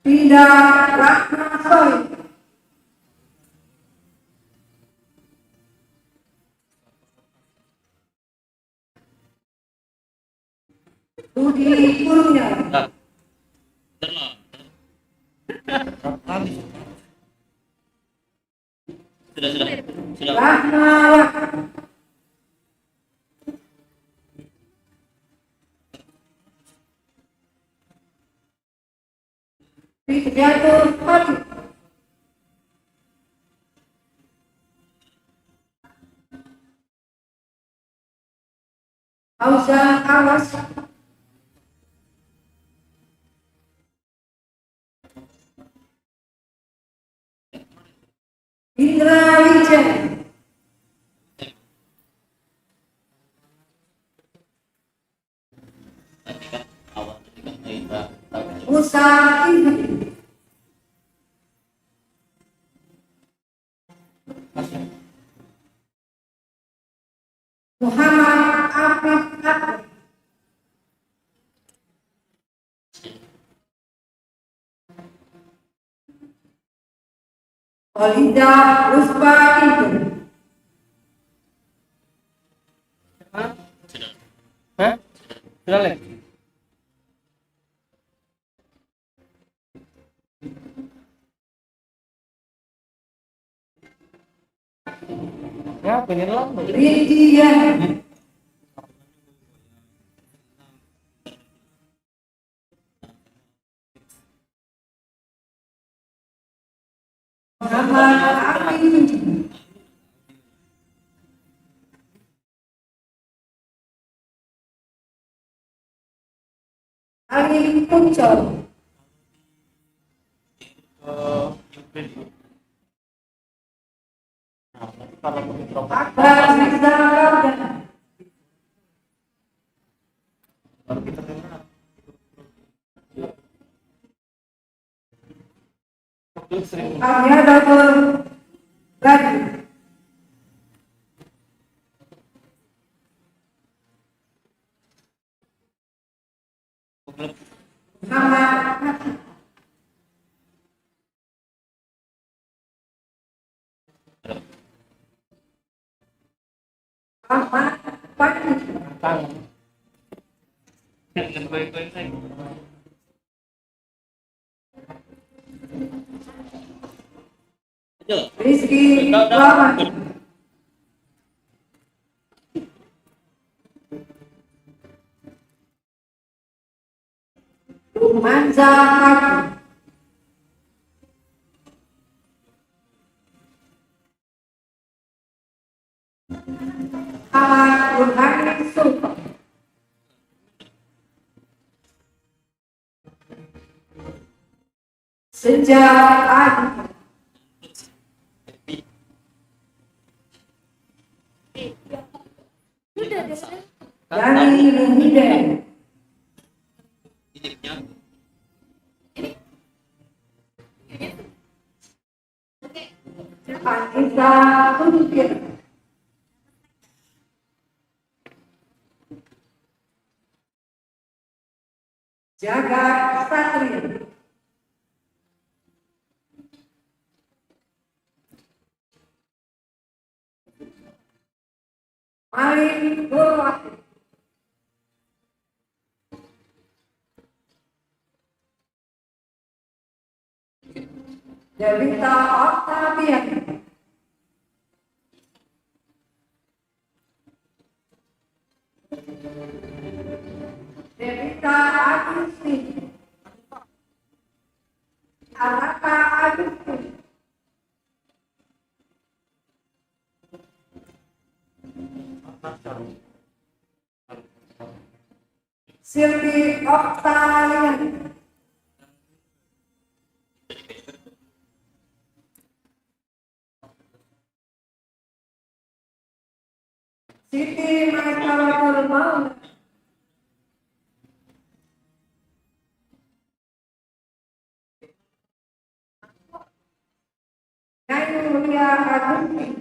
Tidak Ratna Soy, Budi Kurnia, Sudah. Rahmawati, Wijatul Fatih, Fauzan Awas, Indra Wijaya, Musa Indri, Muhammad Afif Akbar, Olida Ruspa Indri, Sudah lek. Ya, pengen lah. Rindian, Muhammad Arifin, Ali Puncol, Akbar Mirza Ramadhan, Ahyadatul Gadi, Muhammad Hakim, Ahmad Fakih, Rizky Lawan, Rumanza Hakim, Ahmad Burhani Sultan, Sejak Adi, Yani Lumide, Anissa Tudukir, Jagat Satria, Marin Burwati, Devita Octavian, Devita Agustin, Anaka Agustin, Silvi Octalian, Siti Maikalatul Mauna, Nyai Mulia Agustin,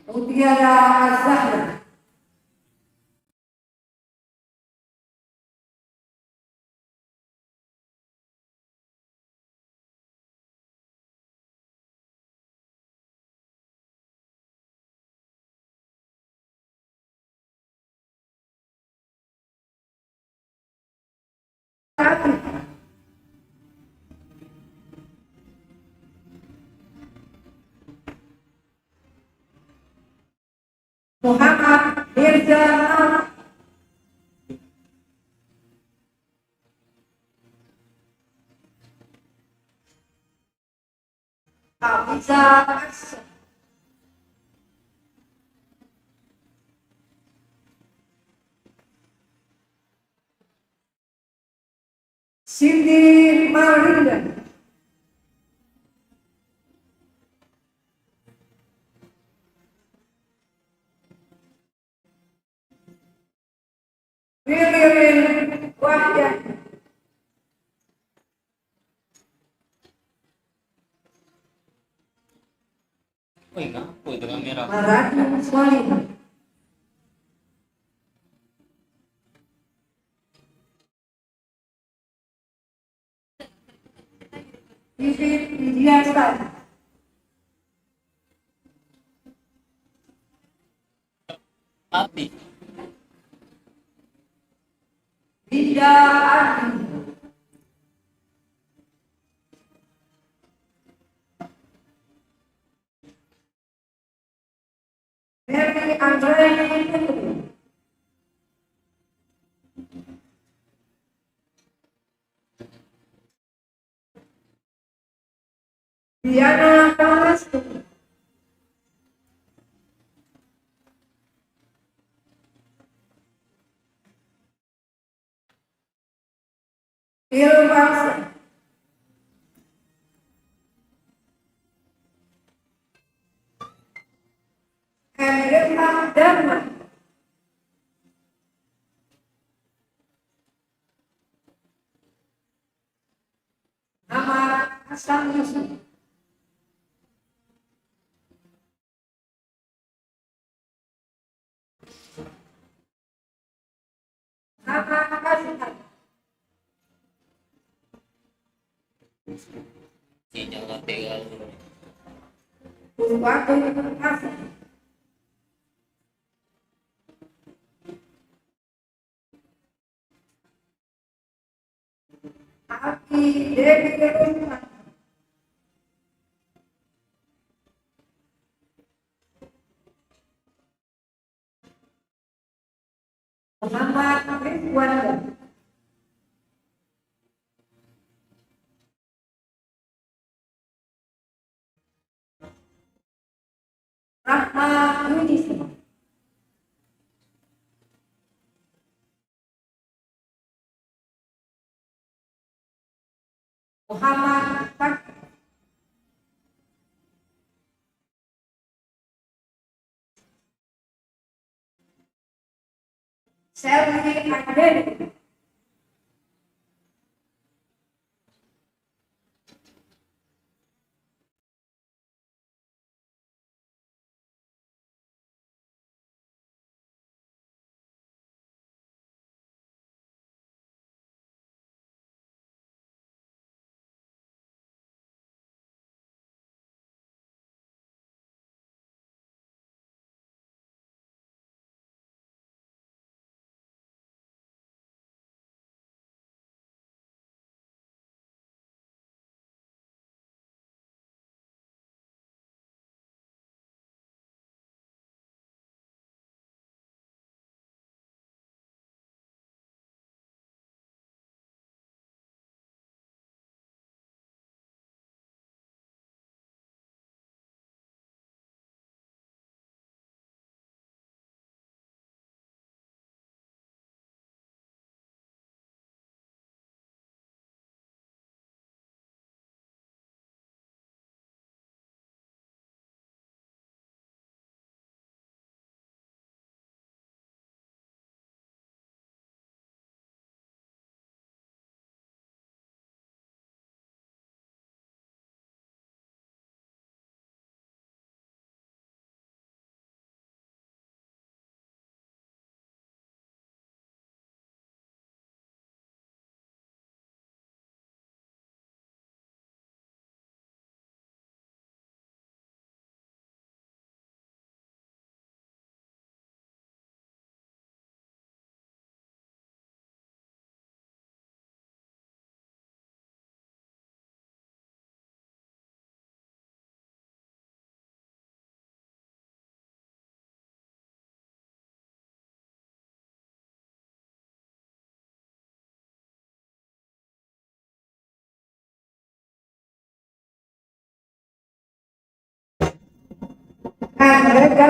Mutiara Az-Zahra. Muhammad Mirza Ahmad. Hafiza Aksa. Siti Malinda. William Wahya. Wih, ngaku itu kamera. Marati Swalina. Vivit Widiasa. Mati. Dinda Adi. Mary Andreani Putri. Diana Palastu. Ilbangsa. Hendrika Dharma. Ahmad Hasan Yusuf. Ahmad Hasan. Sinyal nggak pegang. Purwakayudi Hasan. Aki Dewi Rusman. Muhammad Ridwan. Rahma Yudhistira. Muhammad Fakih. Selvi Andeni. Rega,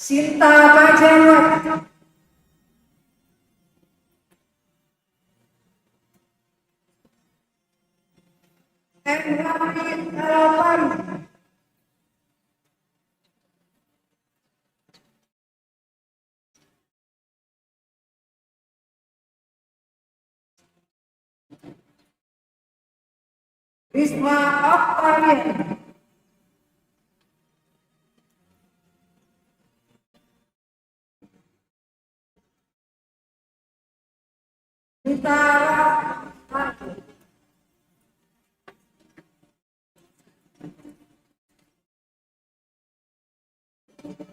Sinta Majawat, Emrani Harapan, Risma Octavian, Rita Rahmati,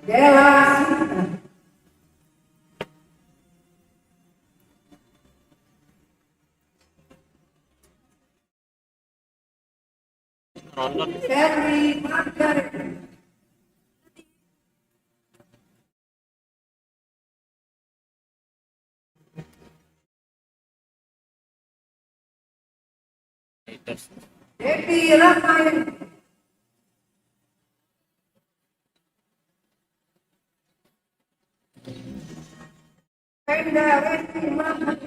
Dela Sinta, Ronaldo. Ferry Margaret, Haters. Devi Ramayana, Penda Resti Mahmud,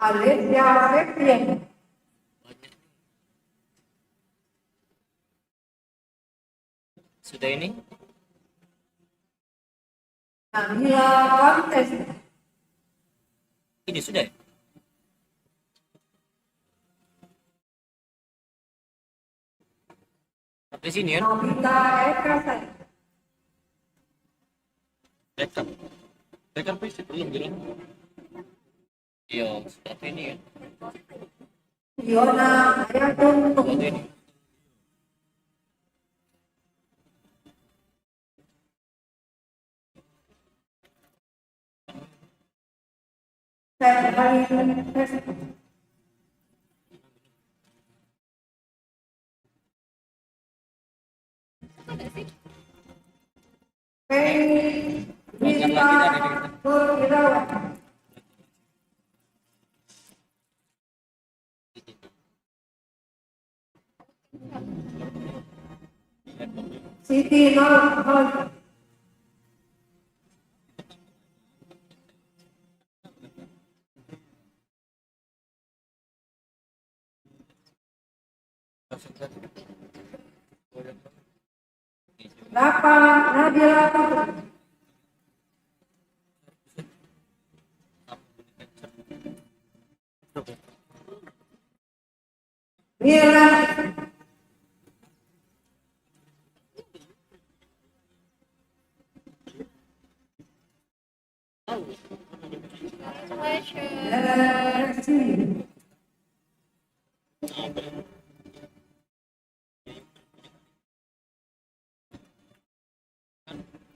Alessia Septian, Sudah ini? Nabila Kontes, Ini sudah ya? Sampai sini ya? Nobita Eka Saya, Backup. Backup PC belum bilang. Iya, seperti ini ya. Fiona Hayatuntung, Seperti ini. Ferry Hesti, Penny Belajar Rita lagi dari kita. Purwirawan, Siti Nurholiza, Rapa Nabila Putri, Mira Resti,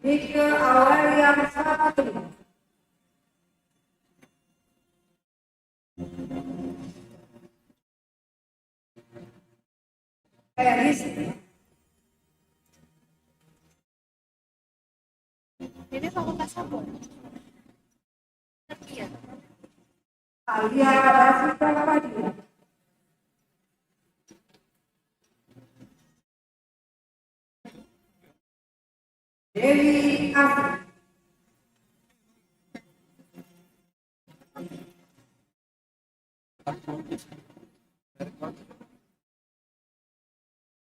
Nike Aurelia Saputri, Eris Ini fakultas apa? Sekian. Alia Rasita Fadila, Dewi Afri,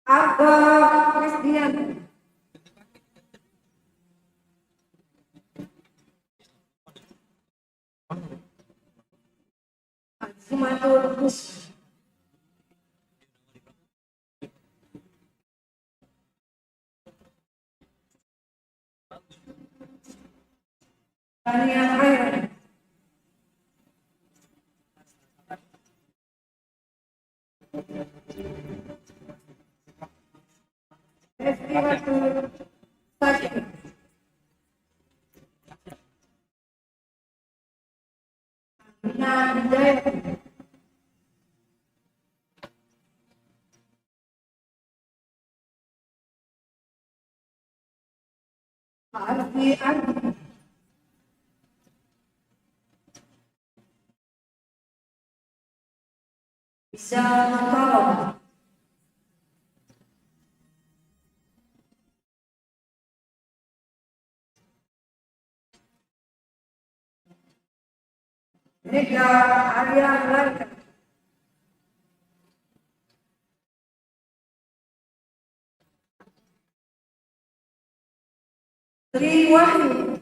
Argo Krisdian, Azimatul Gus, Tania Khairan, Estimatul Sakit, Amina Wijaya, Arfi Arfi. Bisa menolong. Mega Arya Lanka. Tri Wahyu.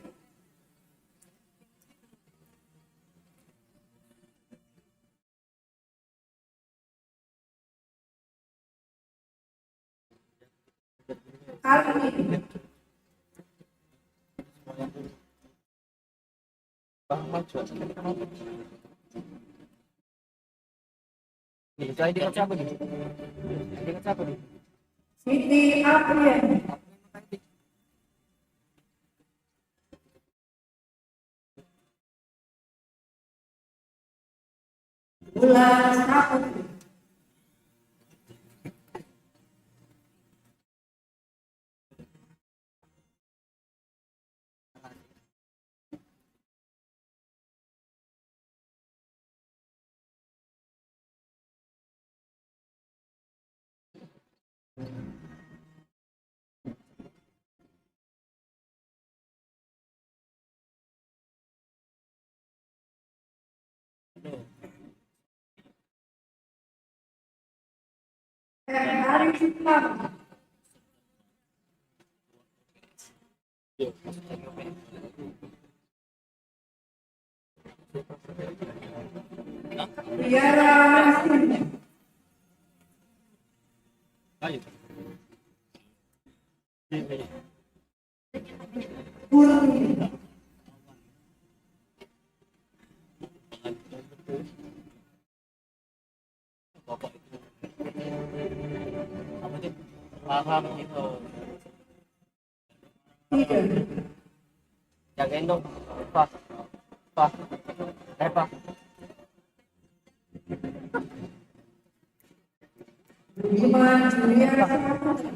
Arfi. Nih, saya ID siapa nih? ID siapa nih? Siti Aprian. Bulan Saputri. Hari Suparno. Tiara Masini. Ayo. Purni. Bapak itu apa sih? Paham gitu. Tiga. Jagain dong. Pak. Pak. Pak. Budiman Julian Saputra.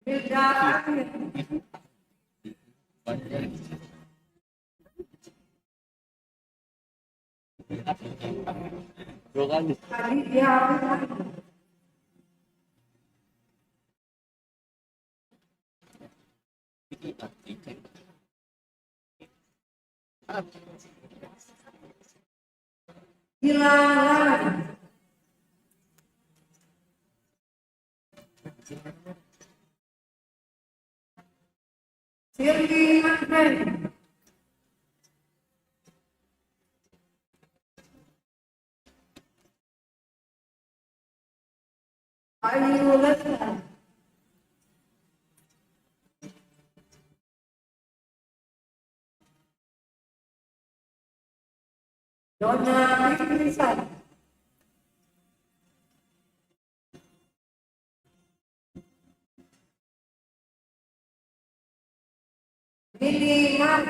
Hilda Aprian. Dua kali. Aditya Aprian. Gilang Lalana. Sirli Andreni. Ayu Leslar. Donna Fitrisan. Lili Man.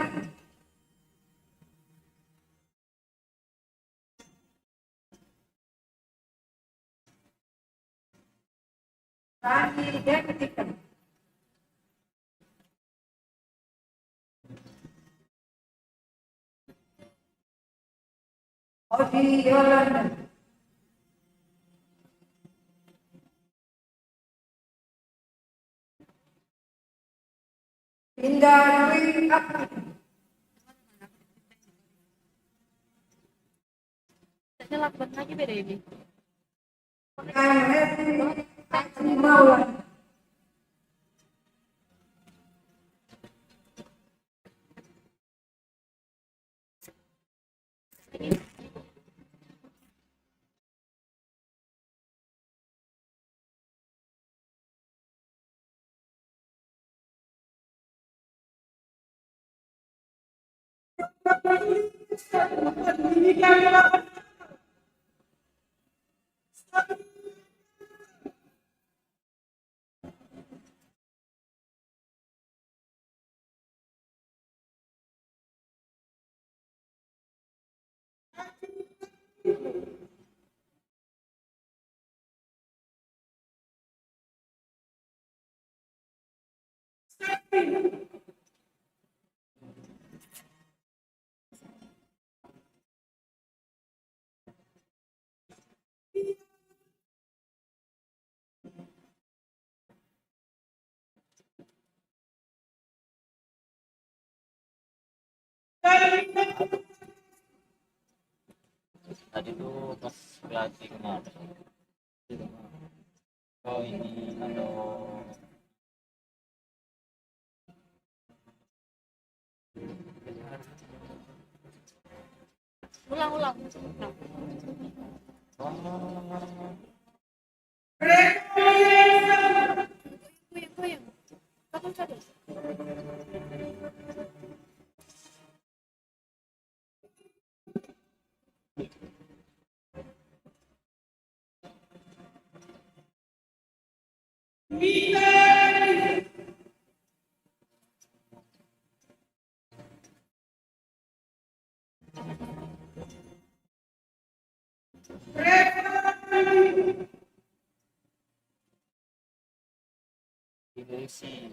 Rani Dektika. Odi Yolanda. Indah Dwi Akti. Saya lakban lagi beda ini. Heti Maulana. Tadi tuh pas pelatih kenapa? Oh ini aduh. Ulang. Oh, Goyang. Satu. ini sih.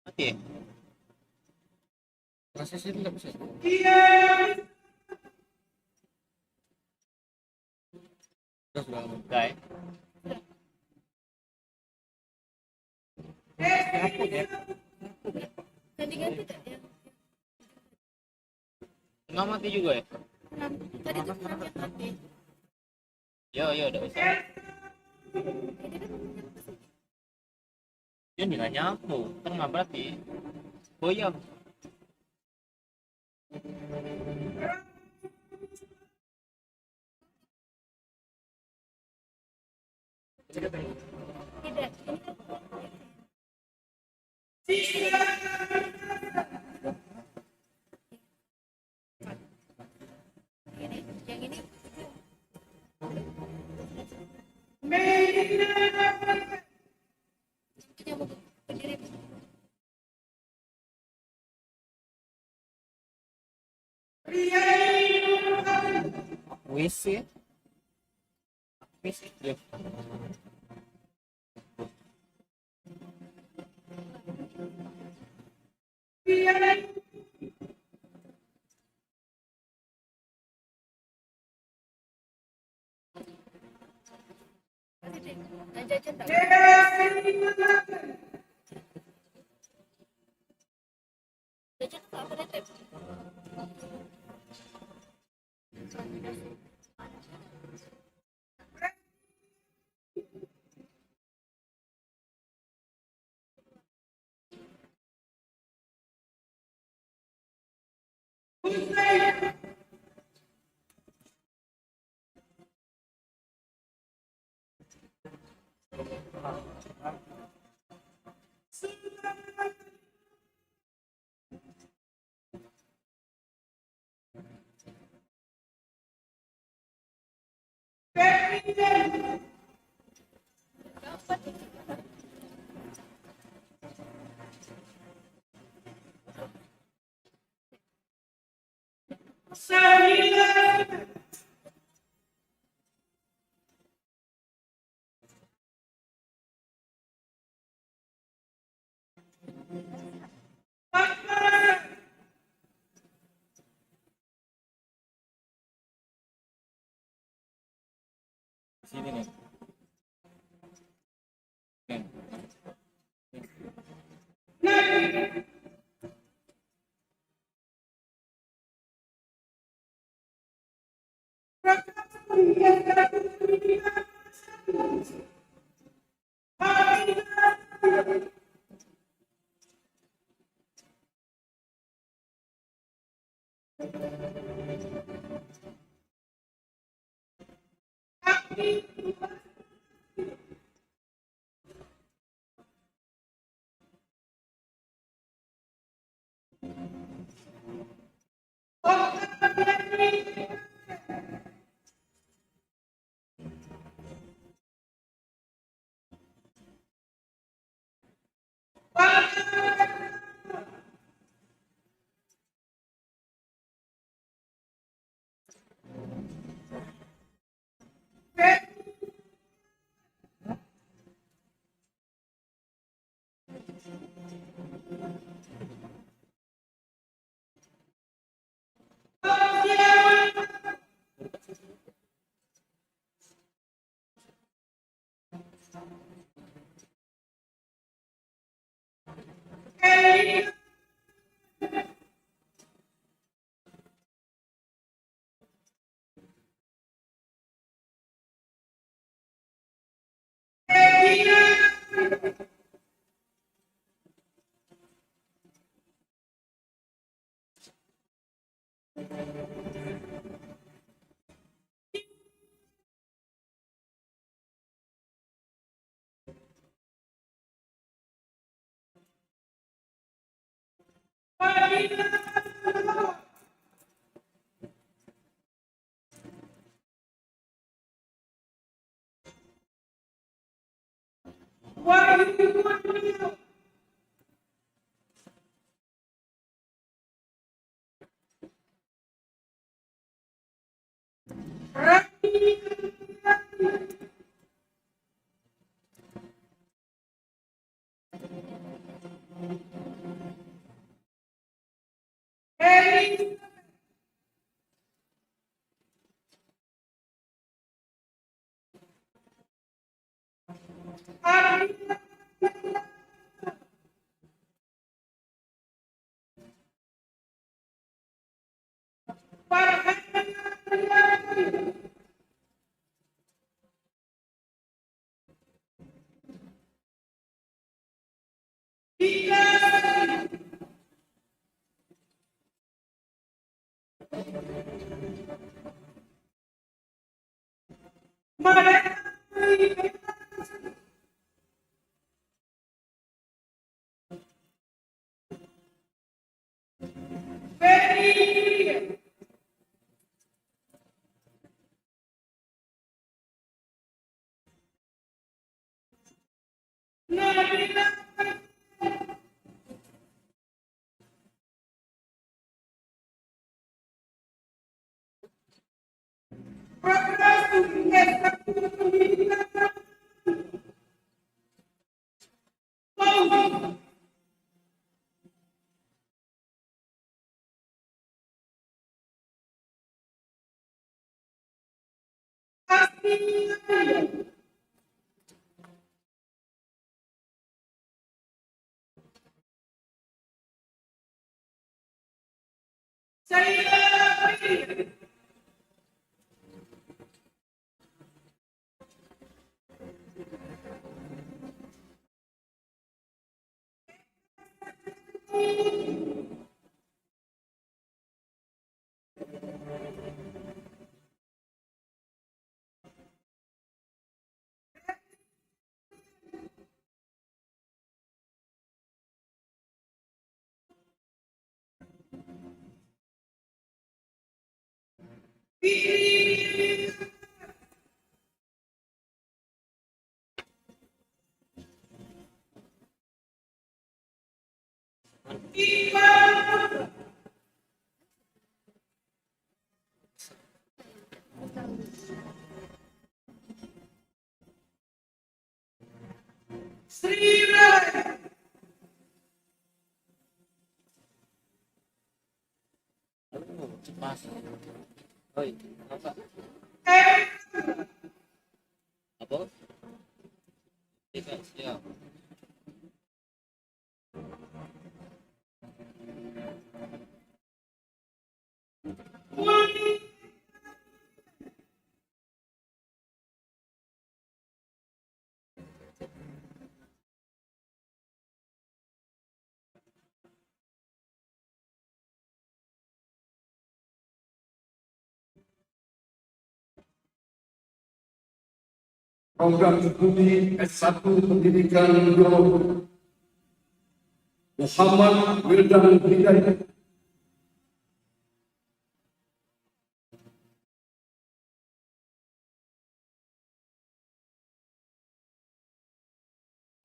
Mati ya? Proses itu nggak bisa. Terus udah enggak ya? Apa ya? Ganti-ganti tak ya? Nggak mati juga ya? Tadi tuh enam yang mati. Yo, udah bisa. Dia nggak nyampu, tengah berarti. Goyang. Tidak. Yang ini itu yang berdiri. WC. WC. Ya. Dan jajan tak? Jajan tak apa tetep? Sini nih. Nih. Oh, cepat. Oi, apa? Apa? Tidak siap. Program studi S1 Pendidikan Guru Muhammad Wildan Hidayat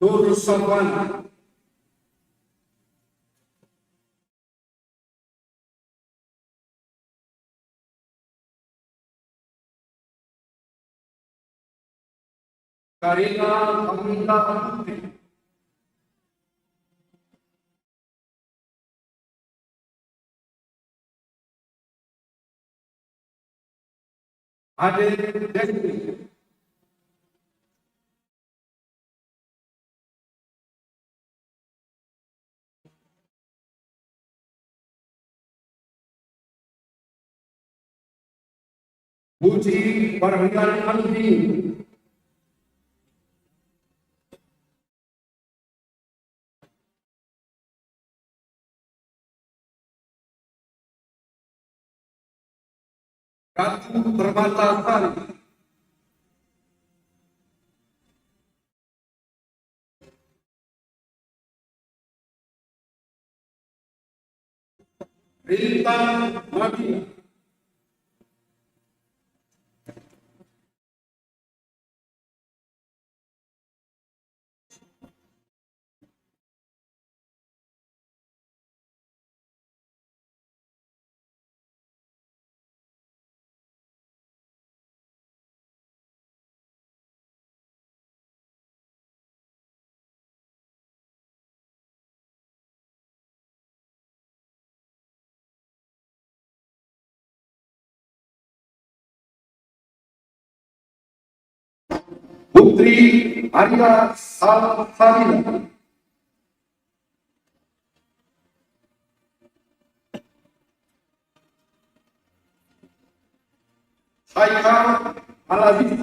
Nur Savana Karina Amina Putri Ade Destri Puji Barhian Andi Ratu Permata Sari, Rintan Madina, Putri Arya Salsabila, Haikal Alaziz,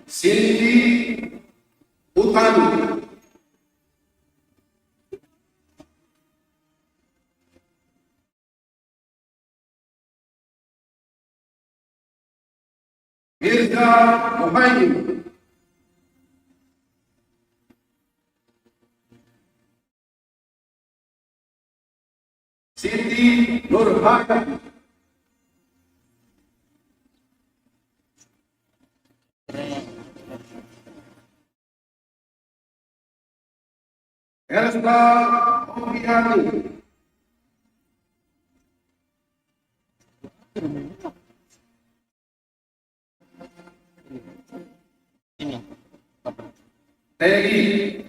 Cindy Utami, Mirza Muhaimin, Siti Nurhayati, Elsa Obiani, Ini. Teddy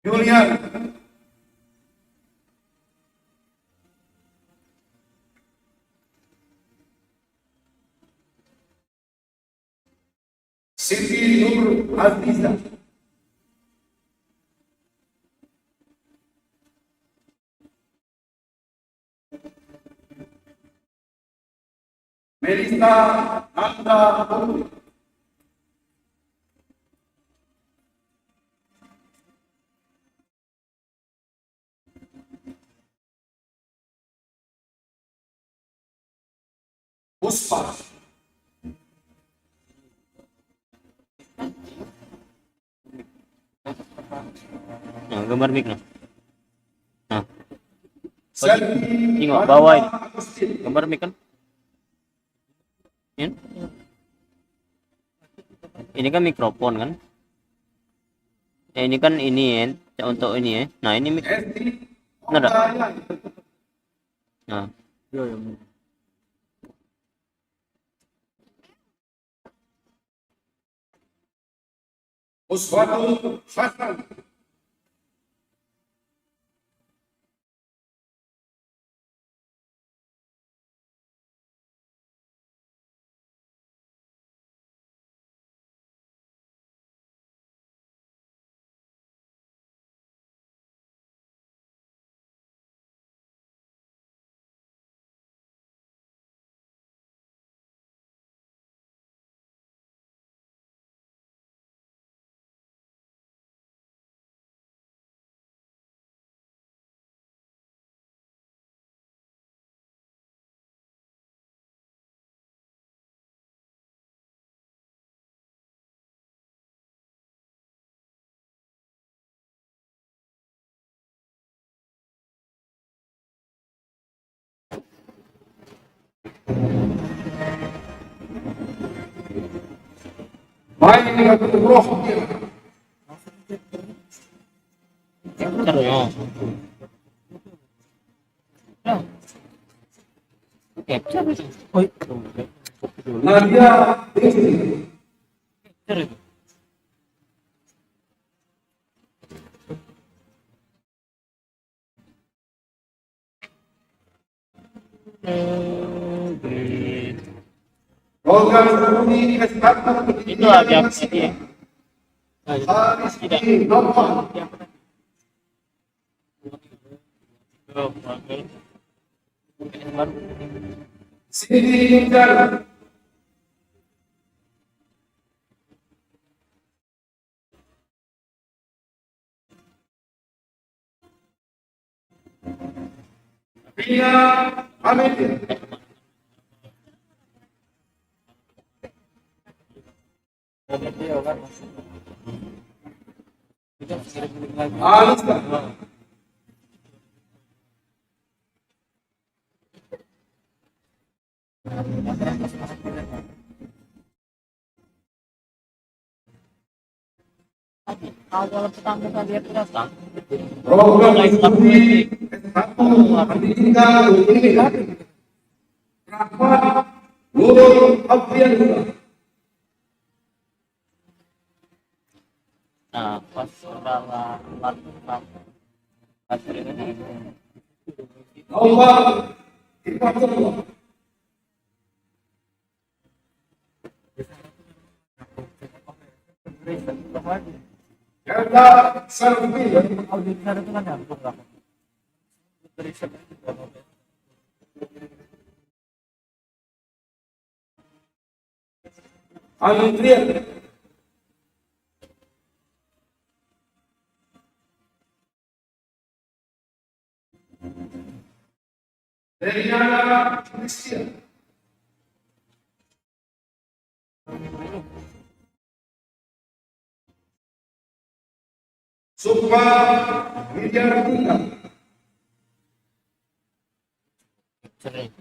Julian, Siti Nur Aziza, Melissa Nanda Putri, Puspa, Nah, gambar mic nah. Nah, Selvi tengok bawah ini. Agustin, Gambar mic kan? Ini kan mikrofon kan? Ini kan ini ya, untuk ini ya. Nah, ini mic. Esti Nada. Oktaviani, Nah, Uswatul Hasan, Bainatul Rohiyah, oh. Capture itu. Oh, Nadia Destri, capture itu. Rogan Suni Estatu Itu ada dia. Haris bin Noman, baru. Siti Nurjana, Rina Hamid, Alisa, Kalau pertama kali aku datang, program studi S1 Pendidikan Unilha, Rahmat Nur Afriansa, nah pas kendala laptop hasil ini Awal Ifatullah, Yanda Sarfia, audit sana itu kan nyambung lah. Andrian, Deliana Christian, Sukma Widyartika, Sering.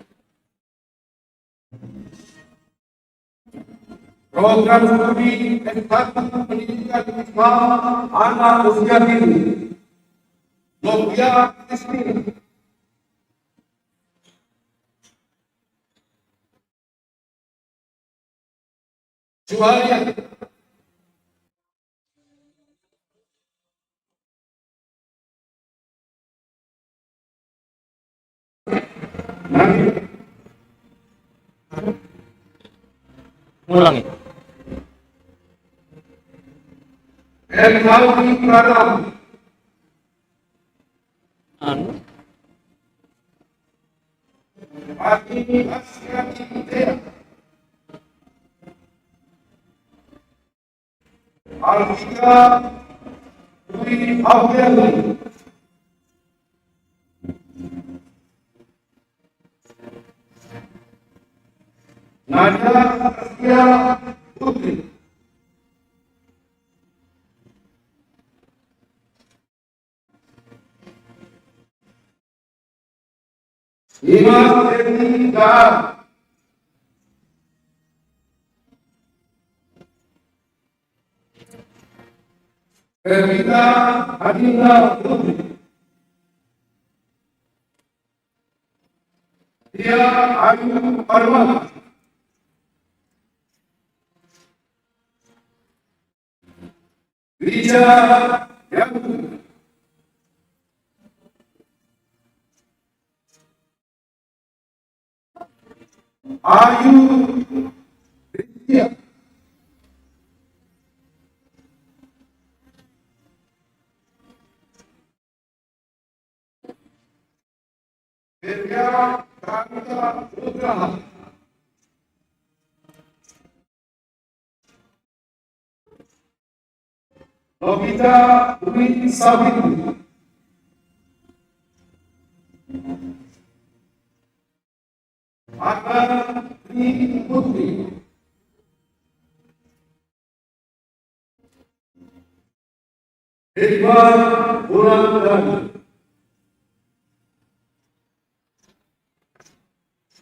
program studi S1 Pendidikan Islam Anak Usia Dini, Novia Christine, Jualia, Nabi, Ngulang ya. Alwi Pranam, Anu, Ati Asyati Tea, Alfika Dwi Afriani, Nadia Askia Putri, Imas Edi Dahar, Evita Adinda Putri, Tia Ayu Arman, Rija Yakub, Ayu Rizkia, Virya Kanta Nugraha, Novita Dwi Sabit, Akan Dwi Putri, Ridwan Wulandari,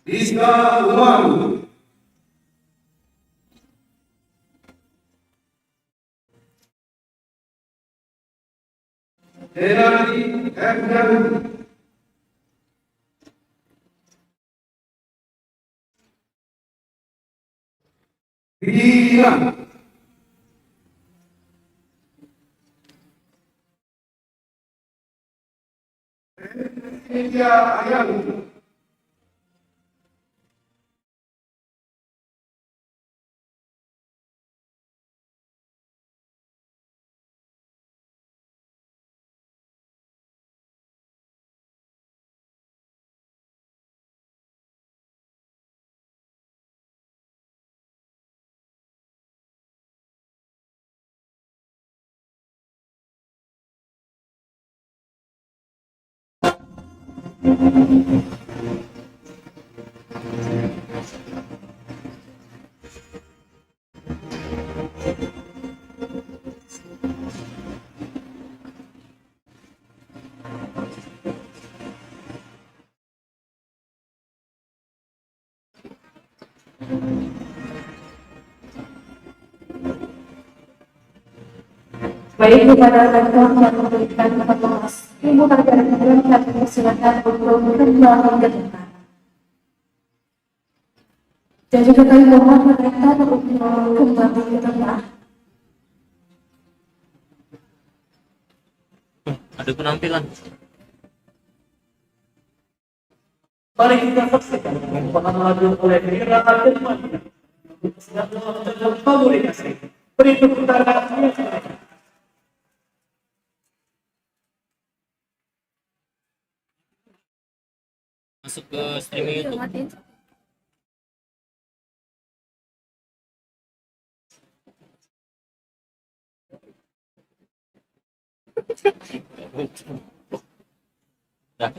Rizka Umaru, Herani Erdan, Rina, India Ayam, Baik kepada rektor yang memberikan informasi, ibu agar kami persilakan untuk kembali ke depan. Dan juga kami mohon rektor untuk kembali ke depan. Ada penampilan. Mari kita saksikan pengamatan oleh Mira Alderman. Sedang melakukan komunikasi. Beri tepuk tangan. Masuk ke streaming Udah YouTube. matiin. Dah.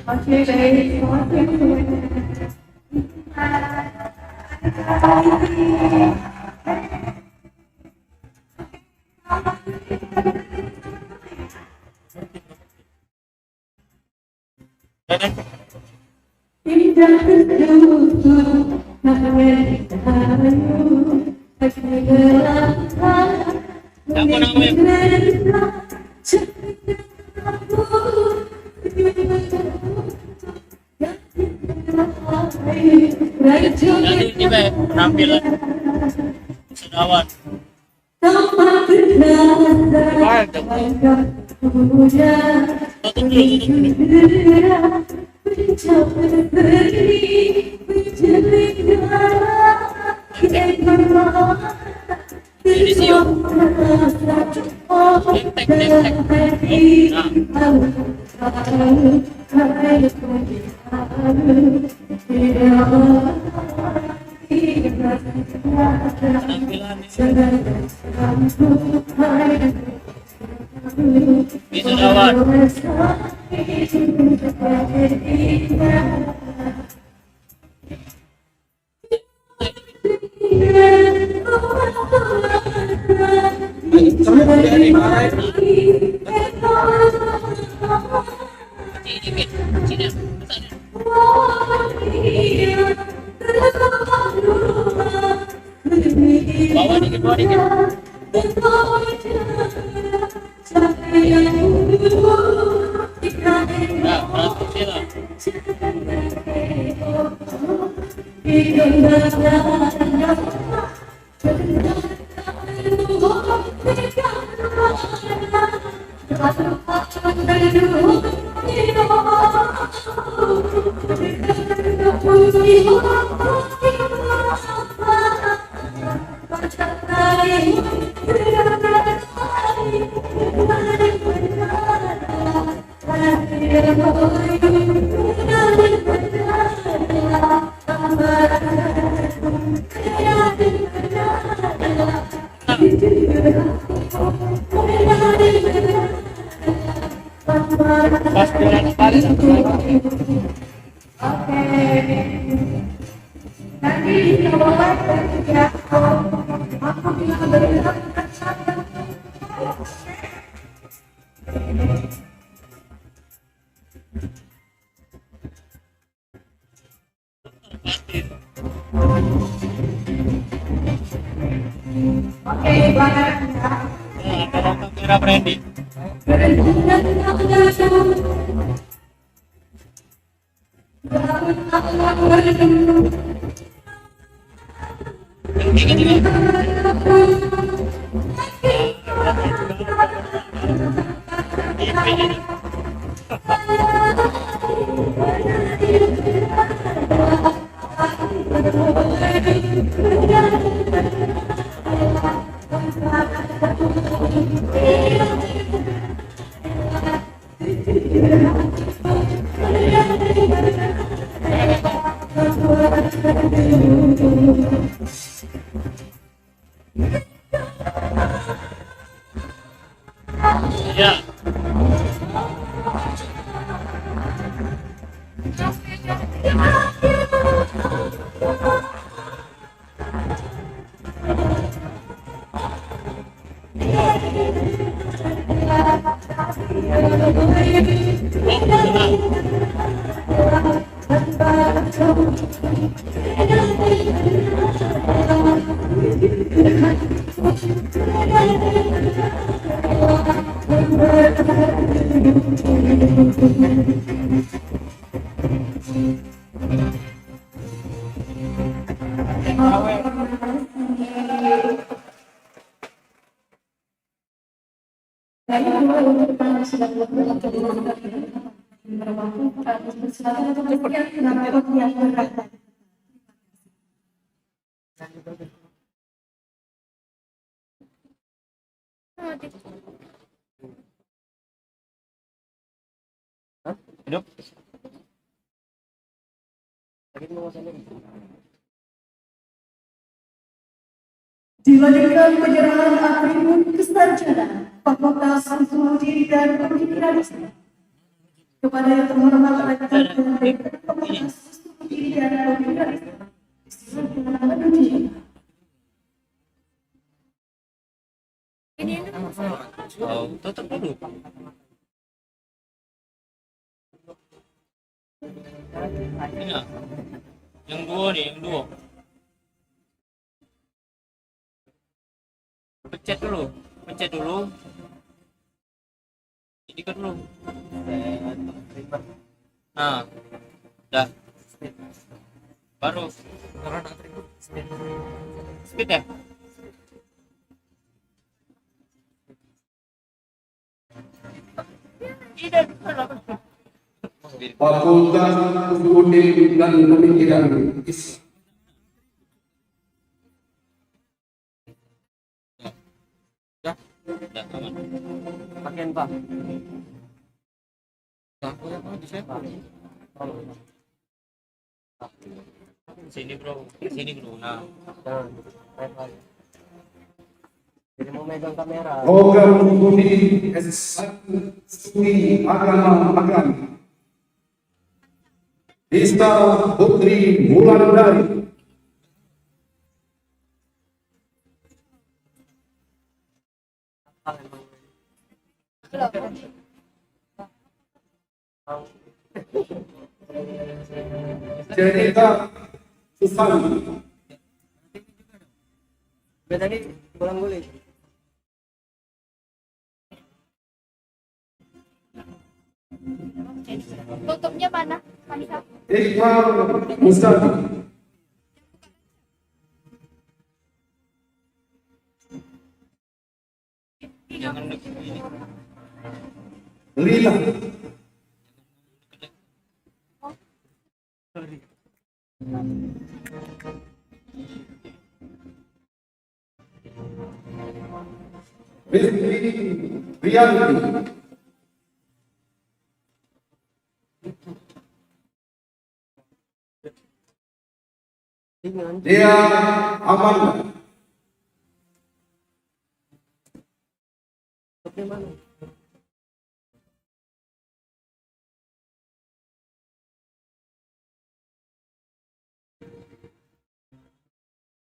Oke, baik. Siapa namanya? Nanti ini Be, penampilan sedawan. Tutup dulu. Jadi siap. Tek. Penampilan ini sedawan. Dari mana itu? Sini. Bawa dikit. Nah, penampilan. Pas jalan balik. Oke. Nanti dicoba ya. Aku bilang dari Oke, barang ya. Tolong kamera Brandy. Ya. Lalu dua untuk yang sudah berbuat berwaktu harus bersilakan untuk bersekian pendapat yang berkata. Hidup. Dilanjutkan penyerahan atribut kesarjanaan, fakultas usul diri dan pemikiran Islam kepada yang terhormat rektor dan rektor fakultas usul diri dan pemikiran Islam. Silakan berdiri. Oh, tutup dulu. Ini ya. Yang dua nih, yang dua. Pencet dulu. Ini kan dulu. Nah, dah. Baru. Speed ya? Fakultas Usul dan Pemikiran Islam. Udah aman. Pakaian Pak. Sini bro. Nah, Jangan. Jadi mau megang kamera. Program studi S1 Studi Agama. Dista Putri Wulandari. Cerita Susani. Tadi pulang boleh. Tutupnya mana? Manisa. Iqbal Mustadi. jangan deket ini. Lila. Rizky Rianti. Dia Amanda.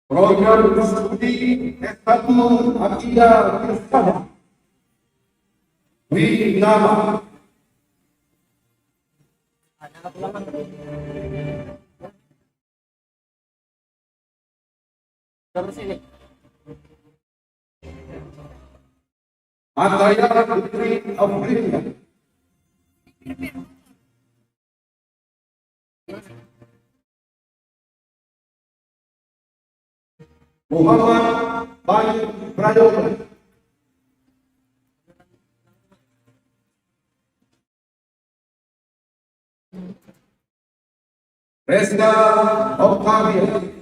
Program studi S1 Akidah Filsafat. Nama. Ataya Putri Afrika. Muhammad Bayu Prayoga. Resta Octavia.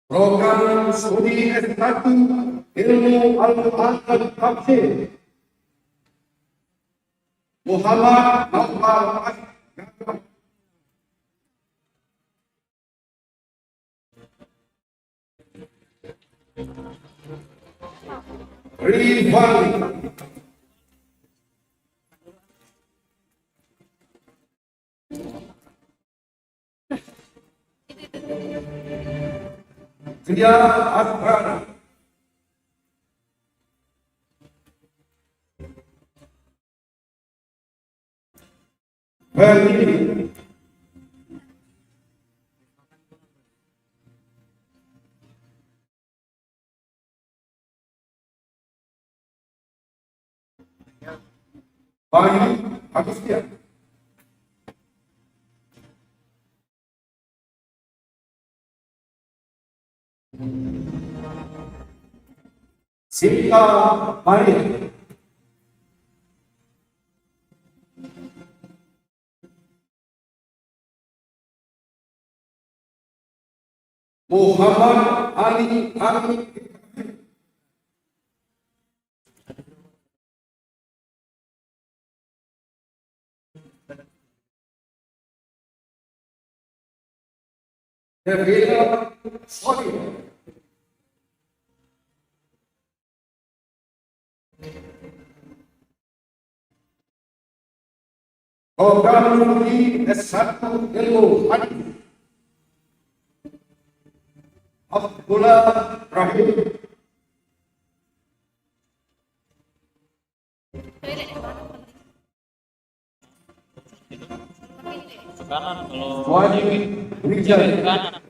Program studi S1 Ilmu Al-Quran dan Tafsir. Muhammad Nawfal Asghar, Rifani, Tia Asrana, Berdiri, Bayu Agustian, Sinta Maria, Muhammad Ali Arif, Devila Solih, Kodanuddin S1 Ilmu Hadis, Abdullah Rahim, Kanan kalau Wajib Wijaya, kanan.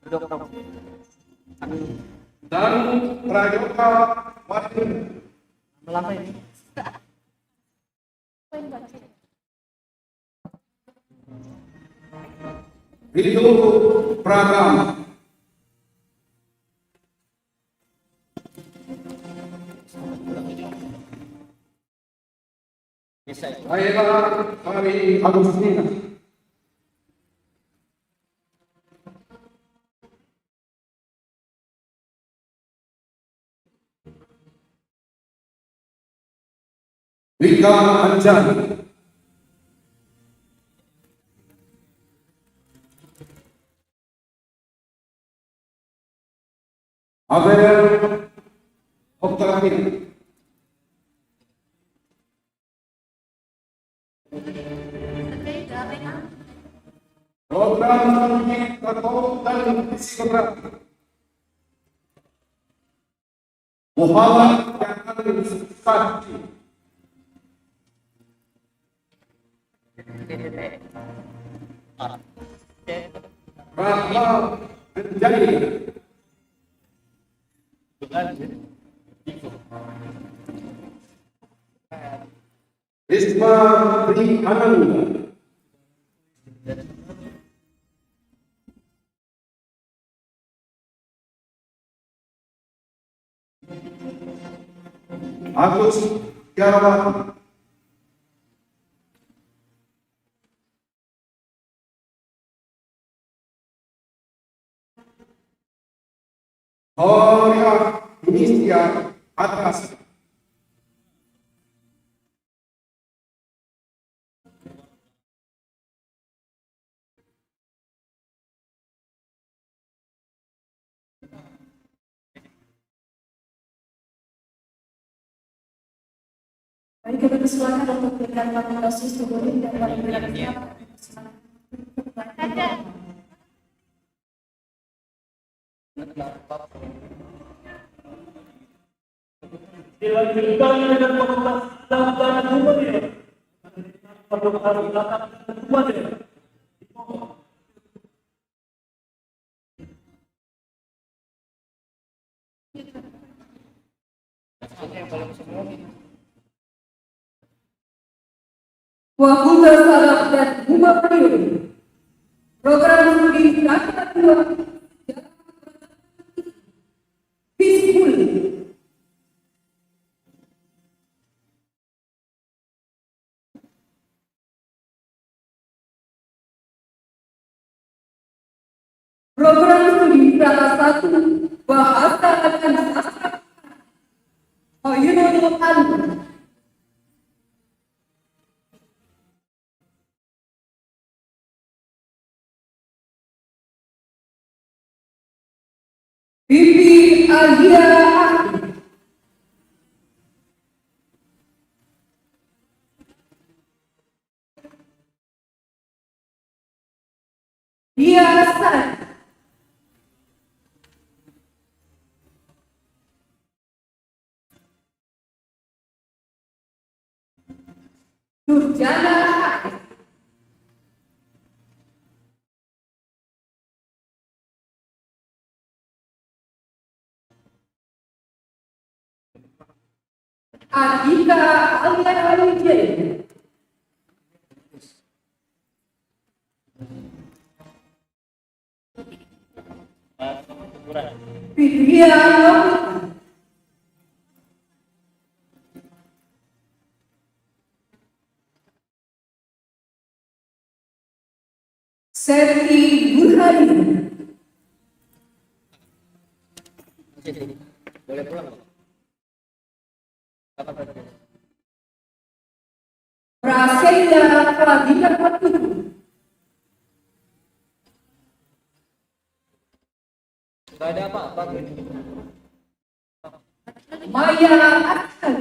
Duduk dong. dan Prayoga Martin, Melampai ini. Poin baca. Ridho Pratama, Laila Hari Agustina, Rika Anjani, Abel Octavia, Program Studi Atau dan Psikografi, Muhammad Yakin Sakti, Rahma Anjani, Risma Tri Ananda, Agus Tiawan, Horia Indonesia Atas, Mari kita persilakan untuk berikan rekomendasi sebelum dan paling berikutnya. Ada. Dilanjutkan dengan pengulas dan hukum ya. Pada hari belakang hukum ya. Waktu salam dan Umat Periode Program Studi Angkatan 2 Peaceful Program Studi Salah Satu Bahasa dan Sastra Khairul Anwar. Bibi Alia Ahmad. Dia San. Nurjana Hafiz. Adika Alia Wijaya. Fitria Novita. Septi Burhani. Boleh pulang. Prasetya Pradita Patutu. Gak ada apa-apa. Maya Aksan.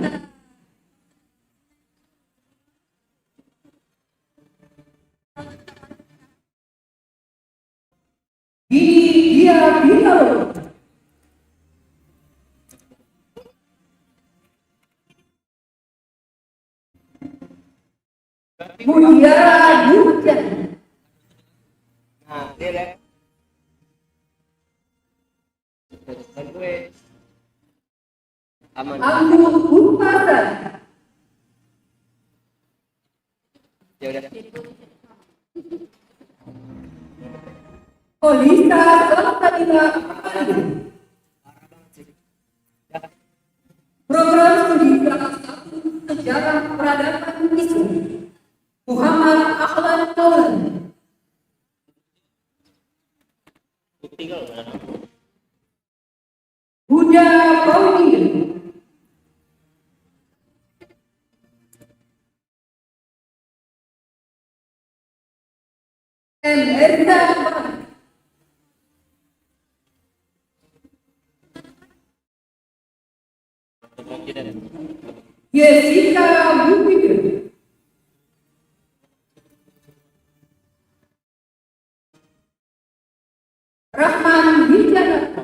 Dia Bino. Mutiara Hujan. Nah, dia lihat. Dan gue aman. Anggu Upasan. Ya udah. Polisa Salsatina. Program studi kelas 1 Sejarah Peradaban Islam. Muhammad Ahlan Taulan. Huda Pauli. Erza Bani. Jessica Bupika. Rahman Wijanata.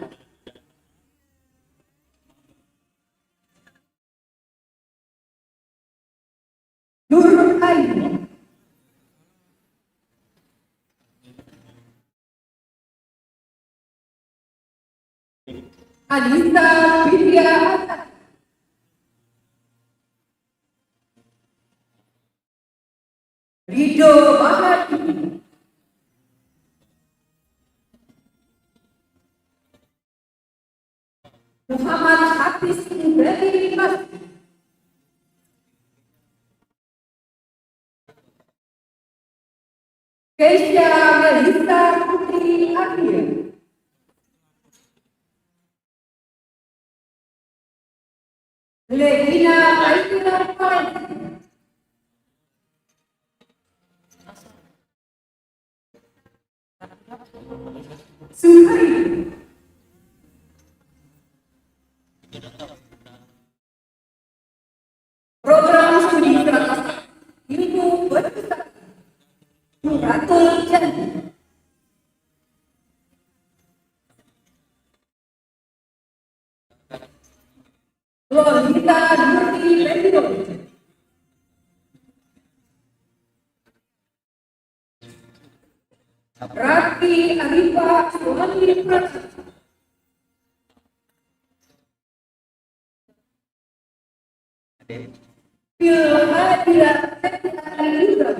Nur Aini. Anissa Vidya Hasan. Rido Bahadi. Muhammad Hafiz Ibrahim Masri. Keisha Melissa Putri Akhir. Legina Aisha Farid. Suhari. Program studi kelas ilmu berbahasa Nuratul Janti. Lolita Nurti Pendiro. Rati Arifah Suhani Prasetya. Pilhadira Sekretariat.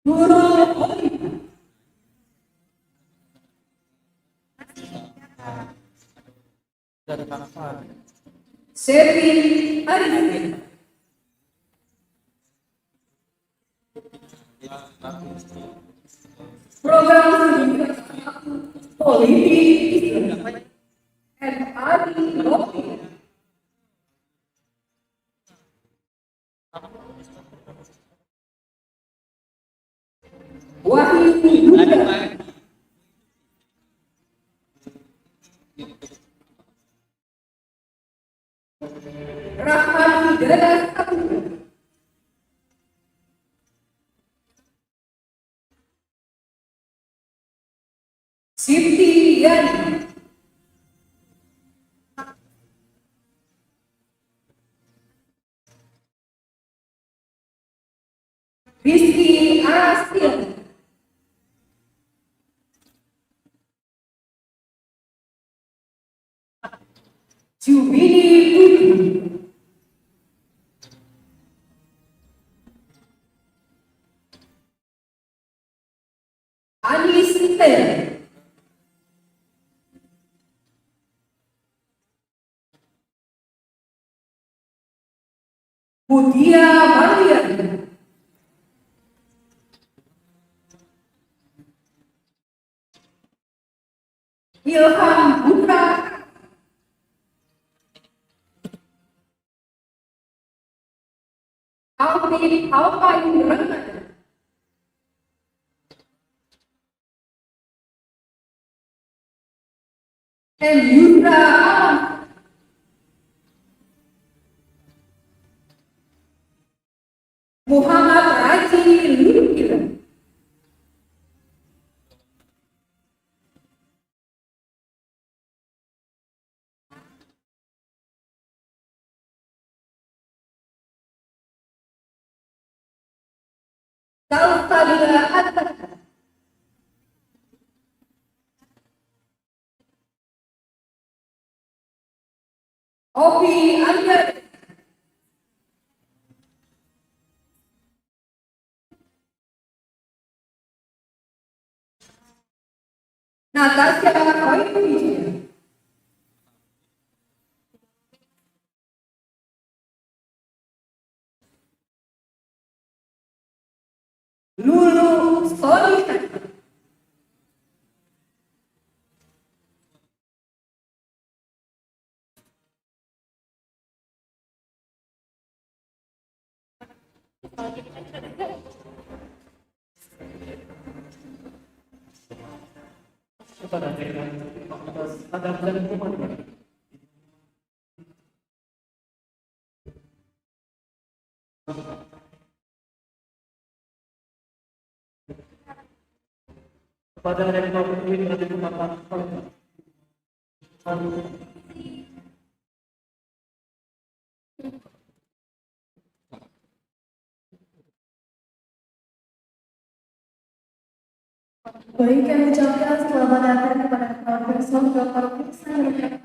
Nurul Khalifah. Sevin Arifin. Program studi kelas 1 politik Islam, and Adi Loki. Wahyu Buddha, Rahmat Hidayat Saputra, Siti Yani, Rizky Arastia, Jubini Putri, Anis Ter, Mutia Mardian, Ilham Putra, Alvin Alpain Ramadan, and Yudra Alam, Muhammad Raji Lukila, Salsabila Hatta, Opi Anjar, Natasha Koipuji, Lulu Solita, kepada daerah atas adab dan kemampuan. Kepada rektor UIN dari Kecamatan Palembang. Baik, kami ucapkan selamat datang kepada Profesor Dr. Iksan.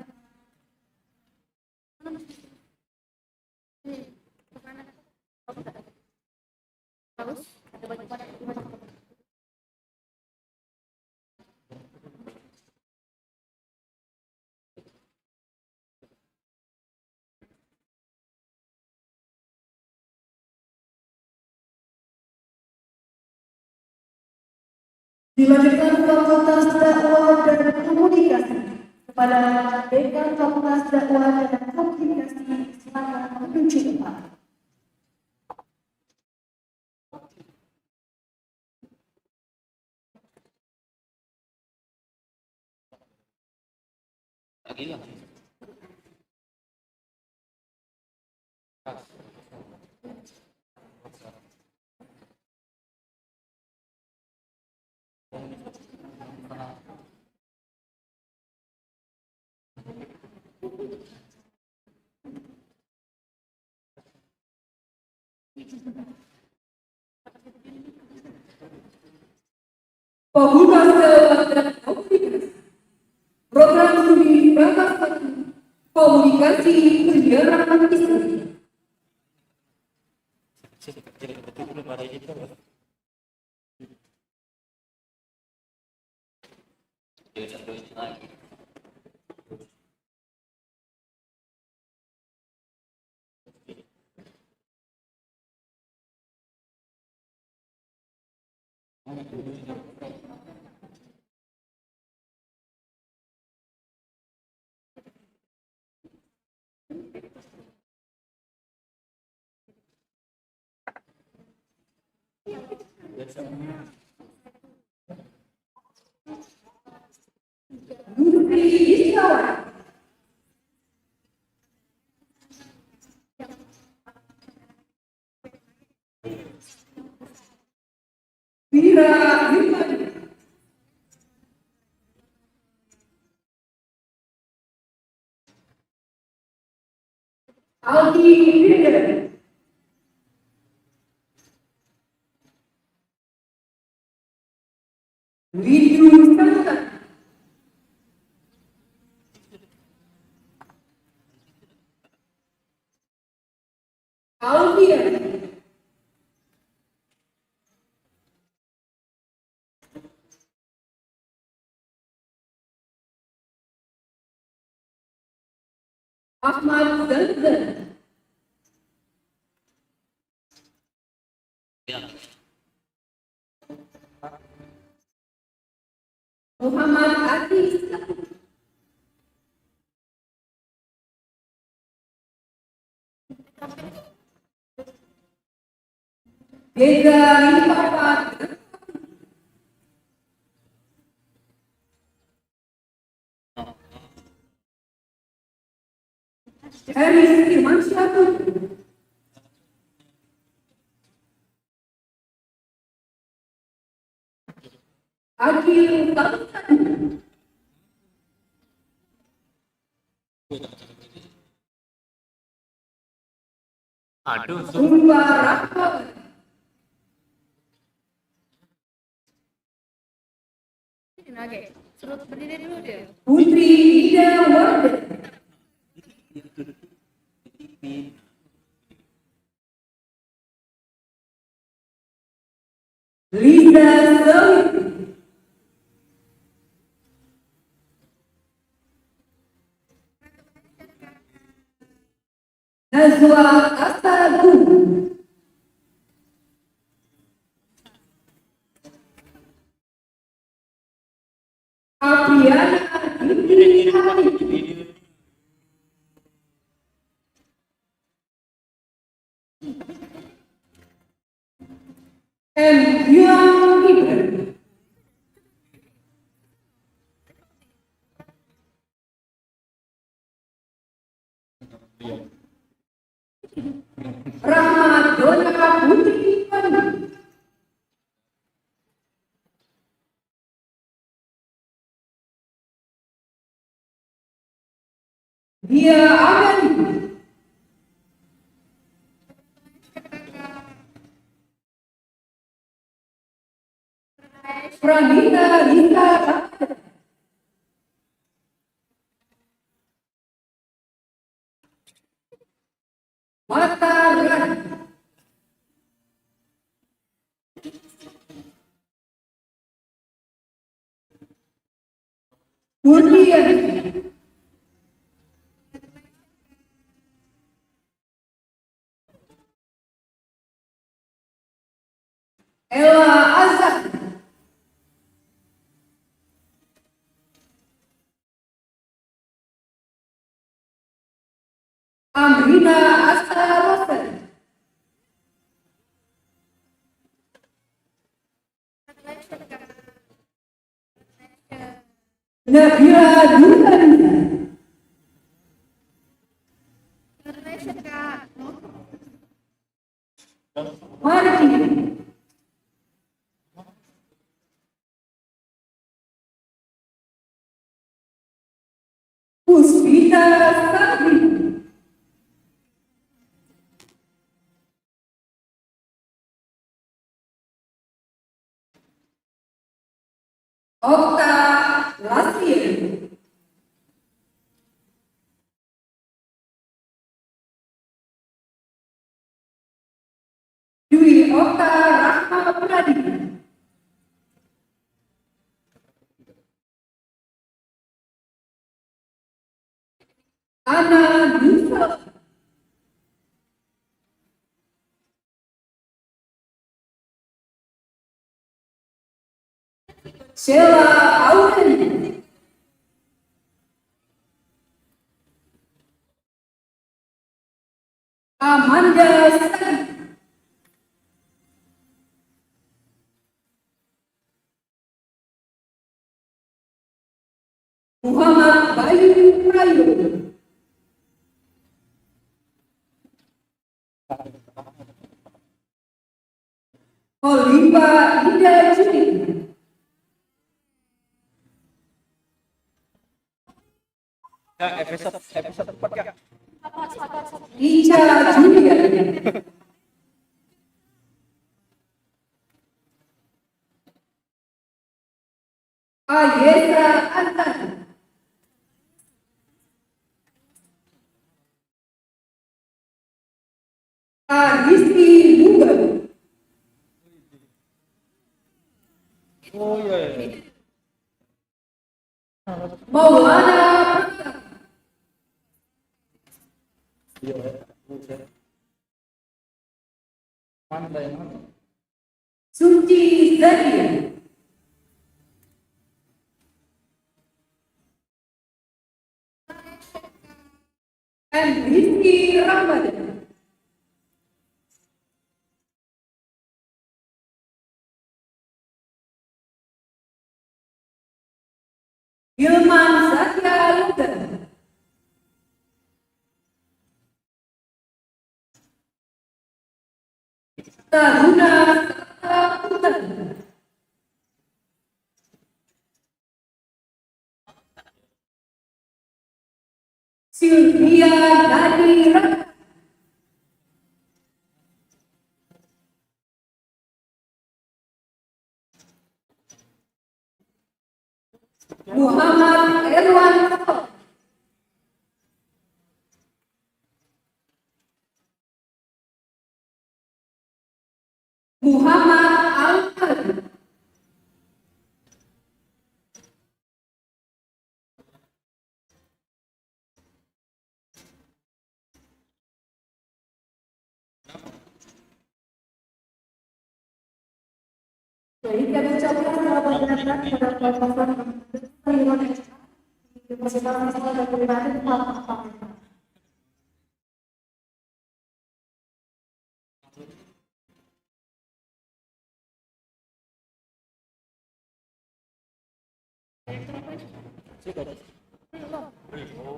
Dilanjutkan Fakultas Dakwah dan Komunikasi kepada Dekan Fakultas Dakwah dan Komunikasi, silakan menuju tempat. Lagi lah. Fakultas Dakwah dan Komunikasi, Program Studi Bakat Komunikasi Kegiatan Islam. Lutfi Istiawan, Vira Yudhani, Aldi Winder, Widyu Santan, Alfian, Ahmad Zanzan, Muhammad Aziz, Vega Limpapat, Haris Irmansyah, Agil Tantan, Aduh, Sumba Rahmat, Oke, suruh berdiri dulu dia. Putri Ida Warden, Liza Salim, Nazwa Asagung, Apriana Dini Hamid, M. Yuang Gibran, Rahmat Dona Putri Pandu, Dia Agani, Pranita Lita Ramadan, Mata Rani, Kurnian, Ella Azhar, Amrina Astarosan, Nabila Dulani, Mardi, Puspita Sabri, Okta Lasir, Dwi Okta Rahma Pradip, Ana Yusuf, Sheila Auren, Amanda Sari, Muhammad Bayu Prayo, Oliva Ida Juli, Episode 4 ya. Ica Julia, Ayesa Antan, Aristi Bugan, Oh iya. Maulana Pratama, Mana yang mana? Suci Zadia, and Rizky Ramadan. Ilman Satya Lugan, Taruna Saputan, Sylvia Nadi Ratna, Muhammad Erwan Sol, Muhammad Al-Khalid, Jadi kami ucapkan selamat datang kepada Profesor Universitas Nasional dan Pribadi Bapak.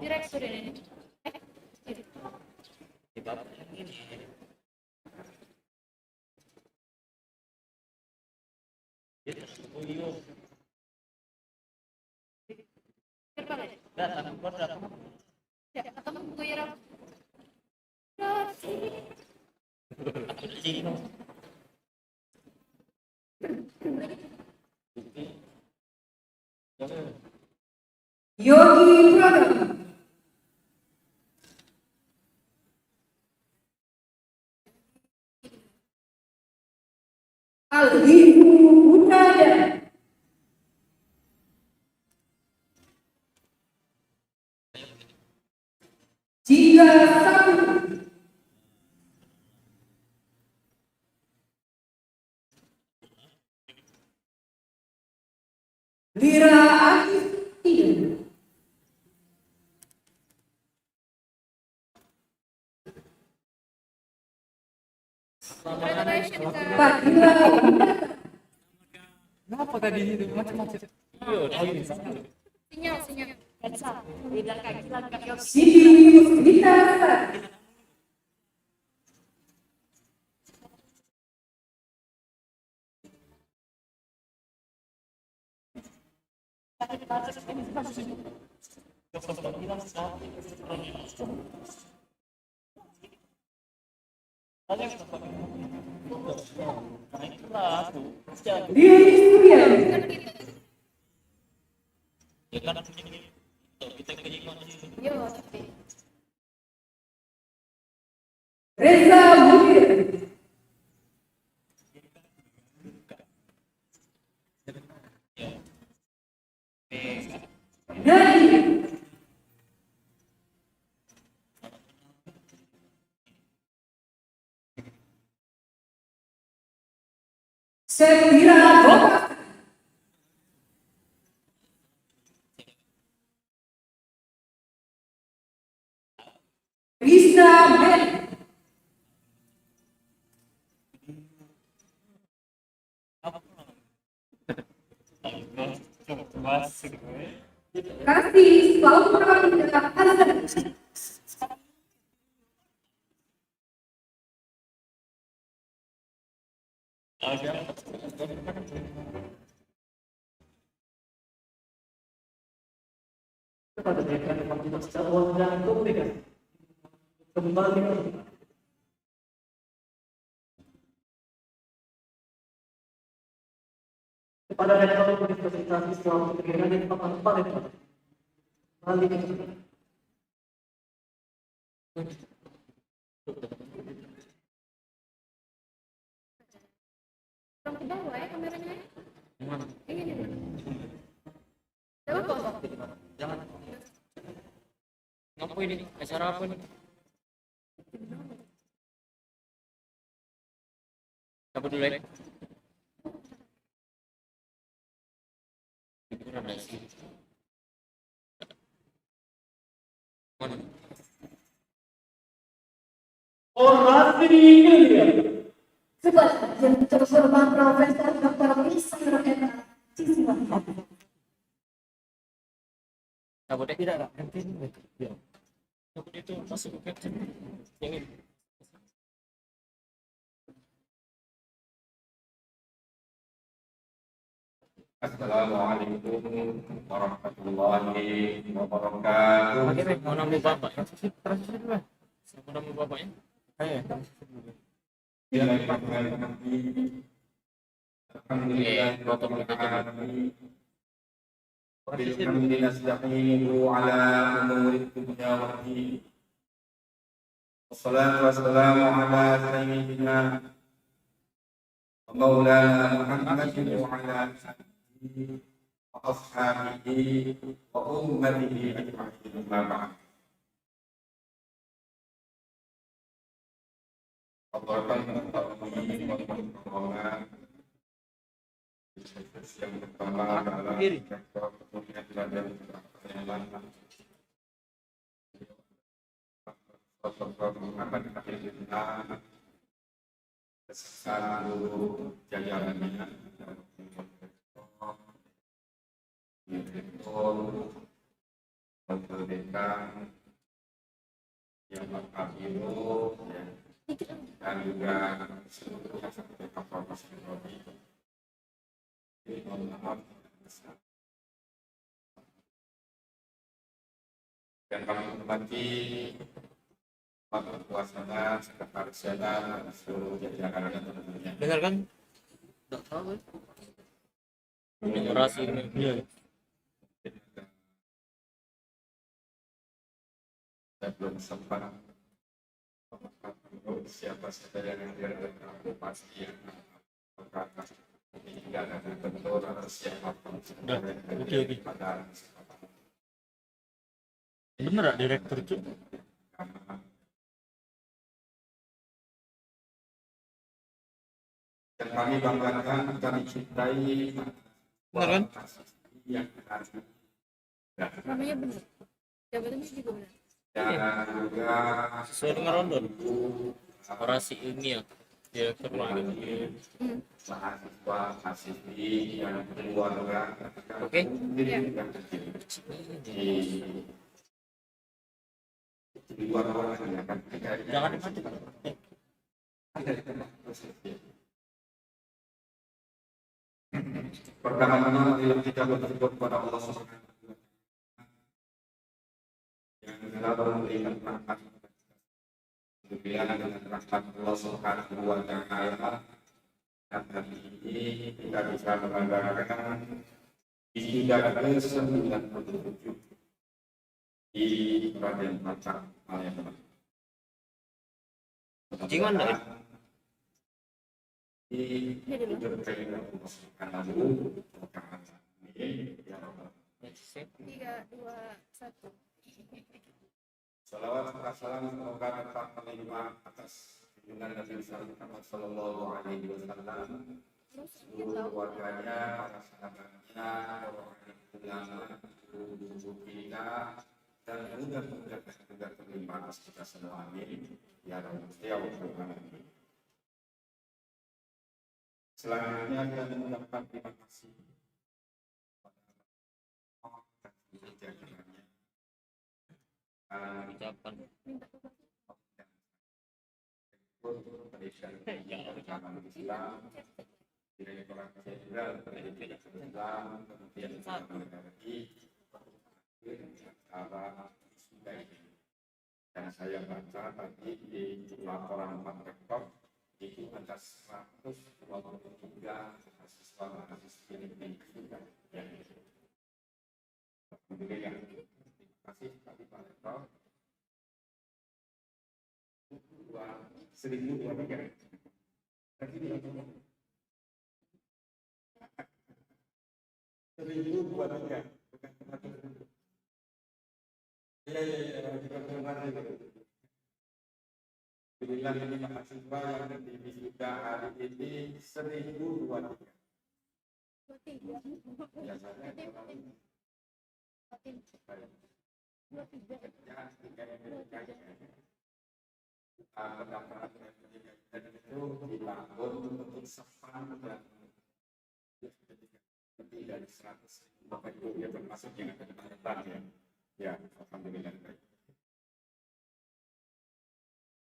Direktur ini. Ya, ketemu Bu Ira. Yogi Pradama, Alhimu Budaya, Jika Sapu, Lira Akif, Congratulations, Kak. Fadila Kenapa tadi itu macam-macam? Sinyal. Siti Yusrita Sari, Lili Suryani, Yo, tapi. Reza Mudir, Nadi, Sepira Bokas, Krishna Meli, Asik. Kasih selalu Pramida Hazan. Kepada mereka yang mampu secara uang dan komunikasi. Kembali kepada rektor Universitas Islam Negeri di Palembang. Kembali ke Orang ke bawah ya kameranya. Ini nih. Coba kosong. Jangan. Ngapa ini? Acara apa ini? Cabut dulu ya. Itu ada sih. Mana? orasi ilmiah. Sebagai yang terhormat Profesor Dr. Isra Eka Ciswan. Cabut ya? Tidak ada. Nanti ini. Ya. Cabut itu masuk ke yang ini. Assalamualaikum warahmatullahi wabarakatuh. Pakai mau nama bapak ya? Siapa nama bapaknya? Alhamdulillah rabbil alamin. Wabillahi nasta'inu ala umuri dunya waddin. Wassalatu wassalamu ala sayyidina wa maulana Muhammadin wa ala alihi wa ashabihi wa ummatihi ajma'in. Amma ba'd. Yang pertama adalah Muhammad seluruh jajarannya yang Ibu dan juga seluruh dan kami hormati Bapak Kuasana, Sekretaris Jenderal, dan seluruh jajarannya tentunya. Dengar kan? Tidak tahu. Ini orasi ini. Iya. Saya belum sempat siapa saja yang hadir dan pasti yang berkata ini tidak ada bentuk atau siapapun Oke. pada Bener gak direktur itu? dan kami banggakan, kami cintai Bener kan? yang Namanya benar. Jabatannya juga benar. dan juga Sesuai dengan rondon. Orasi ilmiah. Direktur lagi. mahasiswa, mahasiswi yang keluarga Oke. yang kecil di luar ruangan ya kan. Jangan dimatikan. Pertama-tama marilah kita bersyukur kepada Allah Subhanahu wa taala yang telah memberikan rahmat. Demikian dengan rahmat Allah Subhanahu wa taala dan hari ini kita bisa membanggakan wisuda ke-97 di Raden Pacar Palembang. Jangan dah. Di diberi Allah Subhanahu wa taala. Ya Rabbal. 3, 2, 1. Salawat serta salam semoga tetap menerima atas junjungan Nabi Muhammad Sallallahu Alaihi Wasallam, seluruh keluarganya, para sahabatnya, orang-orang ulama, guru kita, dan mudah-mudahan juga terima atas kita semua. Amin. Ya Rabbal Alamin. Selanjutnya kami mengucapkan terima kasih ucapan Pendidikan Agama Islam, Direktorat Jenderal Pendidikan Islam, kemudian RI, antara sudah ini. Dan saya baca tadi di laporan Pak Rektor itu ada 123 mahasiswa ini sudah ya. Alhamdulillah. Terima kasih tadi Pak Rektor. 1023. Tadi dia ngomong 1023. Iya, Alhamdulillah ini mahasiswa yang wisuda hari ini 1023. Biasanya pendaftaran pendidikan itu dibangun untuk sepan dan lebih dari 100.000 Bapak Ibu ya termasuk yang ada di depan ya. Ya, alhamdulillah.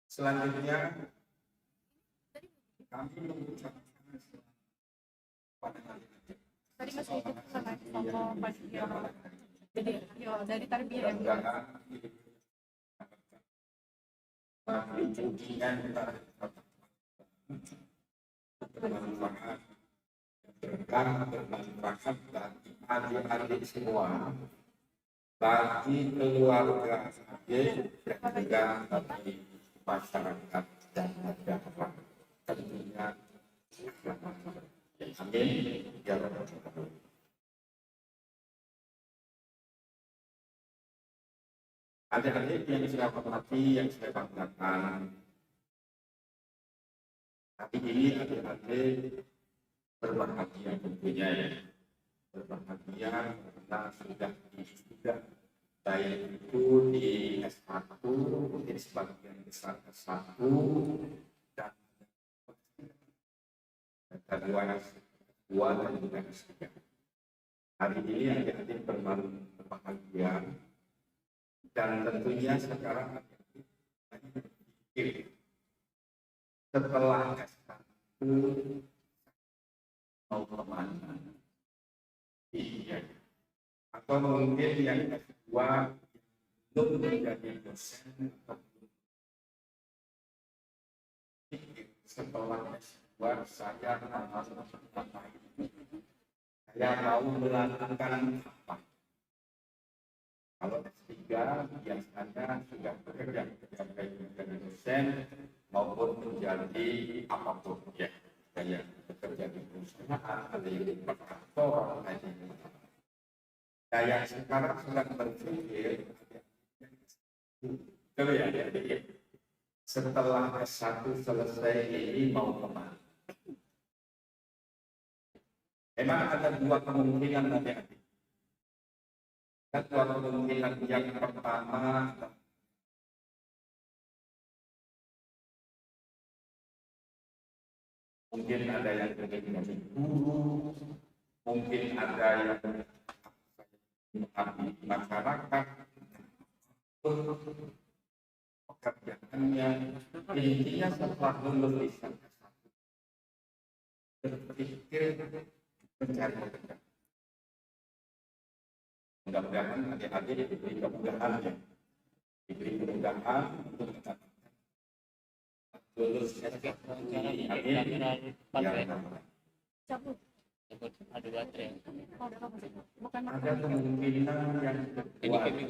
Selanjutnya kami mengucapkan pada hari ini. Tadi masih ikut sama panitia. Jadi, dari tarbiyah yang tunjukkan bermanfaat bermanfaat bagi adik-adik semua, bagi keluarga adik dan juga bagi masyarakat dan masyarakat tentunya. Amin ya rabbal alamin. Adik-adik yang saya hormati, yang saya banggakan, tapi ini adik-adik berbahagia tentunya ya, berbahagia karena sudah wisuda, baik itu di S1, mungkin sebagian besar S1 dan dua dan juga S3. Hari ini adik-adik berbahagia. Dan tentunya sekarang berpikir setelah S1 mau kemana? Iya. Atau mungkin yang kedua belum menjadi dosen atau setelah S2 saya harus apa ini? Saya mau melakukan apa? Kalau S3 biasanya sudah bekerja baik menjadi dosen maupun menjadi apapun ya, kayak bekerja di perusahaan, ada yang di kantor, ada yang di saya sekarang sedang berpikir kalau ya, setelah S1 selesai ini mau kemana? Memang ada dua kemungkinan adik-adik. Dua kemungkinan yang pertama mungkin ada yang menjadi guru, mungkin ada yang mengabdi masyarakat, pekerjaannya intinya setelah lulus berpikir mencari pekerjaan. Mudah-mudahan adik-adik diberi kemudahan ya, diberi kemudahan untuk mendapatkan lulus S1. ada baterai Ada kemungkinan yang kedua ini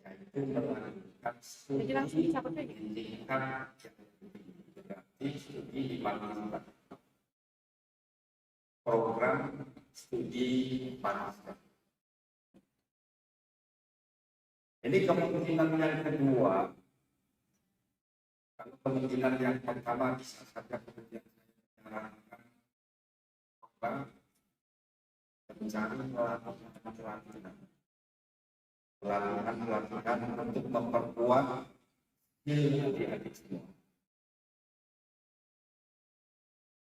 yaitu melanjutkan studi di tingkat yang berarti studi di master, program studi master. Ini kemungkinan yang kedua. Kalau kemungkinan yang pertama bisa saja kemudian saya menyarankan coba mencari pelatihan untuk memperkuat ilmu adik-adik semua.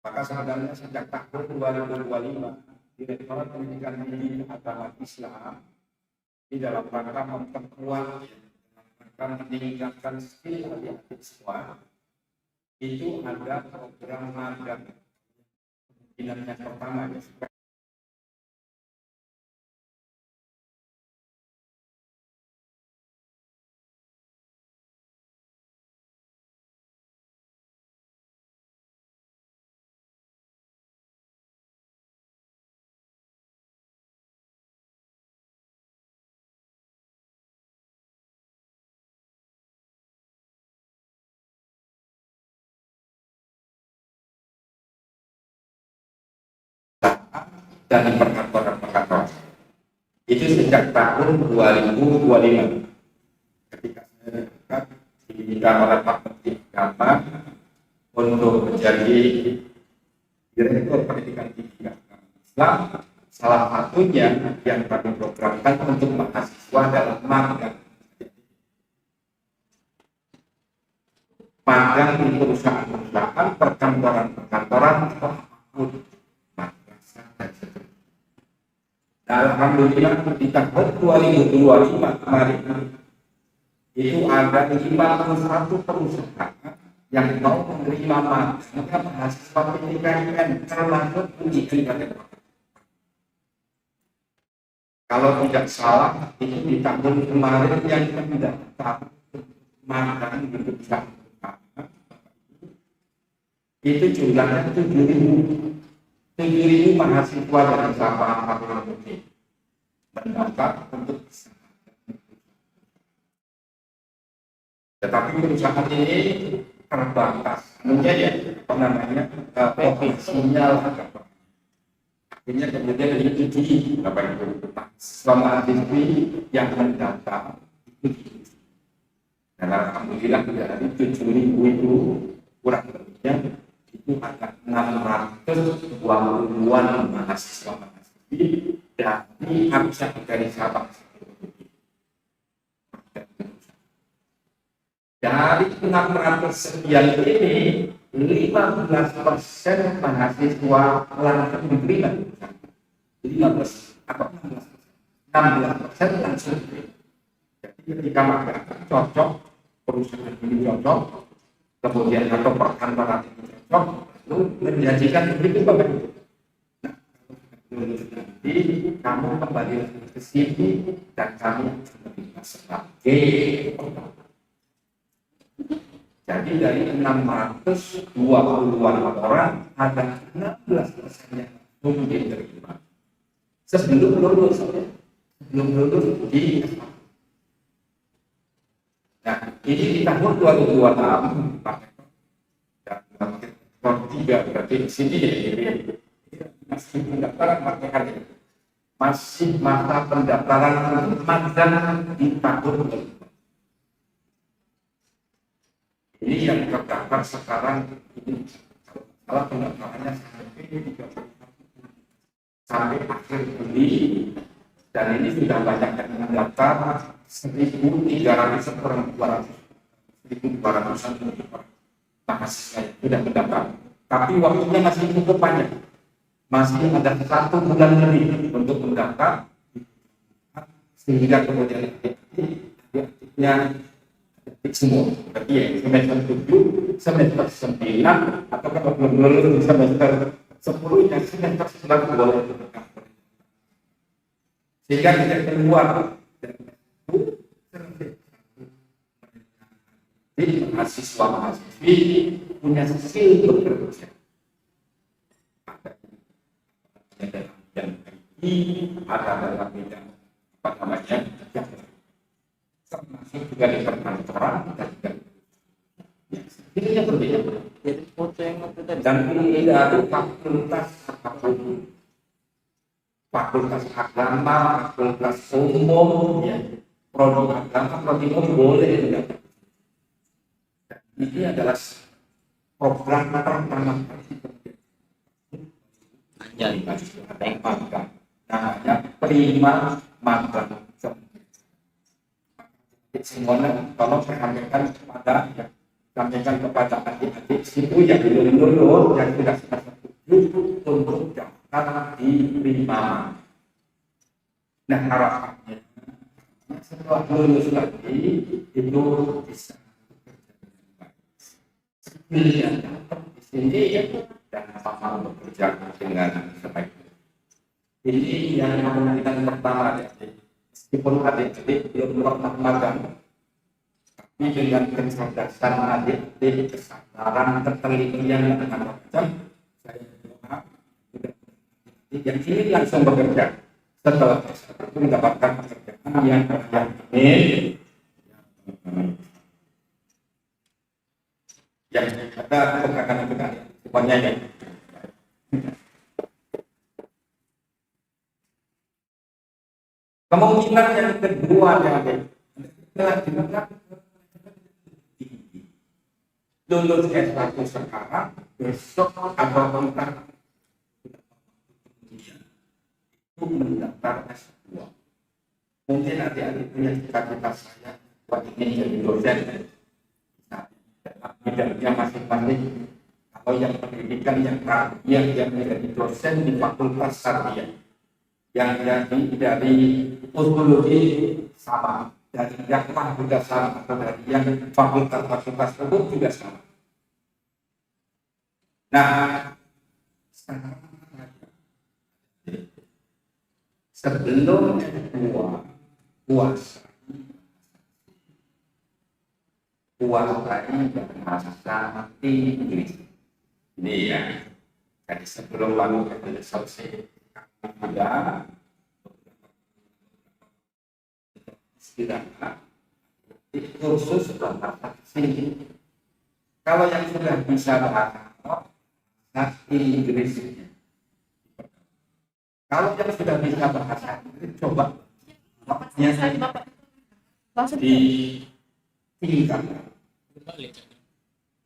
Maka sebenarnya sejak tahun 2025 Direktorat Pendidikan Tinggi Agama Islam di dalam rangka memperkuat, akan meningkatkan skill adik-adik semua. Itu ada program magang. Kemungkinan yang pertama ya, dan perkantoran-perkantoran. Itu sejak tahun 2025. Ketika saya dekat diminta oleh Pak Menteri Agama untuk menjadi Direktur Pendidikan Tinggi Agama Islam, salah satunya yang kami programkan untuk mahasiswa dalam magang. Magang di perusahaan-perusahaan, perkantoran-perkantoran, alhamdulillah di tahun 2025 kemarin itu ada 51 perusahaan yang mau menerima magang mahasiswa PTKN termasuk uji klinik. Kalau tidak salah itu di tahun kemarin yang mendaftar magang di perusahaan itu jumlahnya 7.000 mahasiswa dari Sabang sampai mendaftar untuk bisa. Tetapi perusahaan ini terbatas, menjadi profesinya akhirnya kemudian diikuti Bapak Ibu mahasiswa mahasiswi yang mendaftar itu. Dan alhamdulillah dari 7.000 itu kurang lebihnya itu ada 620-an mahasiswa mahasiswi dari harusnya dari Sabang. Dari 600 sekian ini 15% mahasiswa langsung diterima. 15 apa 16% langsung diterima. Jadi ketika magang cocok, perusahaan ini cocok, kemudian atau perkantoran ini cocok, lalu menjanjikan begitu Bapak Ibu. Nah, nanti kamu kembali ke sini dan kami menerima sebagai pegawai. Jadi dari 620-an orang ada 16% yang mungkin diterima. Sebelum lulus di nah, ini di tahun 2026 dan tahun 3 berarti di sini masih pendaftaran masih masa pendaftaran magang di tahun 2026. Ini yang terdaftar sekarang ini kalau pendaftarannya sampai akhir Juli dan ini sudah banyak yang mendaftar 1.300 orang 1.200 mahasiswa sudah mendaftar. Tapi waktunya masih cukup panjang, masih ada 1 bulan lebih untuk mendaftar sehingga kemudian akhirnya semua, berarti ya semester 7, semester 9, atau kalau belum lulus semester 10, dan semester 9 boleh berangkat. Sehingga tidak keluar dari mahasiswa mahasiswi punya skill bekerja. Ada dalam bidang IT, ada dalam bidang apa namanya, termasuk juga di perkantoran dan ini yang berbeda. Jadi foto yang Dan ini dari fakultas apapun, fakultas agama, fakultas umum, ya, prodi agama, prodi umum boleh mendapat. Ini adalah program pertama kali namanya Prima Magang. Semuanya tolong sampaikan kepada adik-adik ibu yang belum lulus yang sudah semester 7 untuk daftar di Prima. Nah harapannya setelah lulus lagi itu bisa skill yang dapat di sini dan sama bekerja dengan sebaik. Ini yang kemungkinan pertama ya. Meskipun adik-adik belum pernah magang, tapi dengan kecerdasan adik-adik, kesadaran, ketelitian dan macam-macam, saya berdoa yang ini langsung bekerja. Setelah itu mendapatkan pekerjaan yang ini yang ada pekerjaan semuanya ya. Kemungkinan yang kedua yang lulus S1 sekarang, besok ada kontrak itu mendaftar S2. Mungkin adik-adik punya cita-cita saya buat ini jadi dosen. Bidangnya masing-masing. Kalau yang pendidikan yang terakhir yang menjadi dosen di Fakultas Syariah, yang dari Usuluddin sama, dari Yakmah juga sama, atau dari yang fakultas-fakultas tersebut juga sama. Nah, sekarang sebelum puasa ini bahasa Inggris. Ini ya, jadi sebelum lalu kita selesai ada istirahat kursus bahasa sini. Kalau yang sudah bisa bahasa Inggris, kalau yang sudah bisa bahasa Inggris, coba Langsung ditingkatkan.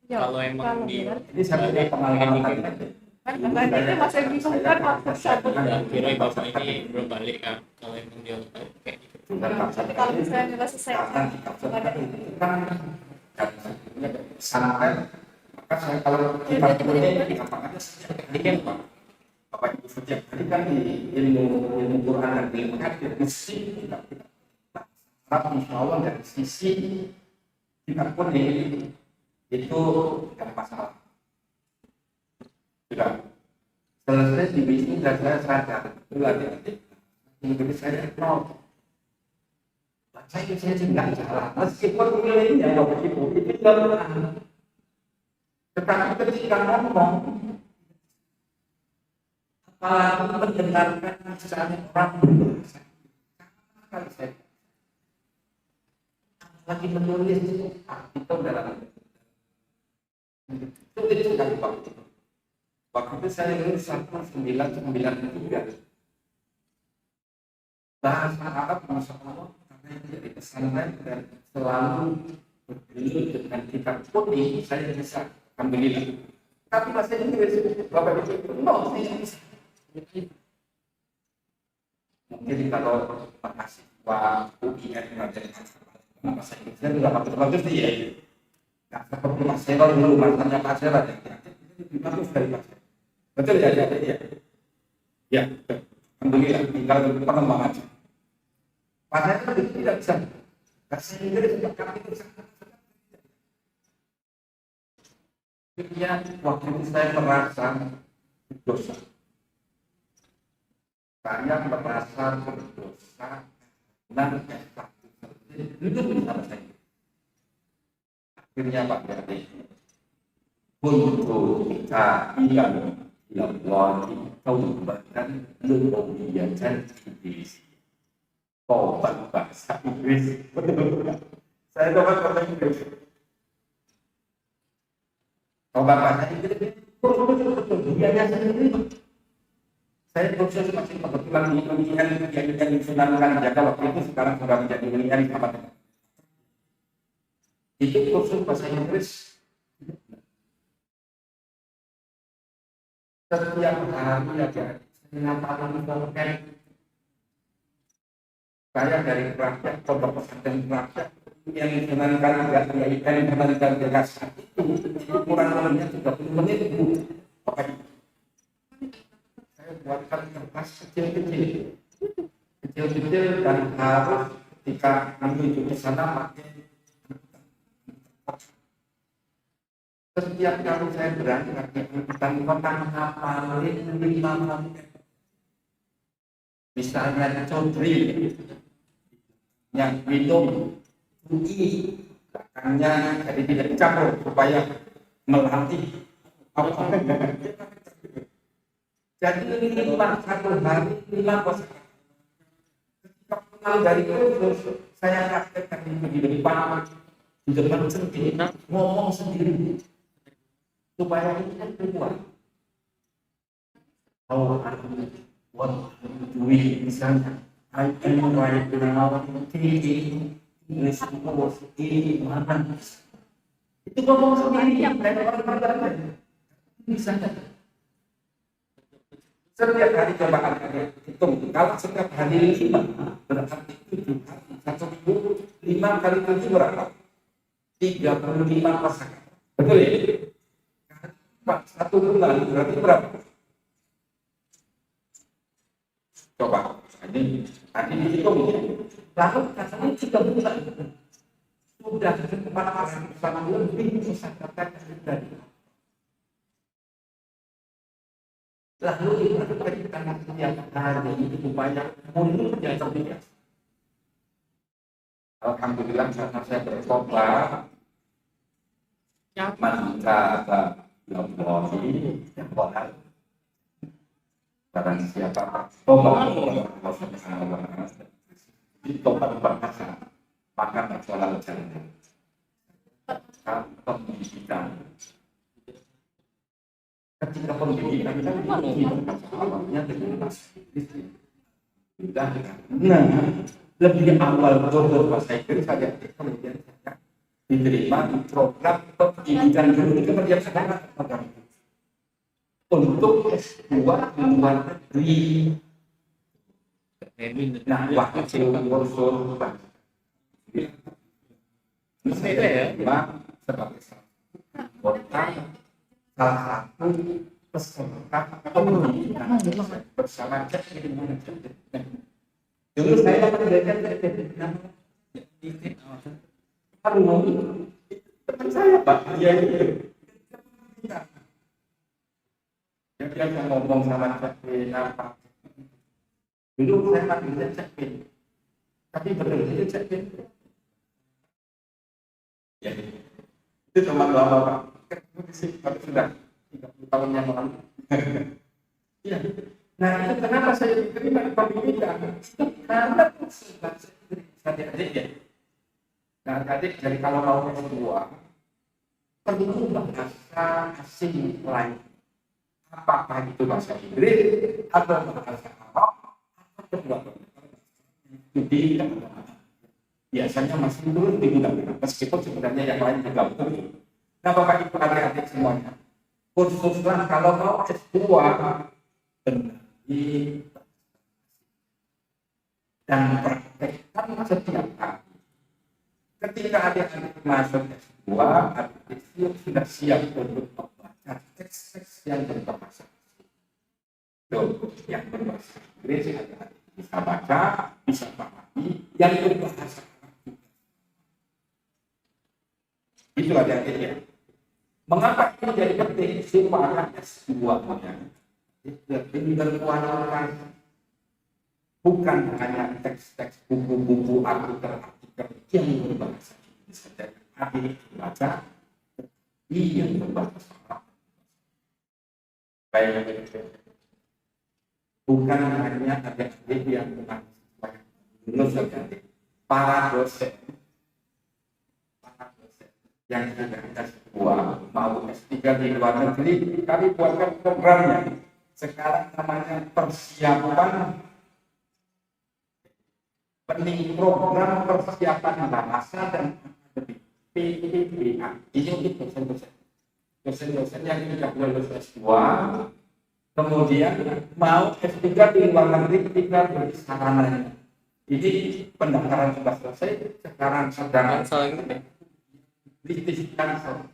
kalau emang di Ini satu pengalaman tadi. kan itu masih bingung kan waktu satu. kira bapak ini belum balik kan kalau emang dia kayak gitu. Tapi kalau misalnya nggak selesai Sampai maka saya kalau kita kemudian di apa aja setiap hari kan Pak, Bapak Ibu setiap hari kan di ilmu Quran dan ilmu hadis mesti kita insya Allah dari sisi kita pun itu tidak masalah. Sudah selesai di bisnis dan saya sadar itu adik-adik Inggris saya nol. Baca itu saya tidak salah meskipun nilainya Bapak Ibu itu tidak. Tetapi ketika ngomong apalagi mendengarkan misalnya orang berbahasa kali saya lagi menulis itu dalam sulit sekali waktu itu. Waktu itu saya nulis 1993. Bahasa Arab Masya Allah karena itu jadi pesantren dan selalu berdiri dengan kitab putih saya bisa alhamdulillah. Tapi bahasa Inggris Bapak Ibu no saya bisa. Mungkin kalau mahasiswa UIN bahasa Inggrisnya juga bagus-bagus nih ya. Nah, seperti Mas Sero dulu, mantannya Pak Sero ya. Lebih bagus dari Pak Sero. Betul ya? Ya, alhamdulillah tinggal pengembangan. Pak Sero tidak bisa bahasa Inggris kami itu sangat. Ya, waktu itu saya merasa berdosa. Saya merasa berdosa karena itu bisa bahasa Inggris. Akhirnya Pak Jadi untuk kita ilallahi taubatan lubawiyatan Inggris. Taubat bahasa Inggris. Betul. Saya dapat bahasa Inggris. Taubat bahasa Inggris. Betul. Dianya sendiri. Saya proses masih kebetulan di pemilihan yang disunahkan jaga waktu itu sekarang sudah menjadi pemilihan sama dengan itu kursus bahasa Inggris setiap hari aja saya saya dari rakyat pondok pesantren rakyat yang disunahkan enggak yang disunahkan jaga itu kurang lebihnya 30 menit Bu. Saya buatkan kertas kecil-kecil dan harus ketika menuju ke sana pakai setiap kali saya berangkat ke angkutan kota ngapalin 5 kali. Misalnya Codri yang minum UI belakangnya jadi tidak dicampur supaya melatih jadi 5 satu hari 5 kosa. Ketika pulang dari kursus saya praktekkan itu di depan sendiri ngomong sendiri supaya ini kan keluar. What we misalnya I am right now thinking English course ini mana itu ngomong sendiri yang orang misalnya setiap hari coba anda hitung kalau setiap hari 5 berarti 7 hari 1 minggu 5 kali 7 berapa 35 kosakata betul ya 1 bulan berarti berapa coba ini tadi dihitung ya. Lalu katanya 3 bulan sudah 4 lebih kosakata dari lalu itu kita setiap hari itu supaya mulutnya terbiasa. Alhamdulillah karena saya bertoba nyaman kata yang boleh barang siapa tobat berbahasa maka masalah jalan pendidikan ketika pendidikan kan awalnya dengan lebih awal belajar bahasa Inggris saja kemudian saya diterima di program pendidikan dulu kemudian sekarang untuk S2 di luar negeri. Nah, waktu kursus saya sebagai kota salah satu peserta pendidikan bersama cek dengan dulu saya mengajarkan teman saya Pak dia itu dia ngomong sama cek apa dulu saya panggilnya cek tapi betul itu cek ya itu teman lama Pak tapi sudah 30 tahun yang lalu. Ya. Nah itu kenapa saya diterima di pendidikan? Itu karena bahasa Inggris adik-adik ya. Nah adik jadi kalau mau S2 perlu bahasa asing lain. Apakah itu bahasa Inggris atau bahasa Arab atau kedua? Jadi biasanya masih belum digunakan meskipun sebenarnya yang lain juga betul. Nah Bapak Ibu adik-adik semuanya, khususnya kalau mau S2 dan praktekkan setiap hari. Ketika adik-adik masuk S2, adik-adik sudah siap untuk membaca teks-teks yang berbahasa yang berbahasa Inggris, adik-adik bisa baca, bisa pahami, yang berbahasa itu adik-adik ya. Mengapa ini jadi penting? Supaya S2-nya lebih berkualitas, bukan hanya teks-teks buku-buku artikel yang berbahasa Inggris saja. Adik baca yang berbahasa Arab. Baik, bukan hanya adik-adik yang lulus saja. Para dosen yang sudah S2 mau S3 di luar negeri, kami buatkan programnya. Sekarang namanya persiapan program persiapan bahasa dan PPBA. Ini untuk dosen-dosen yang sudah lulus S2, kemudian mau S3 di luar negeri, kita beri sarananya. Ini pendaftaran sudah selesai, sekarang sedang British Council.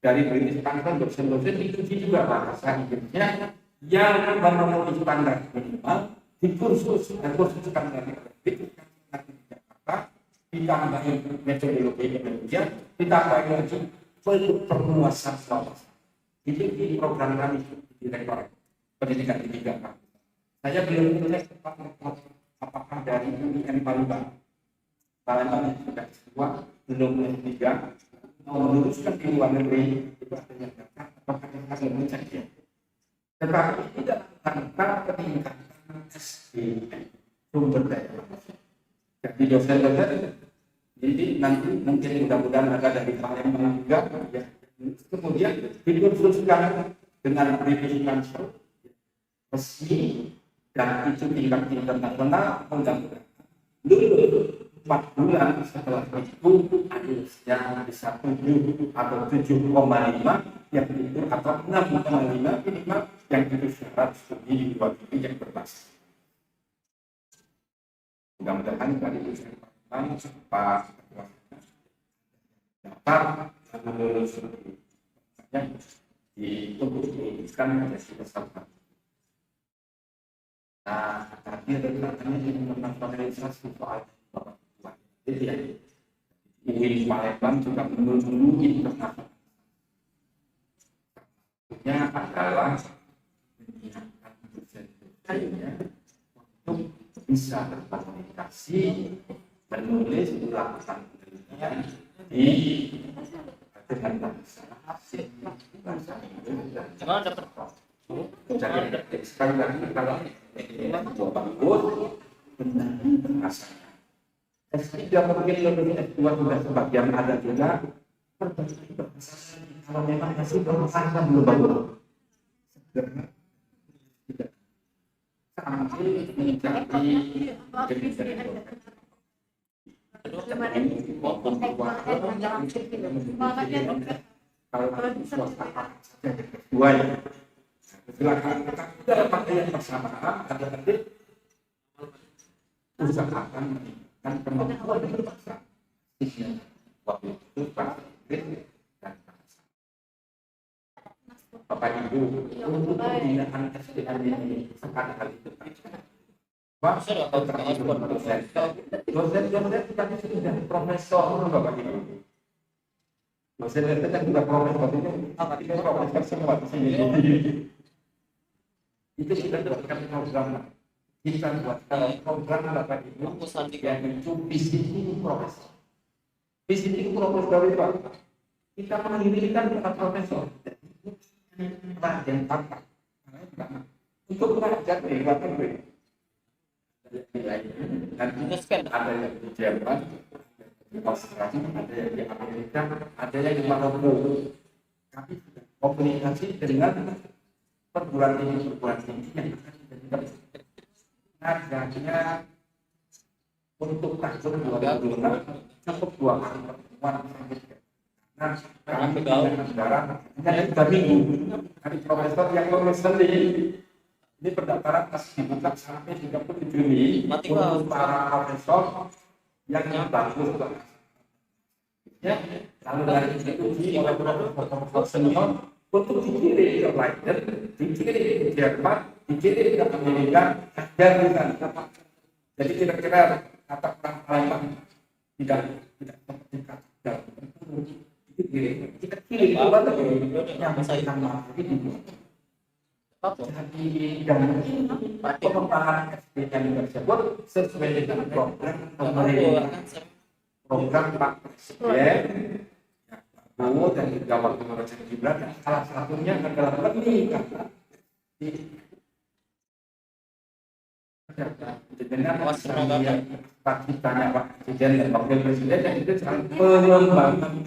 Dari British Council dosen-dosen diuji juga bahasa Inggrisnya yang memenuhi standar minimal di kursus dan kursus standar British Council di Jakarta ditambahin metodologi kemudian ditambahin lagi perluasan wawasan. Itu di program kami di Rektorat Pendidikan Tinggi Jakarta. Saya belum melihat apakah dari UIN Palembang yang sudah S2 belum S3 mau meneruskan di luar negeri itu artinya apakah yang mencari. Tetapi tidak tanpa peningkatan SDM sumber daya manusia. Jadi dosen-dosen jadi nanti mungkin mudah-mudahan ada dari Palembang juga ya. Kemudian dikursuskan dengan pendidikan resmi dan itu tingkat internasional mudah-mudahan lulus 4 bulan setelah itu harusnya bisa 7 atau 7,5 yang itu atau 6,5 minimal yang itu syarat studi di luar negeri yang berbasis. Mudah-mudahan dari usaha pertama cepat dapat lulus diturunkan menjadi peserta. Nah, tadi katanya ini internasionalisasi soal bapak. Jadi ya, UIN Palembang juga menuju internasional. Maksudnya adalah menyiapkan dosen-dosennya untuk bisa berkomunikasi, menulis, melakukan penelitian di dengan bahasa asing, bahasa Indonesia. Jangan dapat. Jadi sekali lagi kalau ini bagus, benar bahasa. S3 mungkin lebih S2 sudah sebagian ada juga. Kalau memang masih berusaha belum bagus. Sampai menjadi dua ya. Silakan dalam yang bersamaan ada nanti usahakan dan kemampuan berbahasa waktu itu Pak dan Bapak Ibu untuk pembinaan SDM ini sekali-kali Pak dosen tadi sudah profesor Bapak Ibu dosen itu kan sudah profesor ini profesor semua di sini itu sudah dilakukan program kita buatkan program Bapak Ibu yang itu visiting profesor. Visiting profesor itu apa? Kita mengirimkan para profesor yang tampak untuk belajar di luar negeri. Dan ada yang di Jerman, di Australia, ada yang di Amerika, ada yang di Maroko. Kami sudah komunikasi dengan perguruan tinggi yang akan dijadikan harganya untuk tahun 2026 cukup 2 kali pertemuan. Nah, kami dengan negara hanya 3 minggu. Kami profesor yang lulus sendiri. Ini pendaftaran masih dibuka sampai 30 Juni untuk para profesor yang bagus. Ya, lalu dari itu oleh profesor senior untuk dikirim ke Leiden, dikirim ke Jerman, dikirim ke Amerika, dan bisa. Jadi kira-kira kata orang Palembang tidak seperti kata kita kirim ke luar negeri yang bisa kita mampu itu. Jadi dan pengembangan SDM tersebut sesuai dengan program pemerintah, program Pak Presiden. Dan juga waktu Raja Gibran yang salah satunya adalah peningkatan dengan yang ditanya Pak Presiden dan Wakil Presiden yang itu sangat pengembangan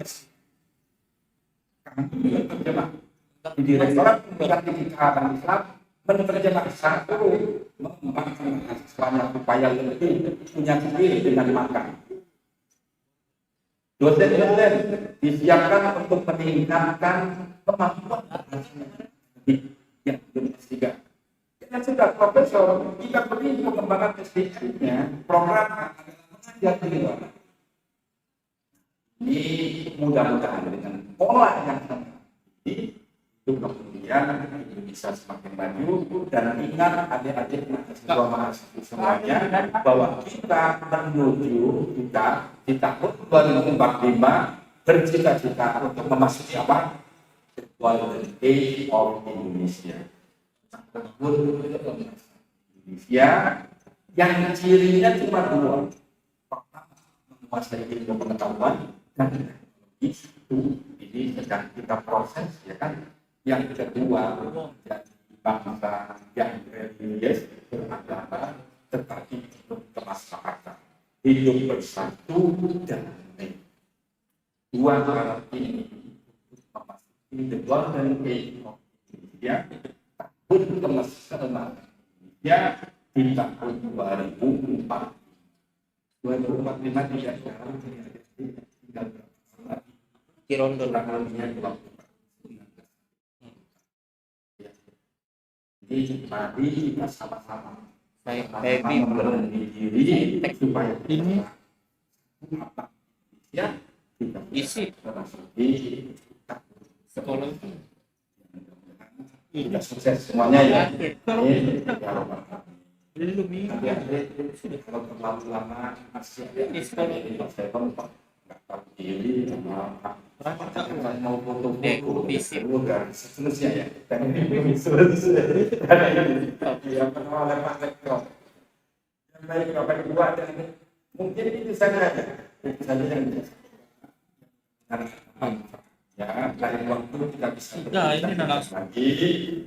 kami terjemah di Direktorat Pendidikan Islam menerjemah satu mengembangkan mahasiswanya supaya lebih punya sendiri dengan makan. Dosen-dosen disiapkan untuk meningkatkan kemampuan yang belum S3. Yang sudah profesor, kita beri pengembangan SDM-nya, program mengajar di luar. Ini mudah-mudahan dengan pola yang sama ini, itu kemudian bisa semakin maju dan ingat adik-adik mahasiswa semuanya bahwa kita menuju kita di tahun 2045 bercita-cita untuk memasuki apa? Golden Age of Indonesia. Indonesia yang cirinya cuma dua. Pertama, menguasai ilmu pengetahuan dan teknologi itu ini sedang kita proses, ya kan. Yang kedua, menjadi bangsa yang religius beragama tetapi kemaslahatan hidup bersatu dan damai. Dua hal ini memasuki the golden age of Indonesia, tahun keemasan Indonesia di tahun 2045 tidak jauh tinggal berapa lagi? Kirondo. Kurang lebihnya 20. Jadi mari kita sama-sama berdiri supaya ini apa ya kita Isi memasuki sekolah kita sukses semuanya ya. Ini ya Robbal belum Alamin. Kalau terlalu lama masih ada ini saya tempat nggak tahu diri sama mau foto-foto dan seterusnya ya. Dan ini selesai. Yang pertama oleh Pak Rektor. Yang baik Bapak Ibu dan mungkin itu saja ya. Itu saja yang bisa. Ya, dari waktu kita bisa ini langsung. lagi.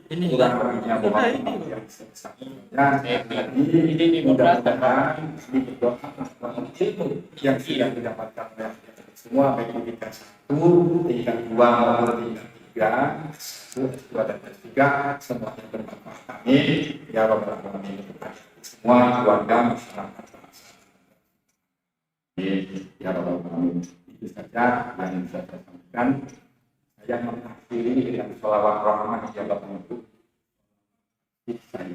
Ini Kurang lebihnya mohon yang sebesar-besarnya. Ini mudah-mudahan kami berdoa bahwa ilmu yang sudah didapatkan oleh semua baik di tingkat 1, tingkat 2 maupun tingkat 3, S1, S2 dan S3 semuanya bermanfaat. Amin. Ya Rabbal Alamin. Semua keluarga masyarakat bangsa. Amin. Ya Rabbal Alamin. Itu saja yang bisa saya sampaikan. Saya mengakhiri dengan sholawat rahmah ya Bapak Ibu. Saya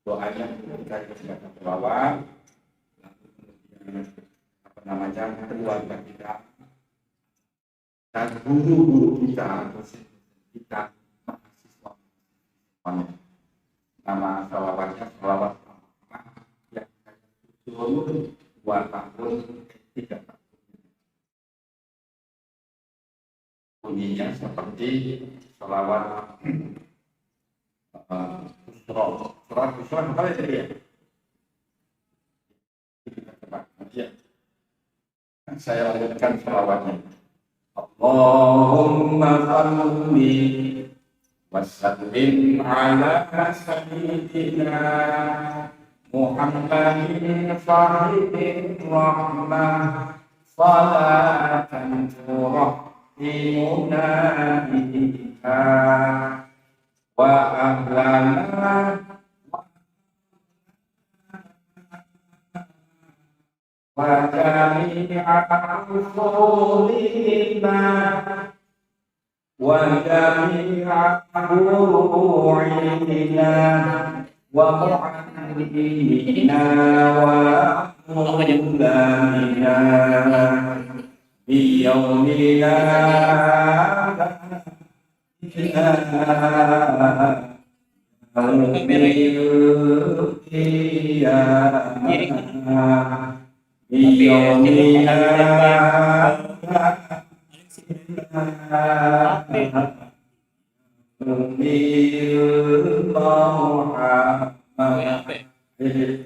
doanya ketika kita baca sholawat, lalu kemudian keluarga kita dan guru-guru kita, dosen kita, mahasiswa semuanya. Nama sholawatnya sholawat rahmah yang saya susun 2 tahun 3 tahun. Bunyinya seperti sholawat Busra apa itu ya? Kita coba ya. Saya lanjutkan sholawatnya. Allahumma salli wa sallim ala sayyidina Muhammadin sahibir rahmah salatan turahimuna biha wa ahlana wa jami'a usulina wa jami'a furu'ina wa mu'allimina wa mu'allimina biyawmina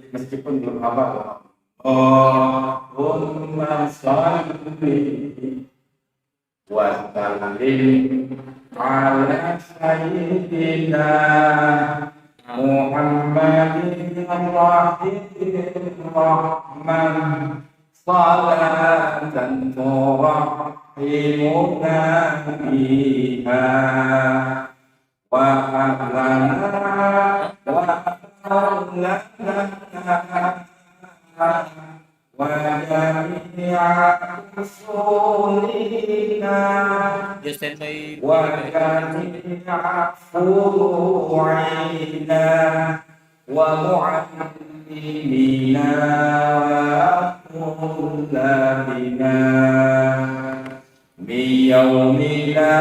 meskipun belum hafal. Allahumma shalli wa sallim ala sayyidina Muhammadin rahman salatan turahimuna biha wa ahlana wa ahlana wa jami'a usulina wa jami'a furu'ina wa mu'allimina wa mullamina min yawmina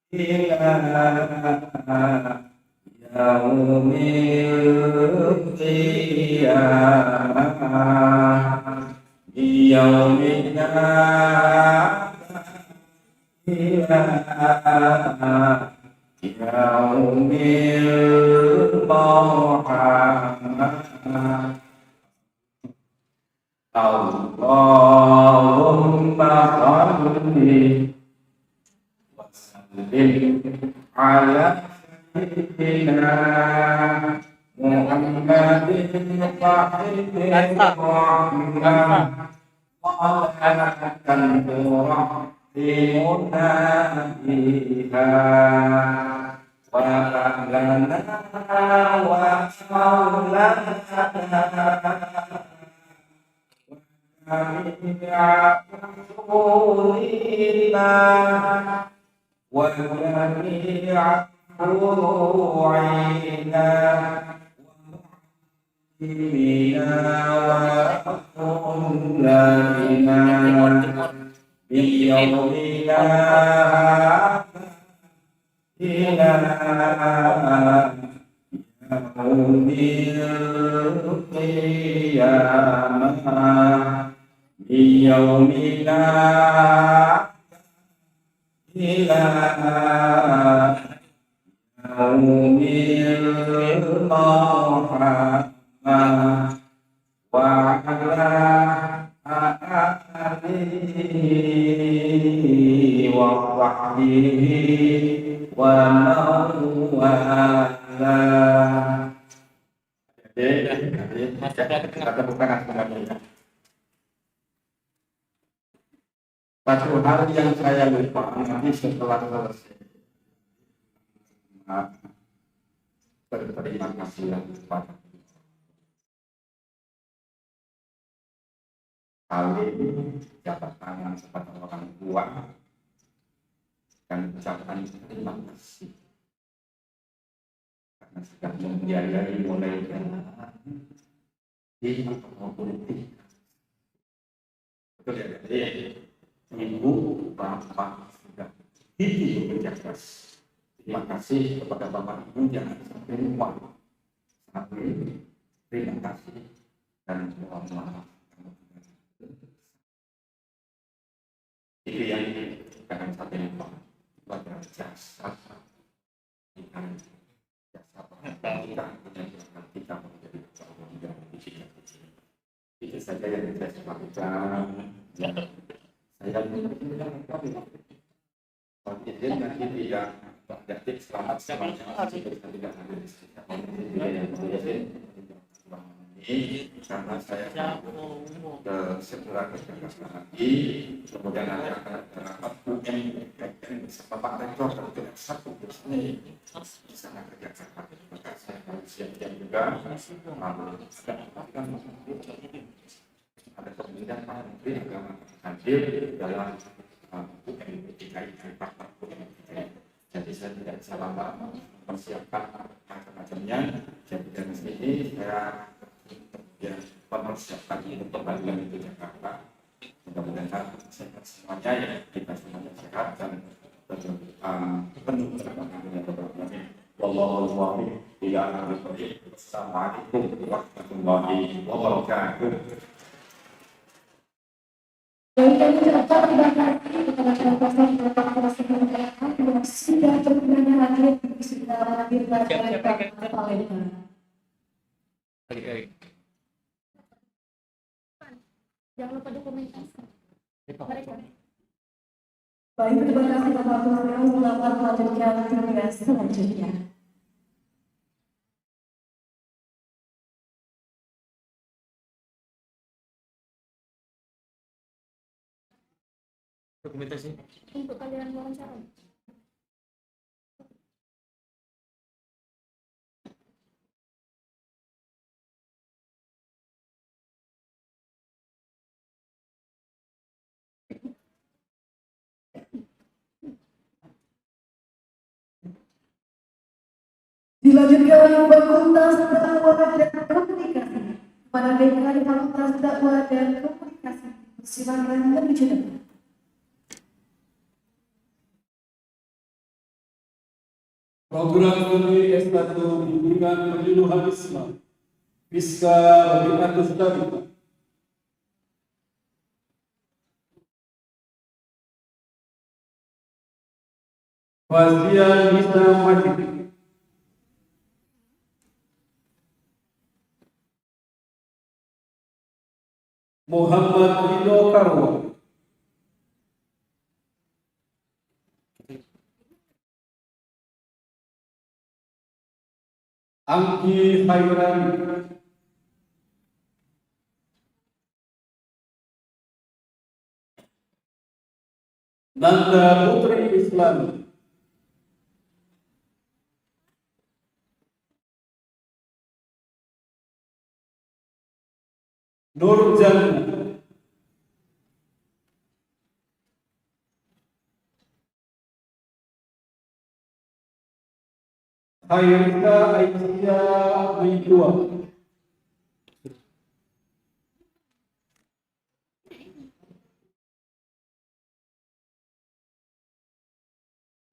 ila يوم القيامة يوم لا إله يوم المرحمة اللهم صل وسلم على سيدنا محمد صاحب الرحمة صلاة ترحمنا بها وأهلنا ومولانا رسولنا وجميع فروعنا وأطلالنا بيومنا إلى يوم القيامة بيومنا إلى يوم المرحمة وعلى آله وصحبه ومن والاه. Kita temukan sebenarnya. Satu hal yang saya lupa nanti setelah selesai. Berterima kasih kepada kali jabat tangan kepada orang tua dan ucapan terima kasih karena sudah membiayai mulai dari politik. Betul ya, jadi ibu bapak sudah hidup bekerja keras. Terima kasih kepada bapak ibu yang sampai rumah. Terima kasih dan mohon maaf. Itu yang jangan sampai lupa pada jasa kita menjadi seorang yang kecil. Itu saja yang saya lakukan. Saya mengucapkan nanti tidak berarti selamat semuanya tidak hadir di sini karena saya ke segera ke Jakarta lagi, kemudian nanti akan ada rapat UMKM bersama Pak Rektor dan tidak satu di sini di sana ke Jakarta. Maka saya harus siap-siap juga ada pemilihan Pak Menteri yang hadir dalam UMKM Pak UMKM. Jadi saya tidak bisa lama mempersiapkan macam-macamnya. Jadi dari sini saya mempersiapkan untuk pembangunan itu Jakarta. Mudah-mudahan sehat semuanya ya, kita semuanya sehat dan penuh terbangun yang berbahagia. Wallahu a'lam bishawab. Assalamualaikum warahmatullahi wabarakatuh. Baik, kami ucapkan terima kasih kepada Bapak yang sudah berkenan hadir di sudah hadir pada Palembang. Jangan lupa dokumentasi. Mereka. Baik, terima kasih Bapak Gubernur. Selamat melanjutkan tugas selanjutnya. Dokumentasi Untuk kalian wawancara. Dilanjutkan Fakultas Dakwah dan Komunikasi kepada Dekan Fakultas Dakwah dan Komunikasi. Silakan menuju depan. Program studi S1 Bimbingan Penyuluhan Islam Fiska Rabiatus Tabita. Fazian Nisa Majid. Muhammad Ridho Karwa. Angki Khairani. Nanda Putri Islami. Nur Jannah. Khairika Aisyah Maidua.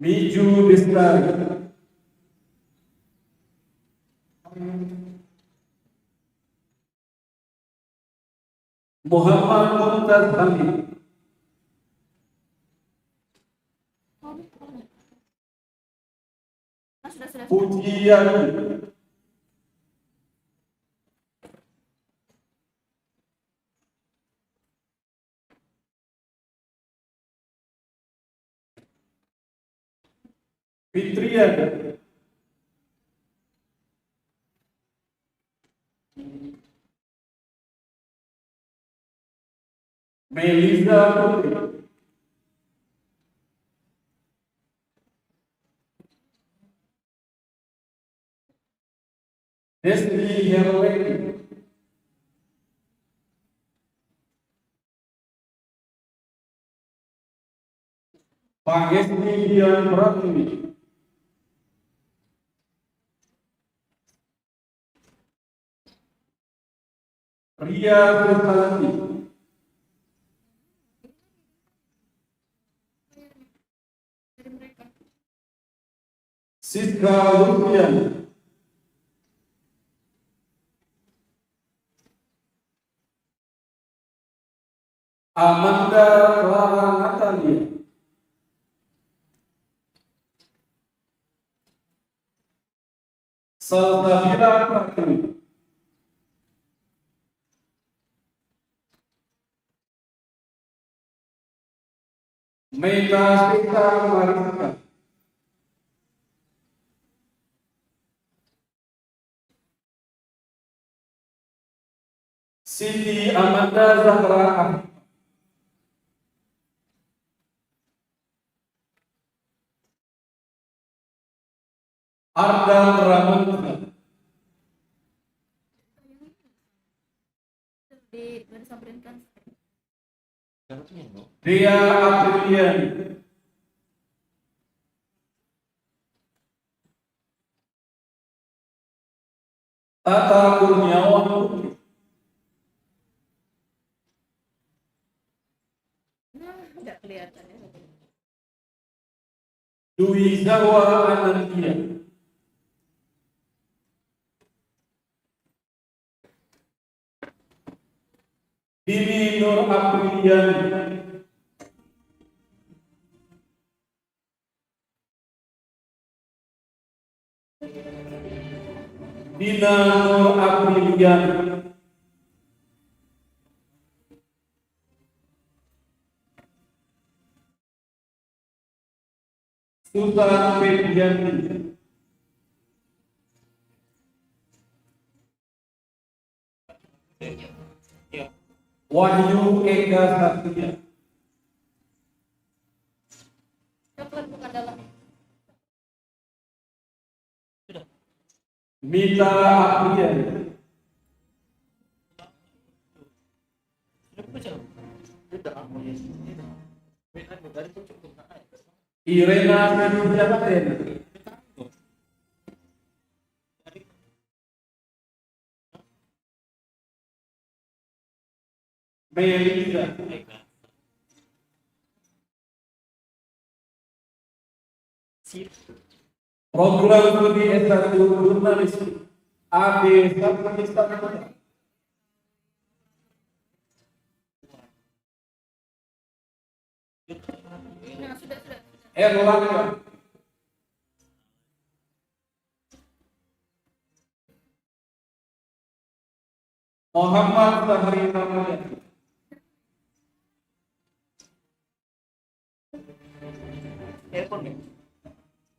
Miju Bestari. Muhammad Mumtaz Hamid. Sudah. Pujian. Fitrian. Melisa Putri. Destiny Herleni. Pangesti Dian Pratwi. Ria Sultanati. Siska Lufian. Amanda Clara Natalia. Salsabila Pratwi. Meita Sita Mariska. Siti Amanda Zahra Ahmad. Ardal Ramansa. Disamperin kan. Dea Aprilian. Tata Kurniawan Putri. Nah, nggak kelihatan ya. Dwi Zawa Anandia. Bibi Nur Aprilian. Dina Nur Aprilian. Susan Febrianti. Wahyu Eka Satria. Coklat bukan dalam. Mita Aprian. Irena Febrianti. Melisa. Program studi S1 Jurnalistik AB Sarjana. Nah, sudah. Erlangga Muhammad Sahri Ramadhani.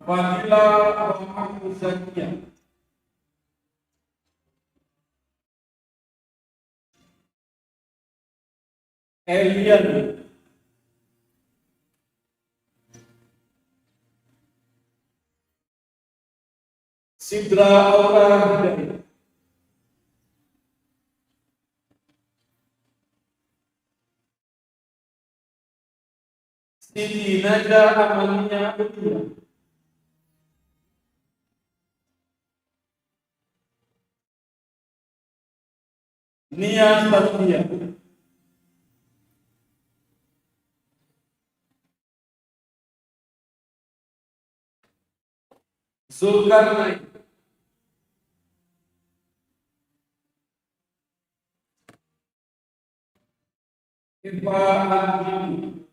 Fadila Muhammad Zakia. Elian Sidra Aura Hidayat. Siti Naja Amalia Utia. Nia Satria. Zulkarnain. Ifa Angini.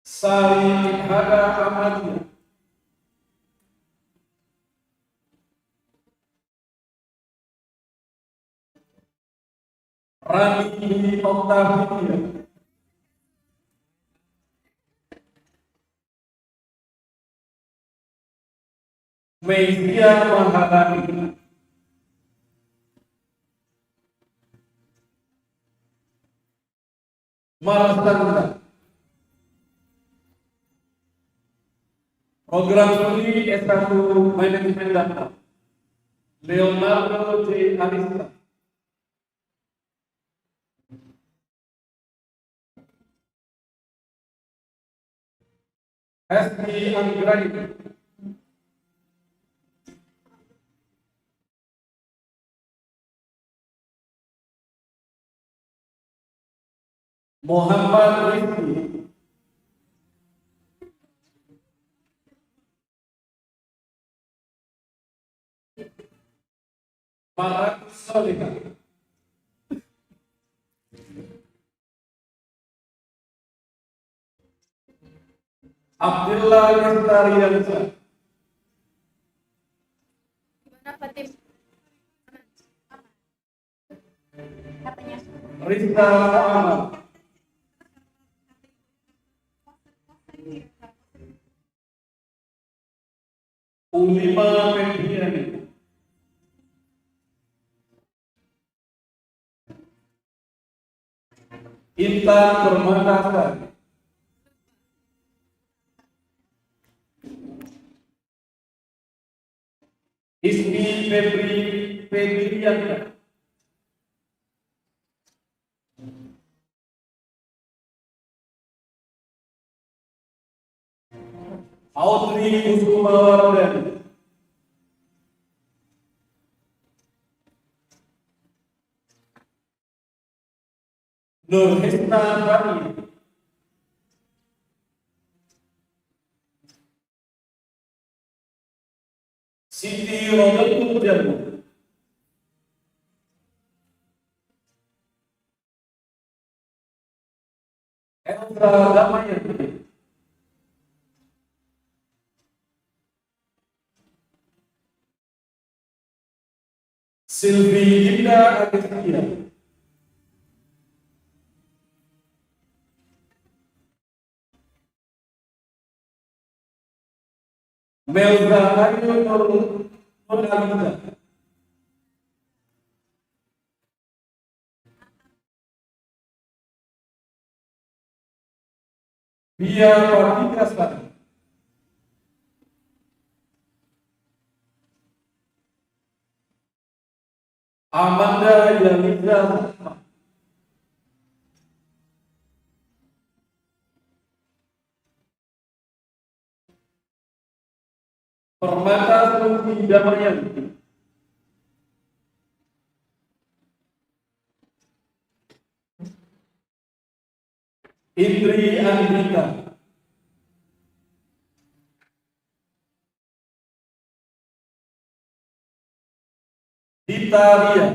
Sari Hada Ahmadiyah. Rani Oktavia. Media Maharani. Martanda. Program studi S1 Manajemen Data Leonardo J. Arista. Hesti Anggraini. Muhammad Rizki. Barat Solihah. Abdullah Lestariansyah. Gimana Fatim? Katanya. Rista Muhammad. Ulima Febriani. Intan Permatasari. Ismi Febriana. Audrey Kusumawardhani. Nur Hisna Fani. Siti Rodatul Jannah. Elsa Damayanti. Silvi Dinda Agustia. Melda Ayu Nuraliza. Bia Patika Sari. Amanda Yaliza. Permata Sufi Damayanti. Indri Andika, Dita Ria,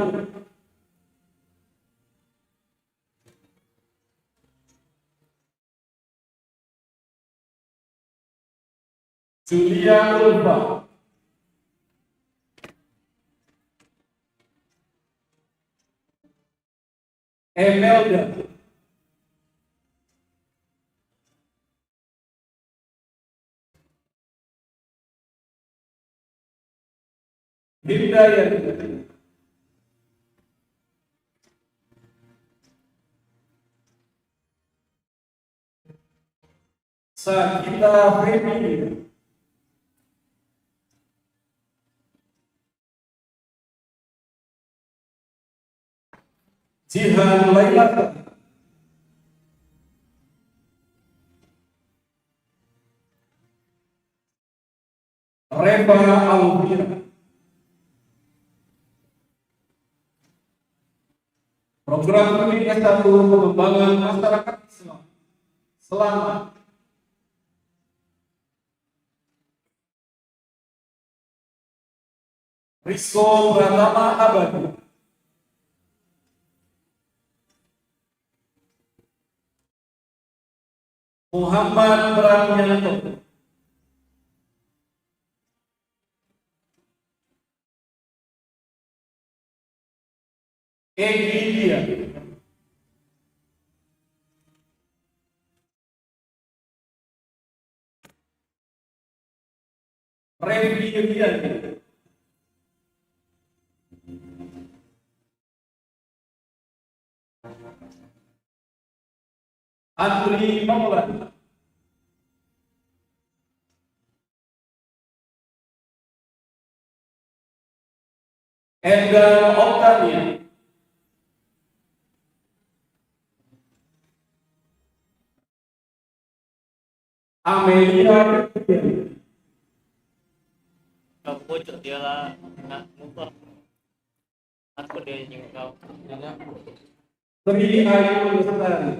Julia Ulfa, Emelda, Hidayat, Sakita Femi, Jihan Lailata, Reva Alvira. Program studi S1 Pengembangan Masyarakat Islam. Selamat. Rizko Pratama Abadi, Muhammad Pramyanto, Egi Dia, Revi Yudiani, Andri Maulana, Endang Oktavia, Amelia Yudiani, Kau pojok dia lah nak muka. Aku dia nyinggung kau. Sri Ayu Lestari,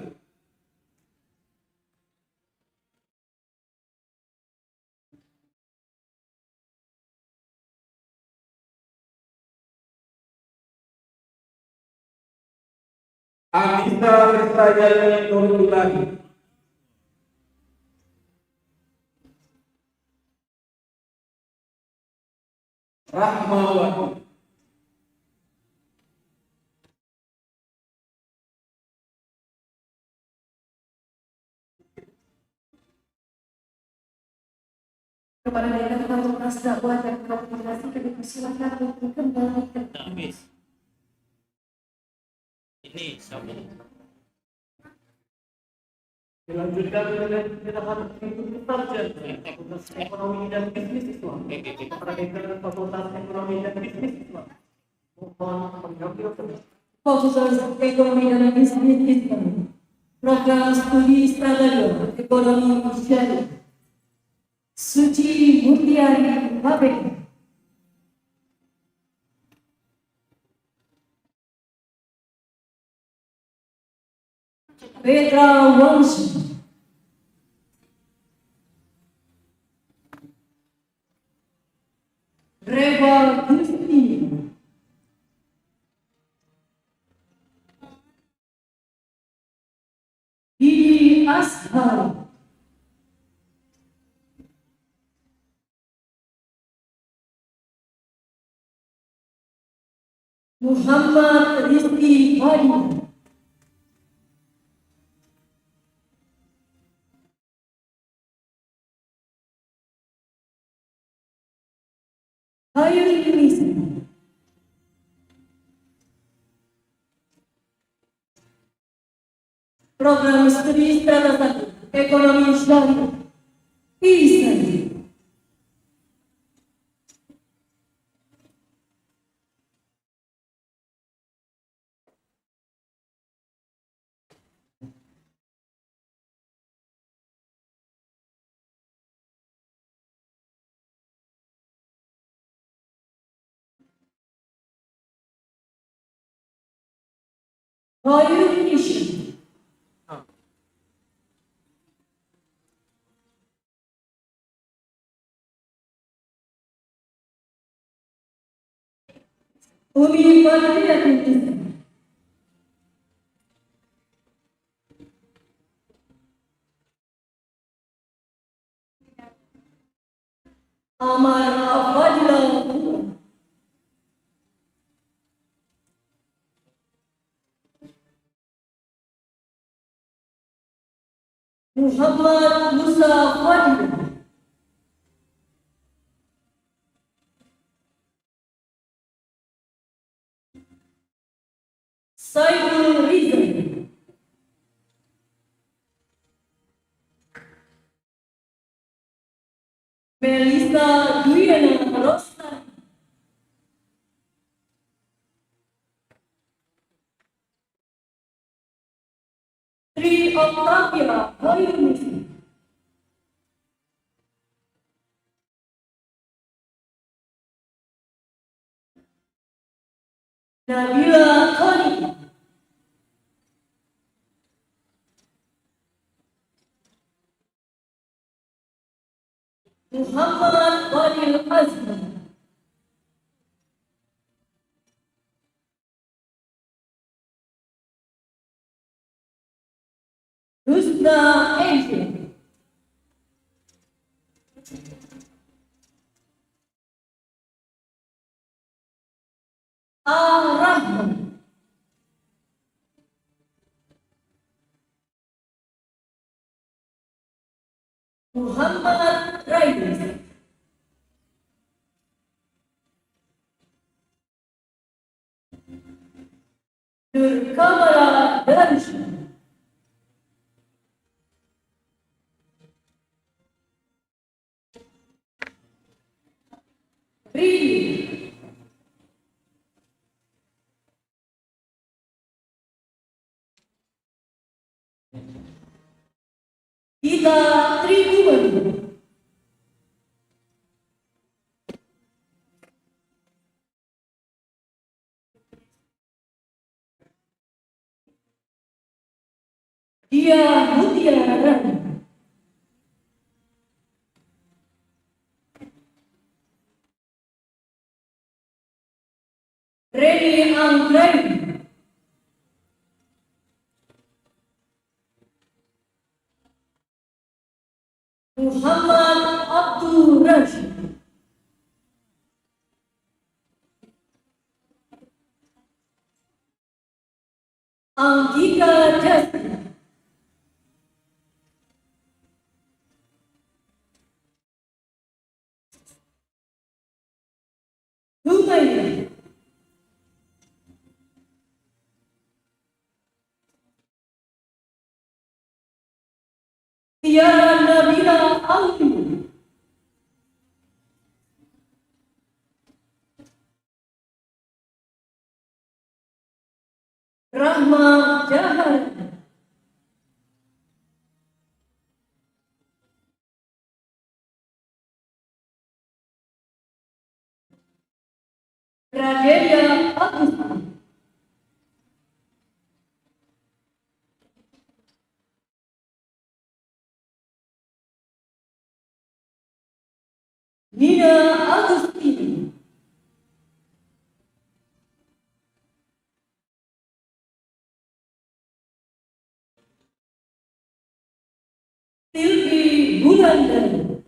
Anissa Lestari Nurulani, Rahmawati, kepada Dekan Fakultas Dakwah dan Komunikasi kami persilakan untuk kembali ke Tak habis. Ini siapa ni? dilanjutkan dengan penyerahan pintu sarjana Fakultas Ekonomi dan Bisnis Islam kepada Dekan Fakultas Ekonomi dan Bisnis Islam. Mohon mengambil tempat. Fakultas Ekonomi dan Bisnis Islam, Program Studi Strategi Ekonomi Syariah, Suci Mutiari Mabek, Petra Wangsi, Reva Gusti, Didi Ashar, Muhammad Rizki Hadi, Hayu Indonesia, Program Studi Strategi Ekonomi Syariah, ISAI. Hayu Indonesia, Umi Fadliyatul Islam. Amar Fadilah. Muhammad Musa Fadilah. Saiful Rizal. Melissa Duyana Rostan. Tri Octavia Hoyunisi. Nabila Khani. Muhammad Fadil Azman. Husna Angel. Ar-Rahman. Muhammad Rais. Nur Kamala Darusha. Riri. Ida Triguman. Dia Mutiara. Reni Anggreni. Muhammad Abdul Rashid. Angika Jasti. Humayna. Tiara Nabila Alfi. Rahma Jahar. Radelia Agus. Nina Agustini. Silvi Bulandari.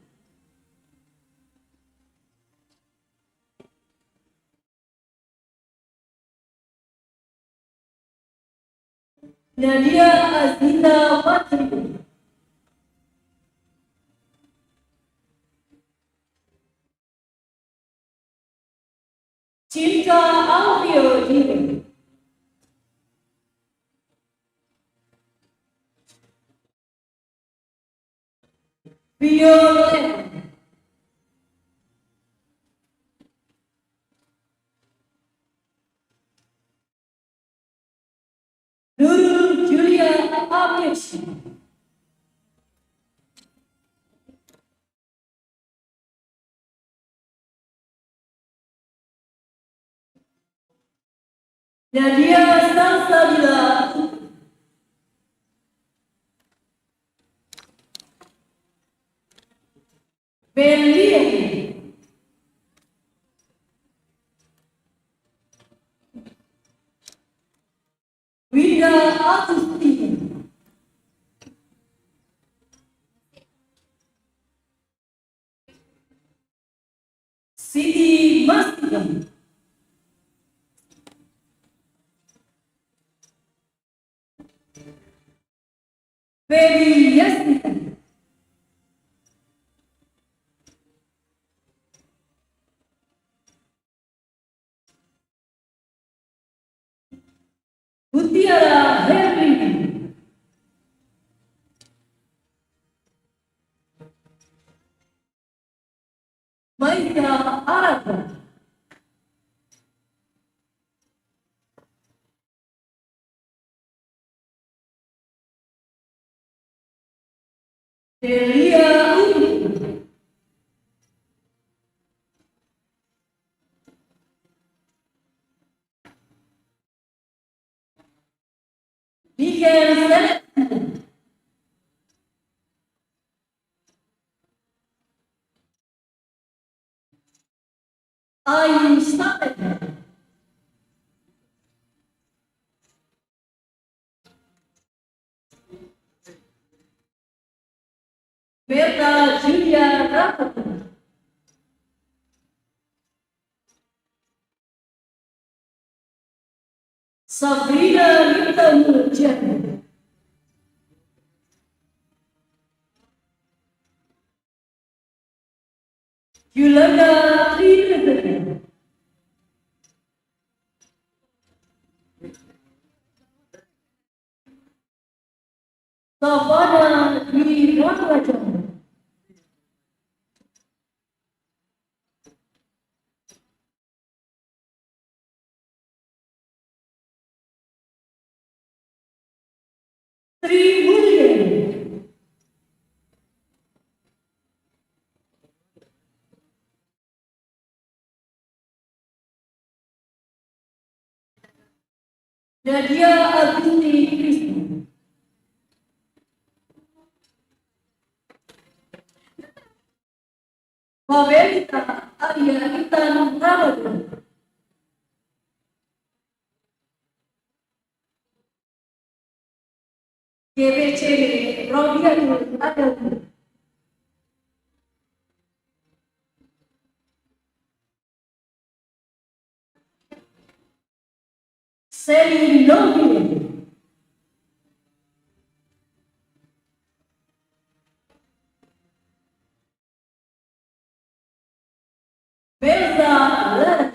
Nadia Azita Patri. Cinta Alvio Dini. Violet. Nurul Julia Amish. Nadia Salsabila. Belia. Siti Mastika, Feby Yastika, Mutiara Herlina, Maika Arata, Delia Uni, Miguel Select, Ain Statek, Berta Julia Rapat, Sabrina Rita Nurjana, Yolanda Trinidad, Savana Dwi Ramadan, Sri Mulyani, Nadia Agusti Krishna, Mavelita Arya Intan Ramadan, GBC Rodianul Adamu, Seli Logi, Beza Lex,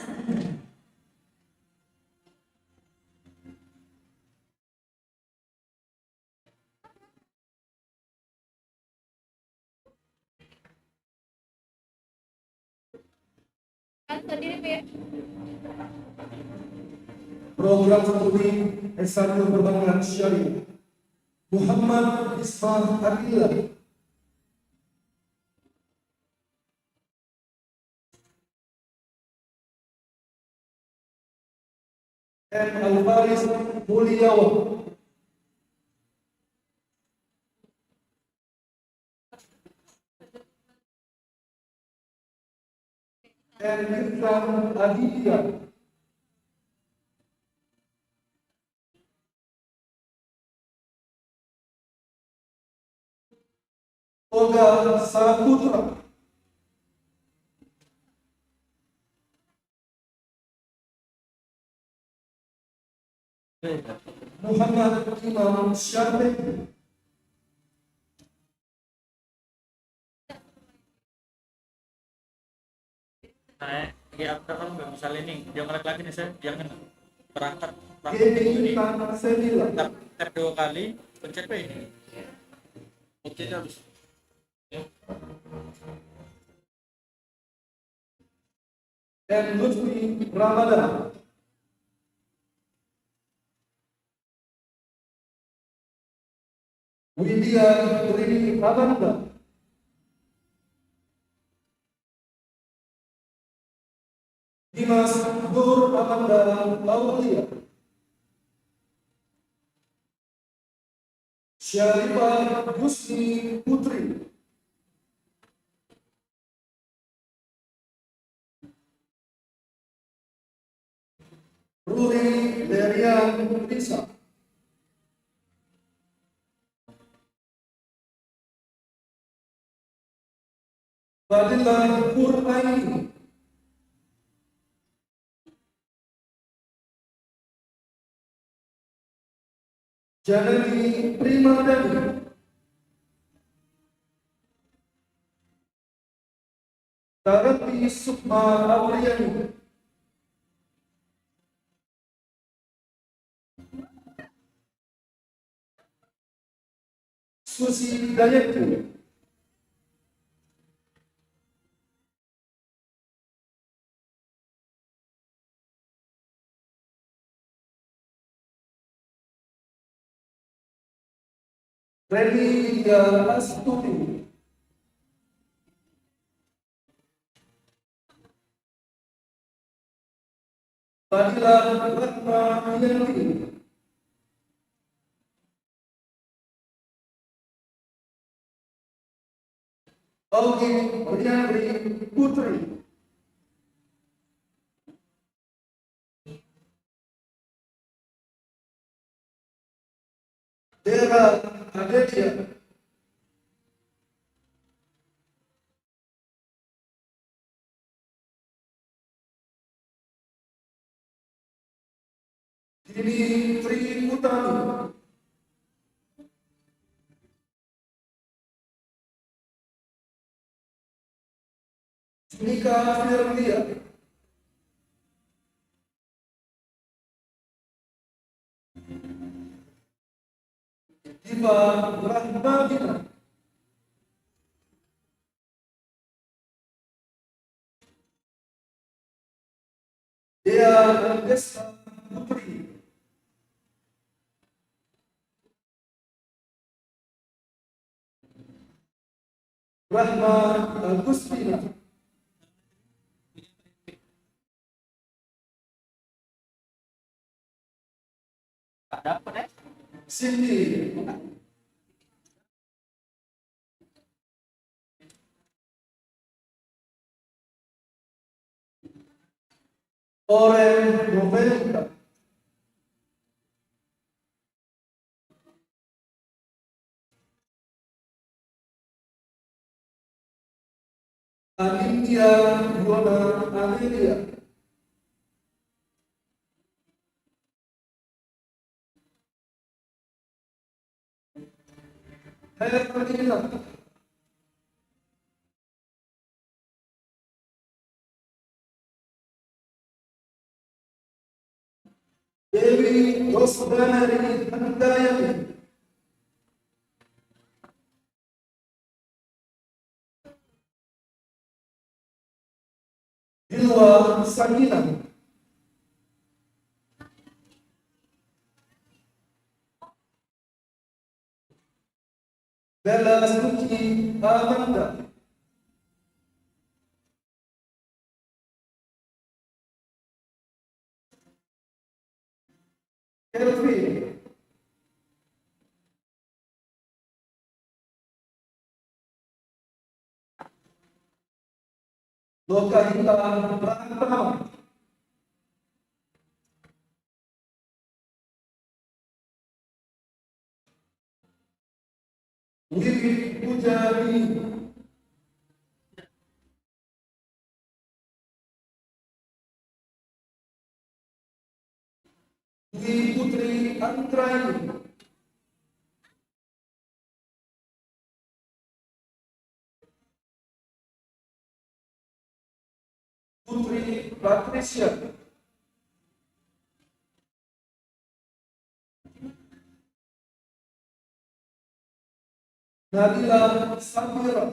Kan sendiri ya. Program studi S1 Perbankan Syariah Muhammad Isfah Adila, M. Alfaris Mulyawan, M. Irfan Aditya, Oga Saputra, Muhammad Imam Syafiq, Nah, ya kalau nggak misalnya nih, jangan laki-laki nih saya, jangan berangkat Gedi Tan Semila, ter 2 kali pencet P ini. Oke harus. dan Lutfi Ramadan, Widya Tri Abanda, Dimas Nur Amanda Aulia, Syarifah Yusni Putri, Ruri Derian Risa, Fadilah Puraini, Janani Primadani, Tarati Sukma Auriyani, Susi Gayatri, Reni Widya Astuti, Fadila Ratna Yanti, Augi Priandri Putri, Dera Aditya, Dini Tri Utami, Nika Firdia, Diva Rahmadina, Dea Andesa Putri, Rahma Agustina, Cindy, Oren November, Anindya Yona Amelia, Hermina, Dewi Rosdanari Handayani, Dilwa Sakina, Bella Suci Amanda, Kelvin, Lokahita Pratama, Wiwi Pujari, Dwi Putri Antrani, Putri Patricia, Nabila Samira,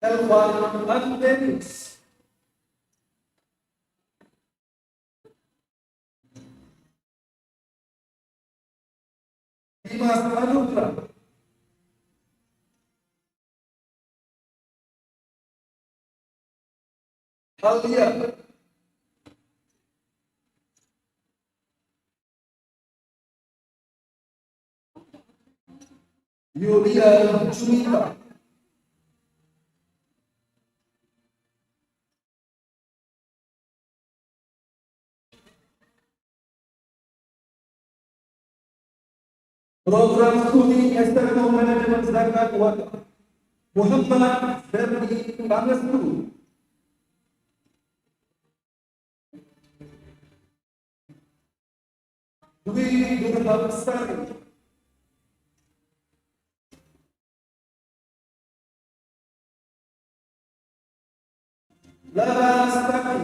Elvan Andenis, Dimas Anugrah, Alia, Yulia Junita, Program Studi STM Manajemen Zakat Wakaf Muhammad Ferdi Pangestu, Dwi Nurhalisari, Laras Taki,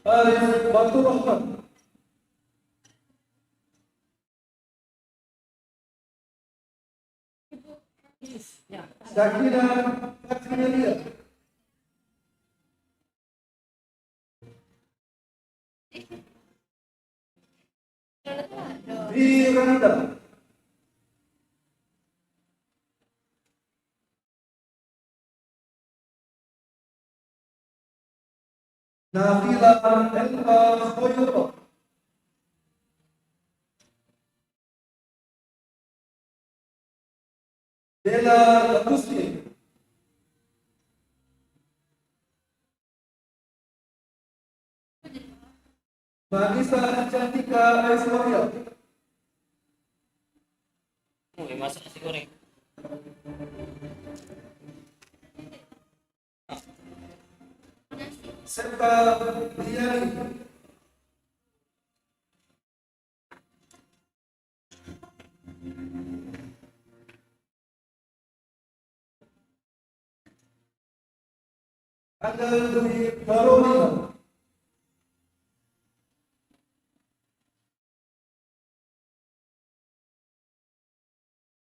Arif Batur Rahman, Syakira Fatrialia, Diranda, Nabila Elva Khoyro, Bella Latusni, Manisa Cantika Aiswarya, Masak nasi goreng. serta Diani, Angel Dwi Barolina,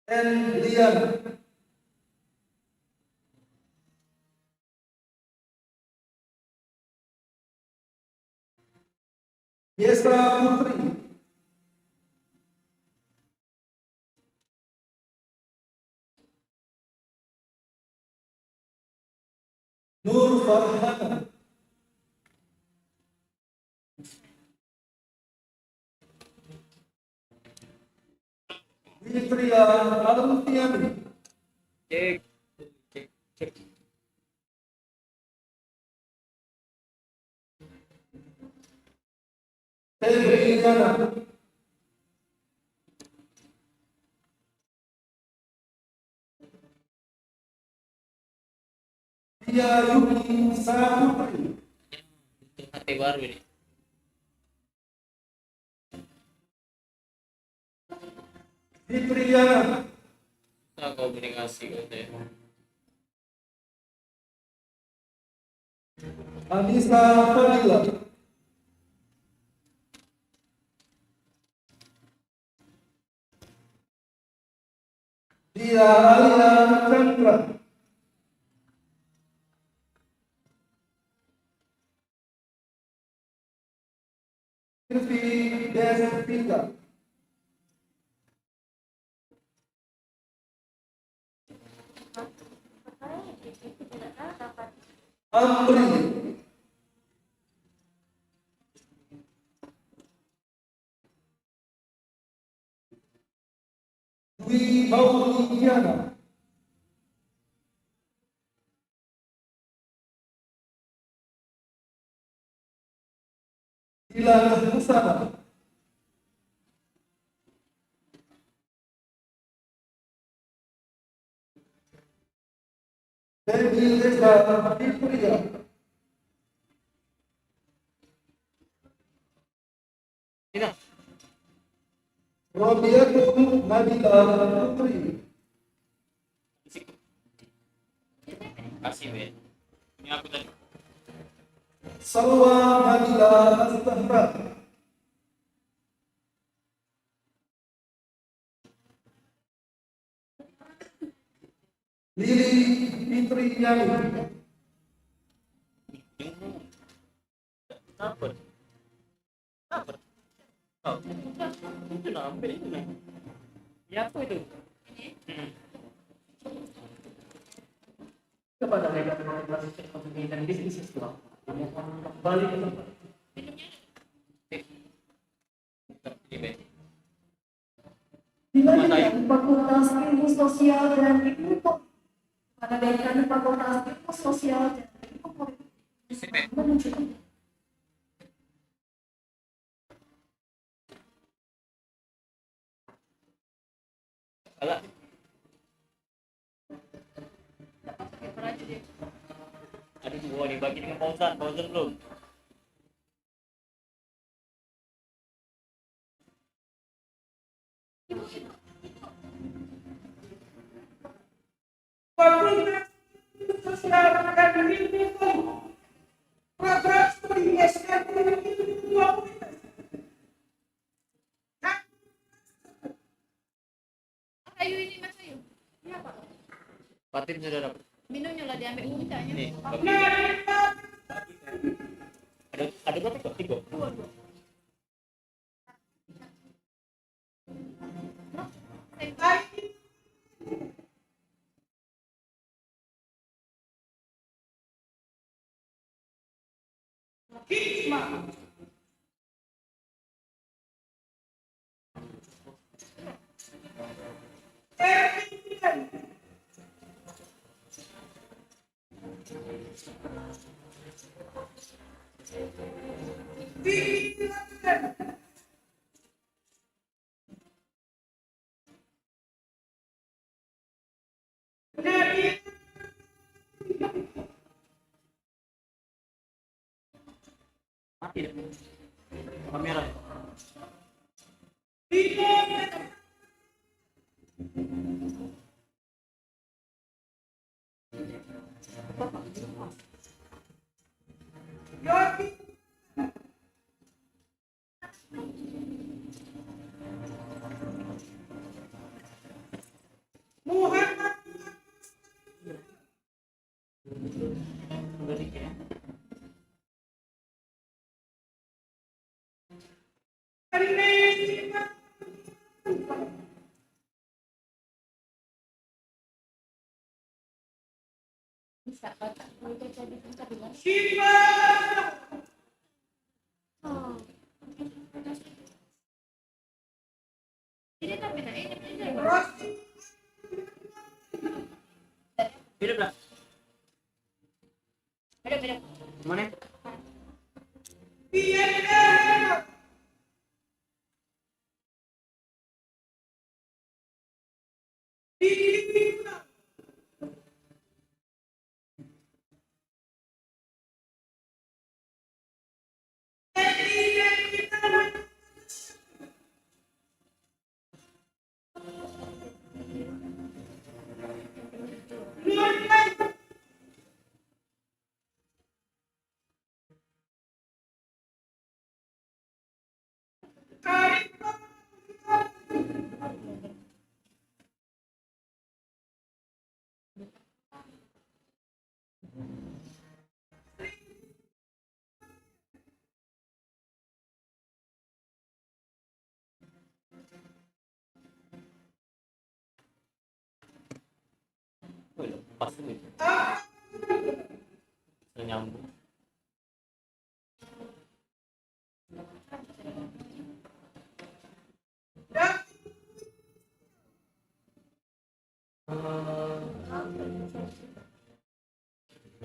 dan Lian, Yesra Putri, Nur Farhana, Fitria Alfiani, Cek. Cek. Cek. Febriana, Tia Yuki Saputri, Hati baru ini. Fitriana, Nah, komunikasi gitu ya. Anissa Fadila, Dia Alia Chandra, Sylvie Desvita, Amri, Dwi Maulidiana, Dilan Husana, Dewi Lesa Fitria, Ini Robiatum Nabila Putri, kasih Ben. Ini aku tadi. Salwa Nabila Astahra, Lili Fitri Yani, Apa? Apa? Oh, itu nampak itu nih. Ya apa itu? Kepada mereka yang ekonomi dan bisnis Islam, mohon kembali ke tempat. Ini Ben. Dilanjutkan Fakultas Ilmu Sosial dan Ilmu Politik. Pada dekan Fakultas Ilmu Sosial dan Ilmu Politik. Menunjukkan Alah. Aduh, dibagi dengan Fauzan belum. Fakultas Sosial dan Ilmu Program Studi S1 Ilmu Komunitas. Ayu ini Mas Ayu. Iya Pak. Fatin sudah dapat. Minumnya lah diambil untanya. Nih, ada berapa kok? 3. Mati deh. Kamera. Udah dikit ya. Bisa Pak. Itu jadi kita bilang. Oh. Ini tapi nah ini. Hidup lah. Beda. Mana? Oh, lepas ini. Sudah nyambung.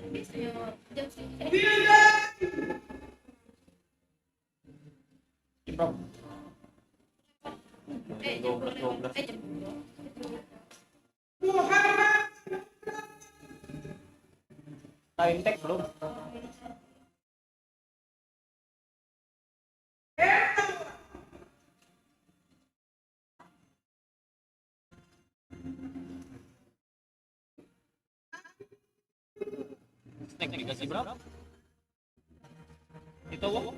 Bisa ya jam sini. Jam Jam 12. jam 2. Time tag belum? Snack dikasih berapa? Itu apa?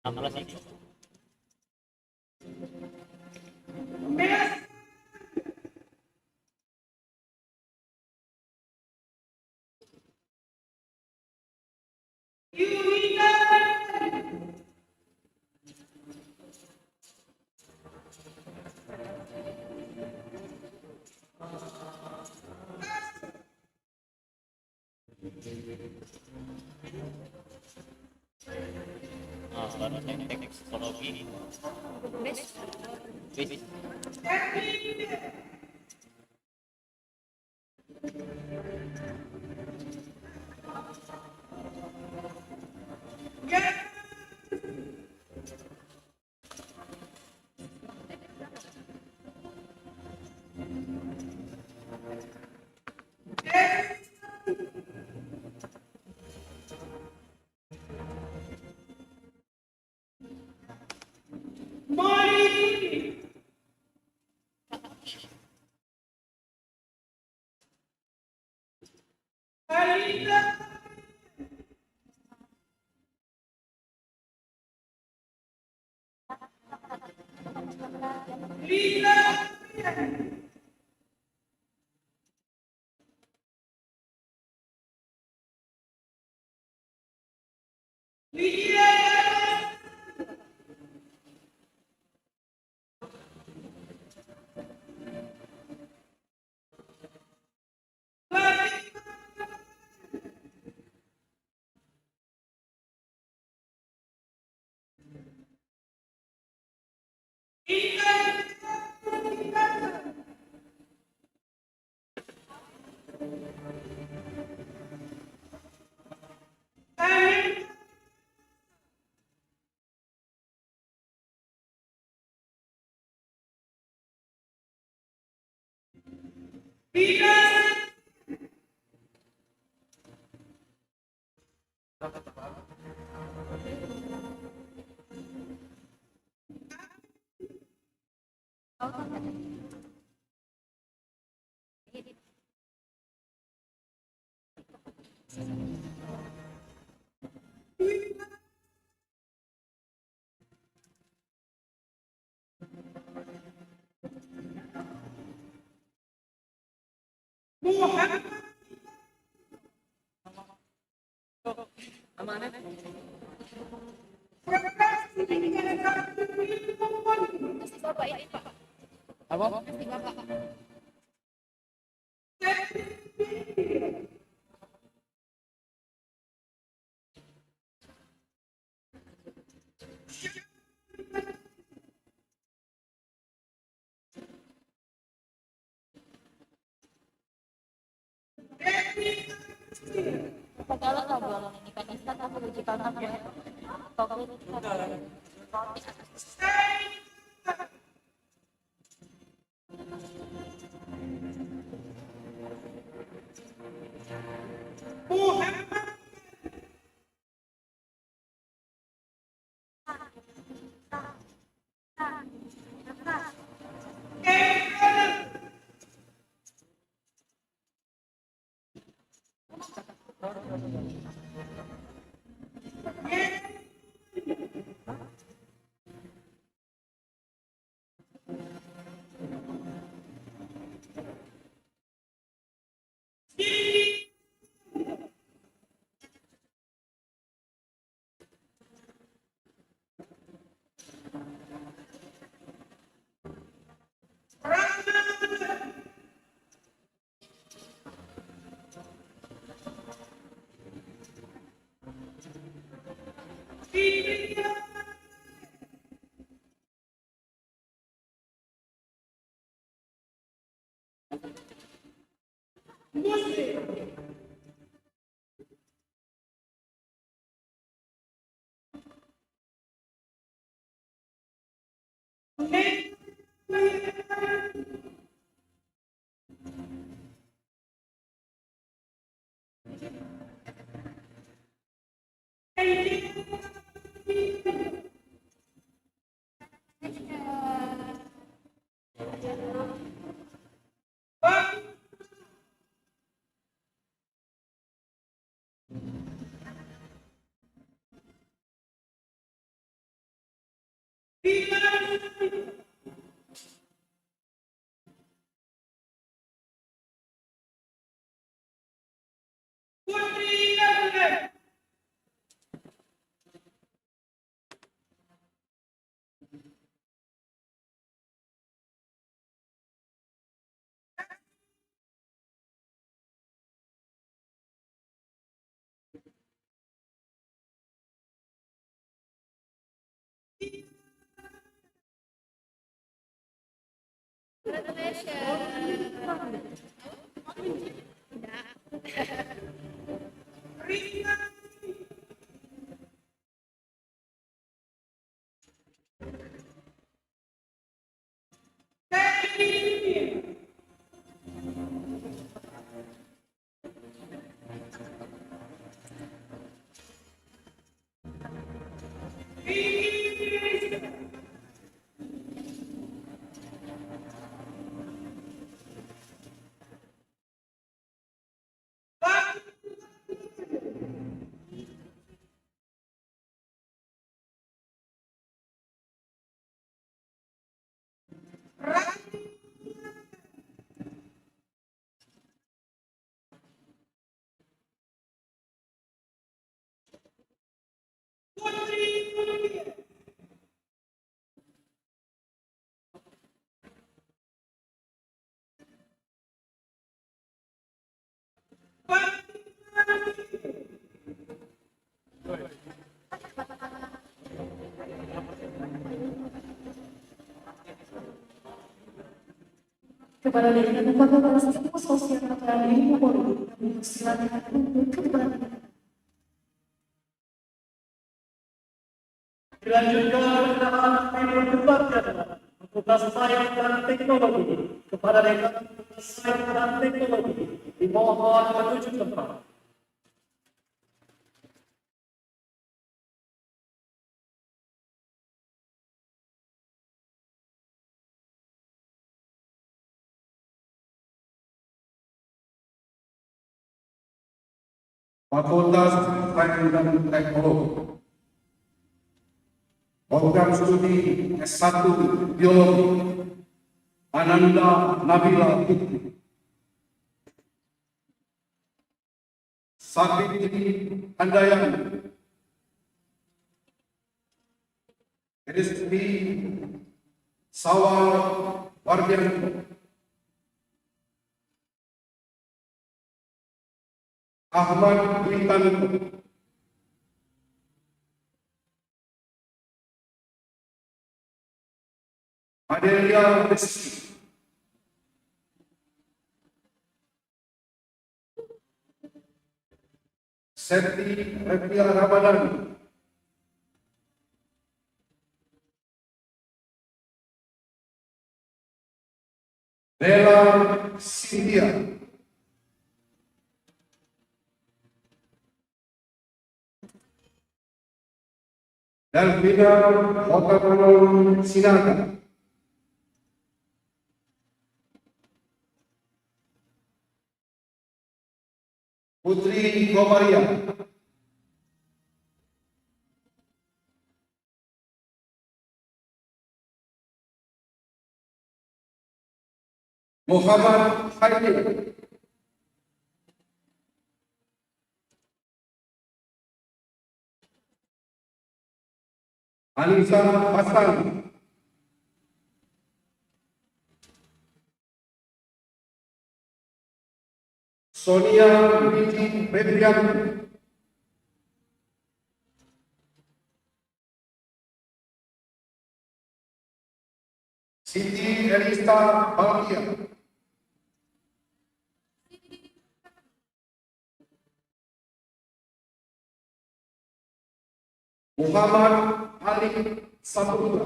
Apalah sih? Baru teknik psikologi. Bis. Nasi bapak ini Pak. Apa? Nasi bapak Pak. Padahal nggak boleh ini kan instan atau uji tangan ya. Konkret roti atas. Kepada Dekan Fakultas Ilmu Sosial dan Ilmu Politik, kami persilakan untuk kembali. Dilanjutkan dengan ilmu kesarjana Fakultas Sains dan Teknologi kepada Dekan Fakultas Sains dan Teknologi dimohon menuju tempat. Fakultas Sains dan Teknologi. Program studi S1 Biologi Ananda Nabila Putri. Sabiti Handayani. Rizki Sawal Wardianto. Ahmad Witanto. Adelia Rizki. Septi Repia Ramadan. Bella Cynthia. Delvina Otapanon Sinaga. Putri Komaria. Muhammad Khairil. Anissa Hasan. Sonia Wiji Febrian. Siti Elista Balia. Muhammad Ali Saputra.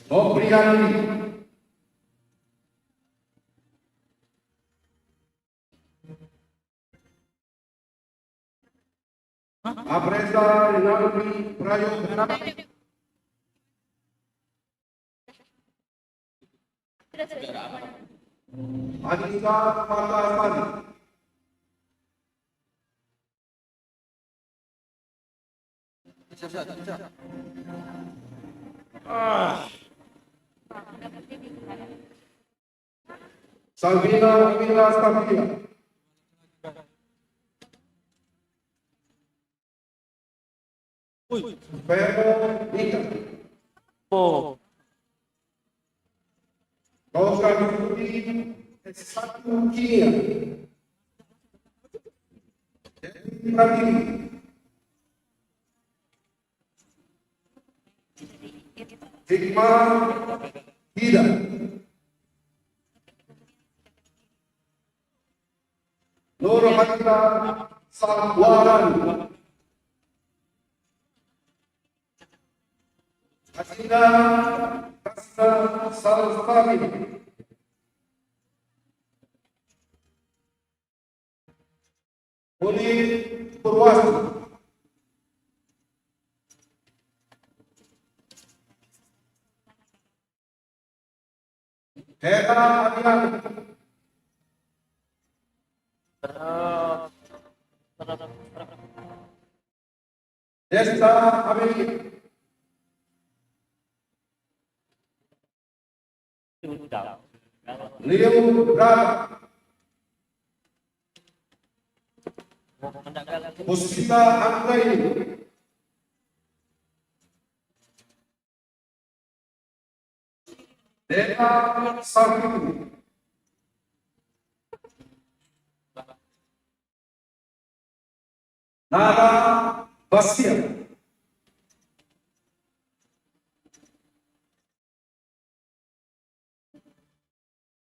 Nopriani. Apresa Rinaldi Prayoga. Anissa Patasani. Salvina Amira Stabila. Vero Nika. Oh, Program studi S1 Kimia. Dewi Pratini. Hikmah Hida. Nur Hatta Salwaran. Hasina Kasna Salsabin. Uli Purwasi. Hera Adian. Desta Amerika, Leo Brava, Puspita Anggraini, Dena Sarkini, Nada Bastian,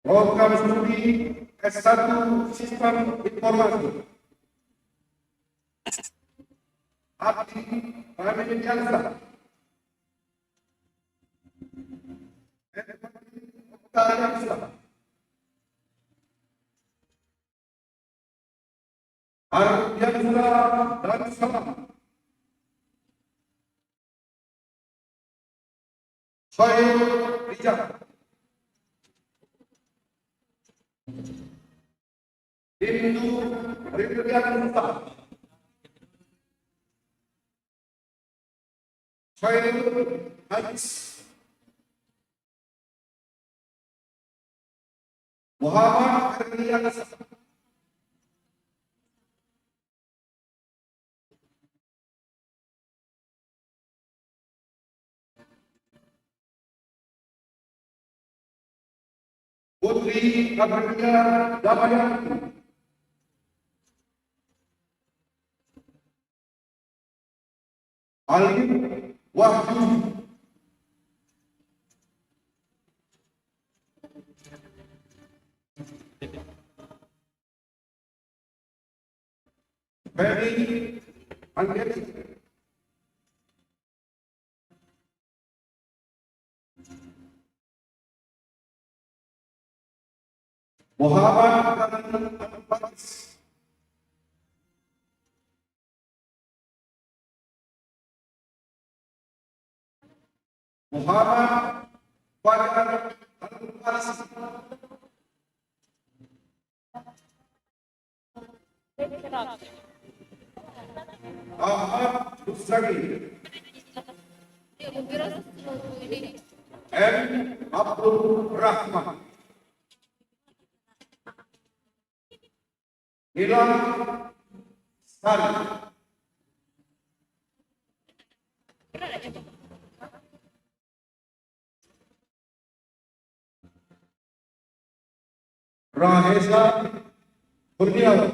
Program Studi S1 Sistem Informasi, Abdi Pramediansa, Tariansa, Ardiansa dan Salam, Soil Rijal, Hindu Ridriansa, Soil Hadis, Muhammad Ridriansa, Putri Kabarnya Damayanti, Alim Wahyu, Ferry Anggeti, Muhammad Al-Fatis, Muhammad Fajar Al-Fatis, Ahmad Rusagi, M. Abdul Rahman, Nilam Sari, Rahesa Kurniawan,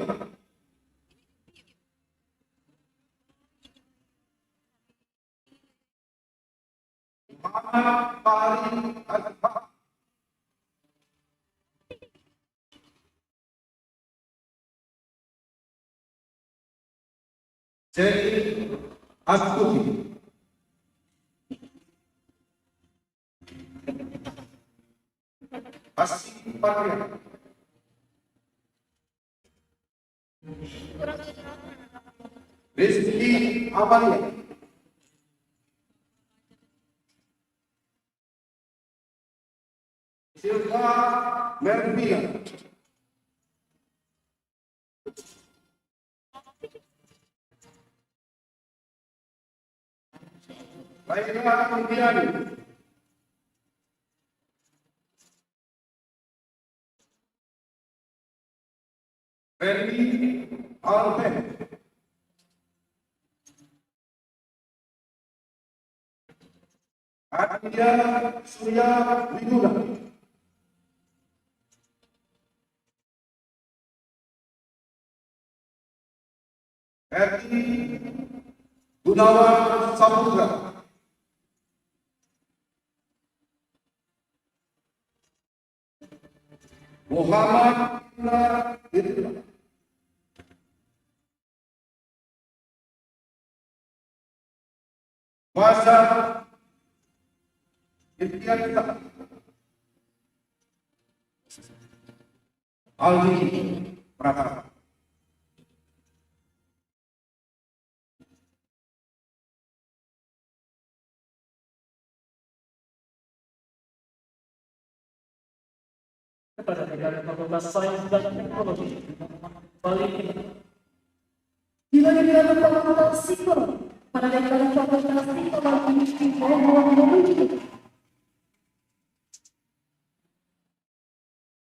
Muhammad Fahri Al-Haq, Jadi Astuti, Asyik Patria, Rizki Amalia, Silva Mervia, Laila Indiani, Ferdi Alben, Aditya Surya Widula, Ferdi Gunawan Samudra, Muhammad Idris, Masa Ibtianita, Aldi Pratama. Kepada Dekan Fakultas Sains dan Teknologi, Balik Bila di dalam Fakultas Psikologi, kepada Dekan Fakultas Psikologi Teknologi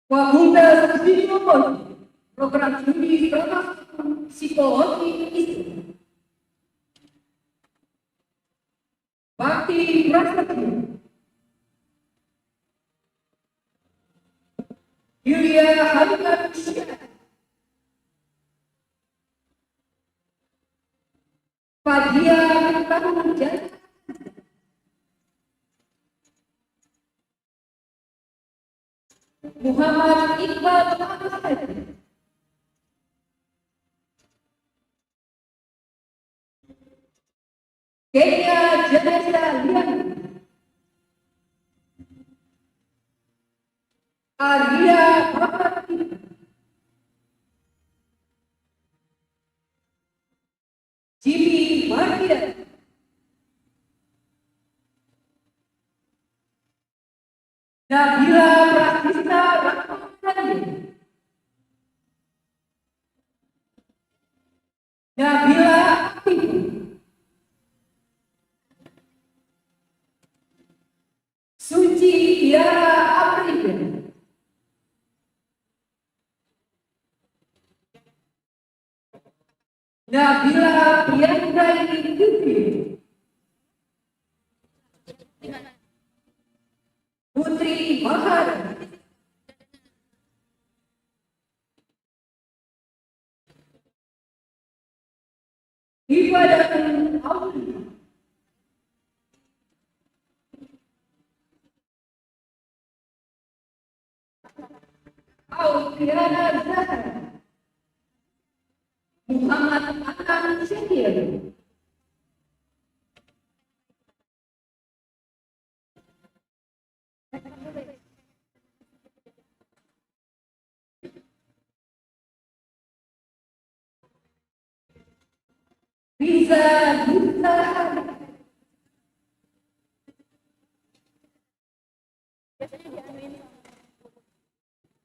Fakultas Psikologi Program Studi Psikologi Islam Bakti Prasetyo Yulia Halimah Syah Fadia Bertanggung Jawab Muhammad Iqbal Ahmad Kenya Janesa Lian Arya Bhakti Jimmy Mardia Nabila Pratisna Rahmani Nabila Aktif Suci Tiara Afrika Nabila Priyandraini Putri Putri Mahar Ibadatul Aulia Auliana Zahra Muhammad Anam Syakir Riza Duta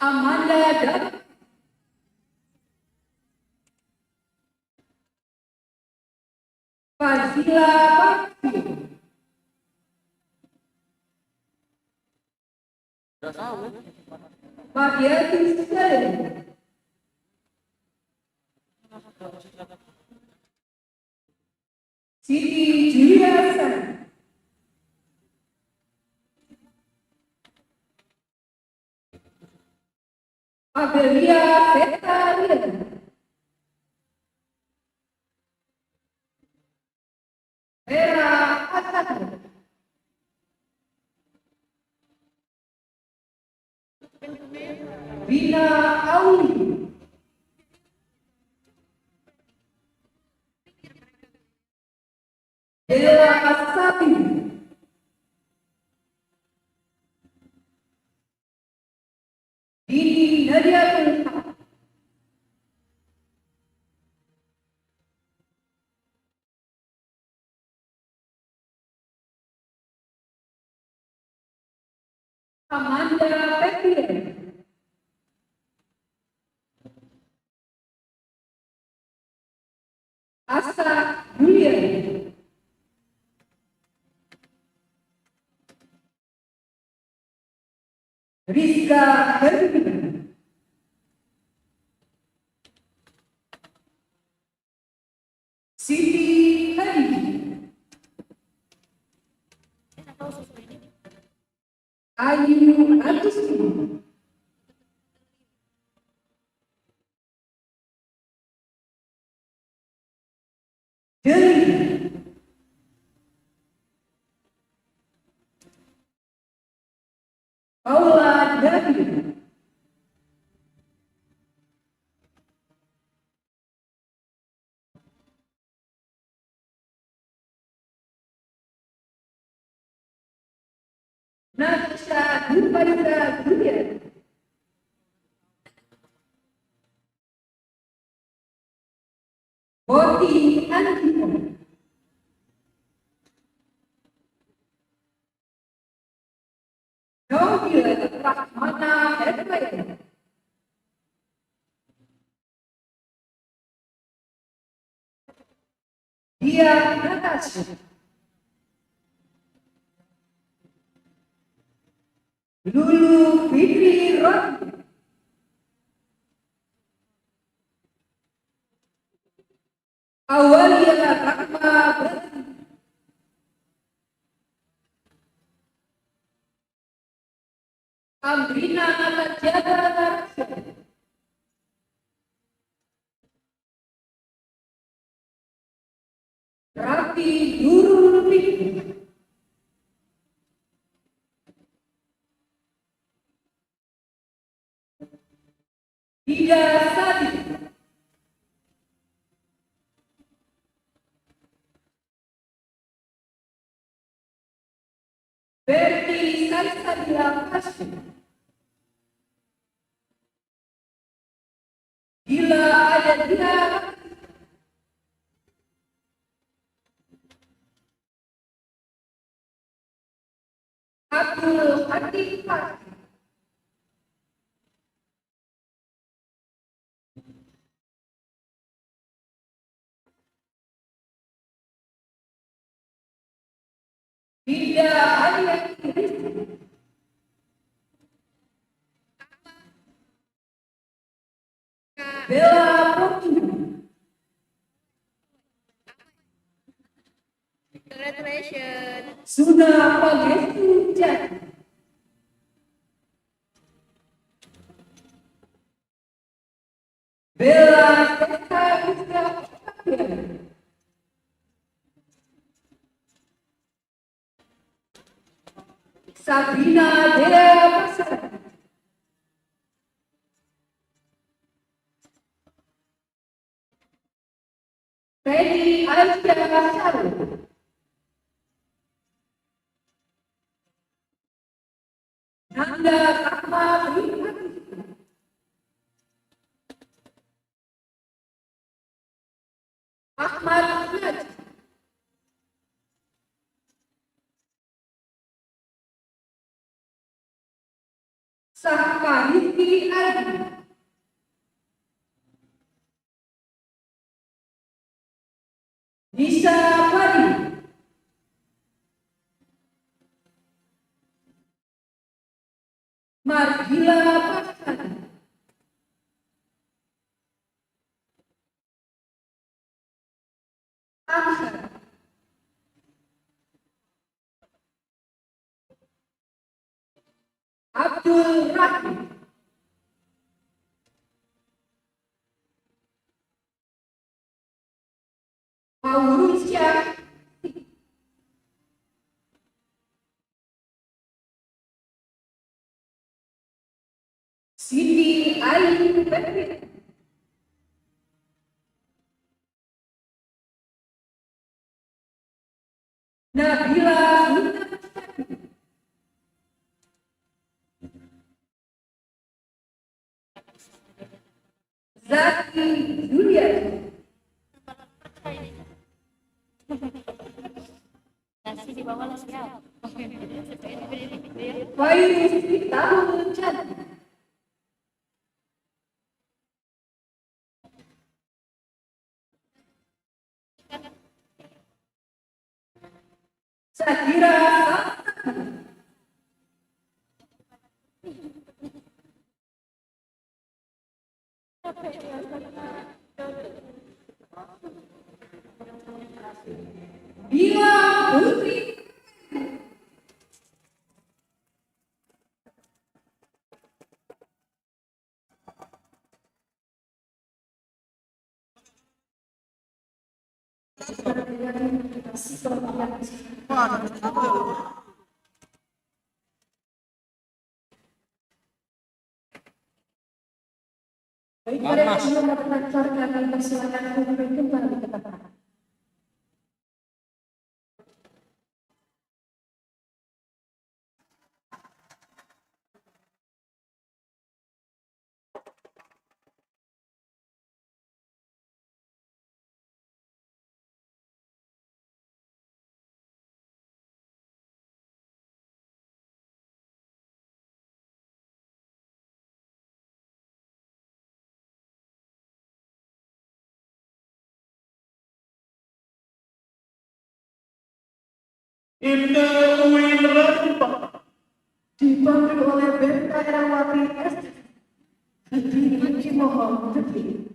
Amanda Dan Fazila Bakti Mariati Salim Siti Juliasan Adelia Setarian Vera Asad Vina Auli Dela Asabi Dini Nadia Tulha Amanda Petir Asa Julian Rizka Hermina Siti Hari Ayu Agusti Dewi Paula David Natasha Dupariza Julian Boti Antiko Nobila Rahmana Herbayan Dia Natasha. Lulu Fitri Rod. Awalia Rahma Berti. Amrina Najada Narasya. Rati Nurul Fikri. Ida Sadi. Berti Salsabila Hashim. Gila ada dia. Abdul Hakim Fatih. Dinda Hayati Rizki. Bella Putri. Congratulations. Sudah Pangestu Jati. Bella Teta Rizka. Sabrina Dea Pasar. Teddy Aisyah Syarul. Nanda Rahma Prihati. Ahmad Najib. Sahkariti Adi. Nisa Padi. Margila Pasani. Amsar. Abdul Rahim. Maurusya. Siti Ayu Petri. Nabila Munafsati. Zaki Julian. Nasi di bawah lah siap. Faiz Tahun Jadi. Sakira Bila Putri. Baik, pada yang belum mendaftarkan, kami persilakan untuk kembali ke tempat. Ibnu Uin Radifah dipandu oleh Benta Erawati SD dimohon berdiri.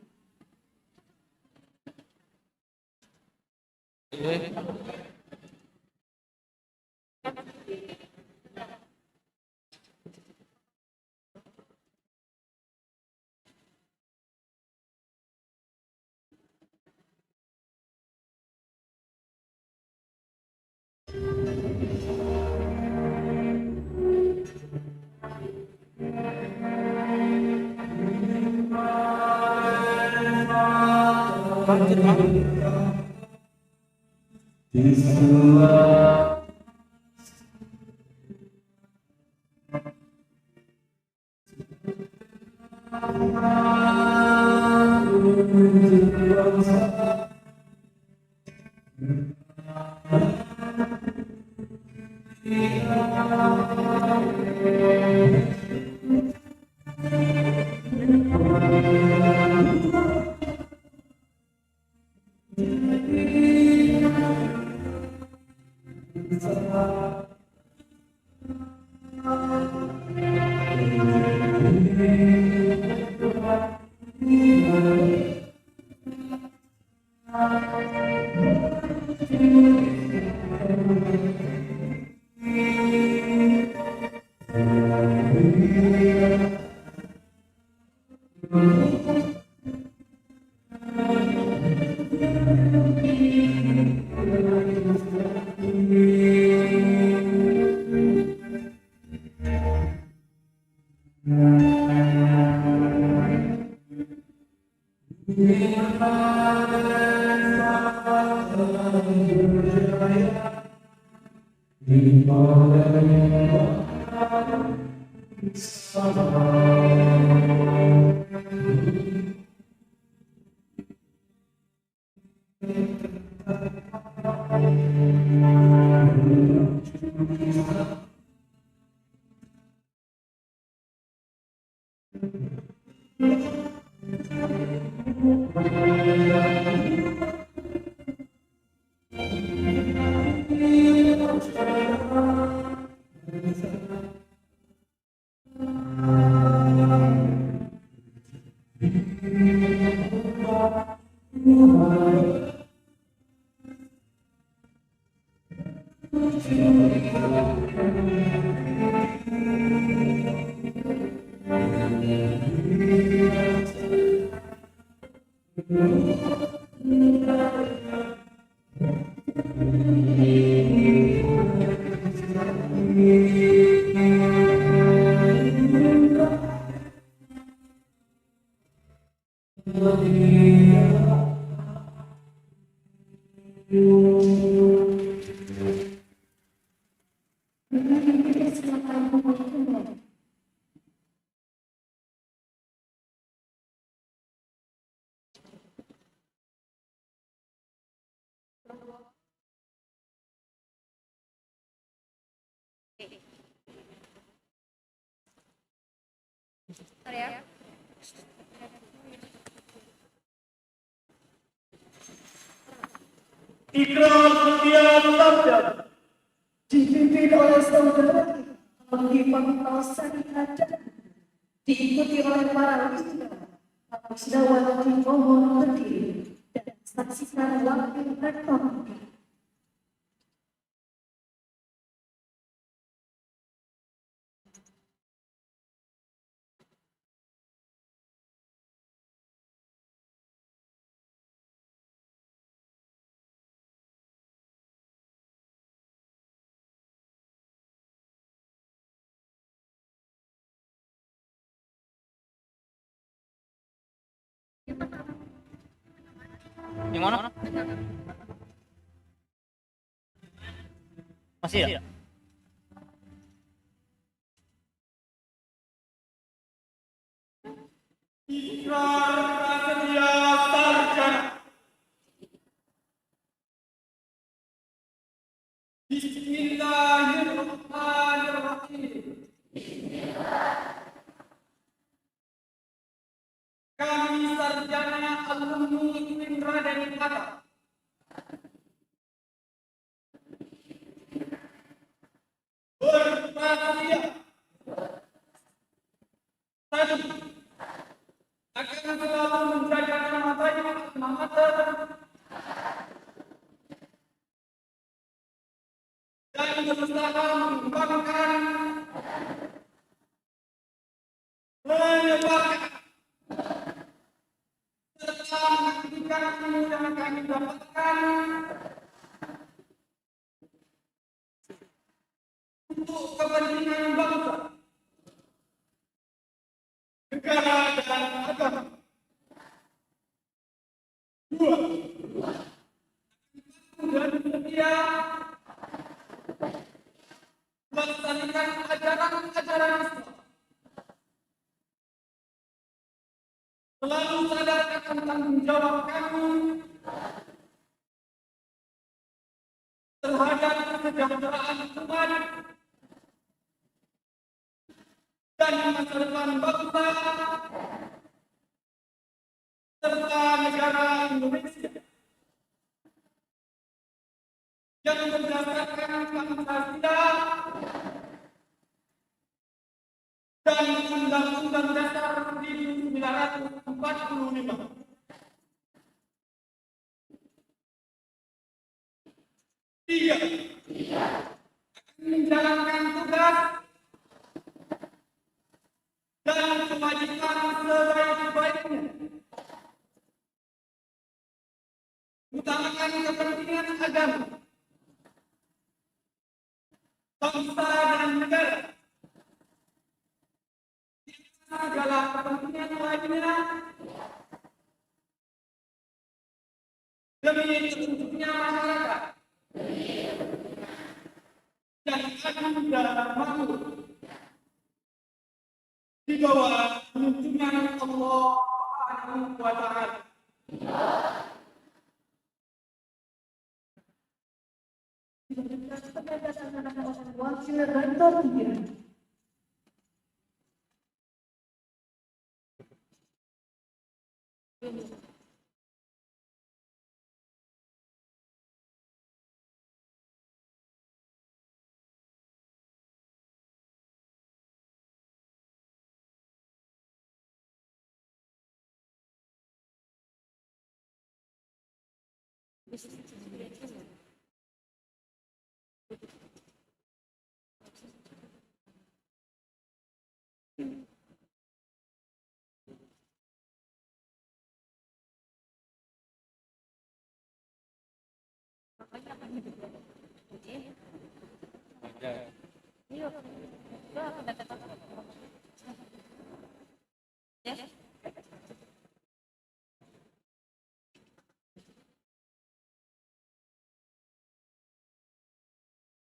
Bentar ya. Ikrar setia sabda Dipimpin oleh saudara Bagi Pangkasan Adat, diikuti oleh para wisudawan dimohon berdiri dan saksikan wakil rektor. Yang mana? Masih ya? Ikrar setia sarjana Bismillahirrahmanirrahim. Kami sarjana alumni UIN Raden Kata Satu, akan selalu menjaga mata dan berusaha mengembangkan, menyebarkan, serta mengaktifkan ilmu yang kami dapatkan untuk kepentingan bangsa, negara dan agama. Dua, dan setia melaksanakan ajaran-ajaran Islam, selalu sadar akan tanggung jawab kami terhadap kesejahteraan umat dan masa depan bangsa serta negara Indonesia yang berdasarkan Pancasila dan Undang-Undang Dasar 1945. Tiga, menjalankan tugas dan kewajiban sebaik-baiknya, utamakan kepentingan agama, bangsa dan negara, segala kepentingan lainnya demi terwujudnya masyarakat yang adil dan makmur di bawah tuntunan Allah Subhanahu wa Ta'ala. Wakil Rektor 3.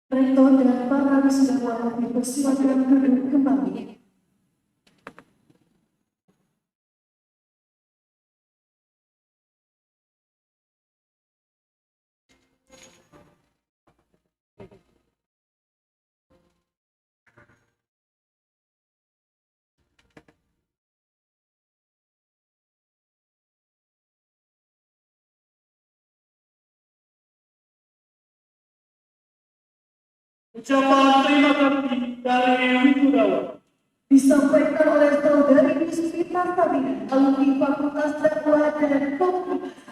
Rektor dan para wisudawan dipersilakan duduk kembali. Ucapan terima kasih dari wisudawan Disampaikan oleh Saudari Puspita Sabina, alumni Fakultas Dakwah dan Komunikasi.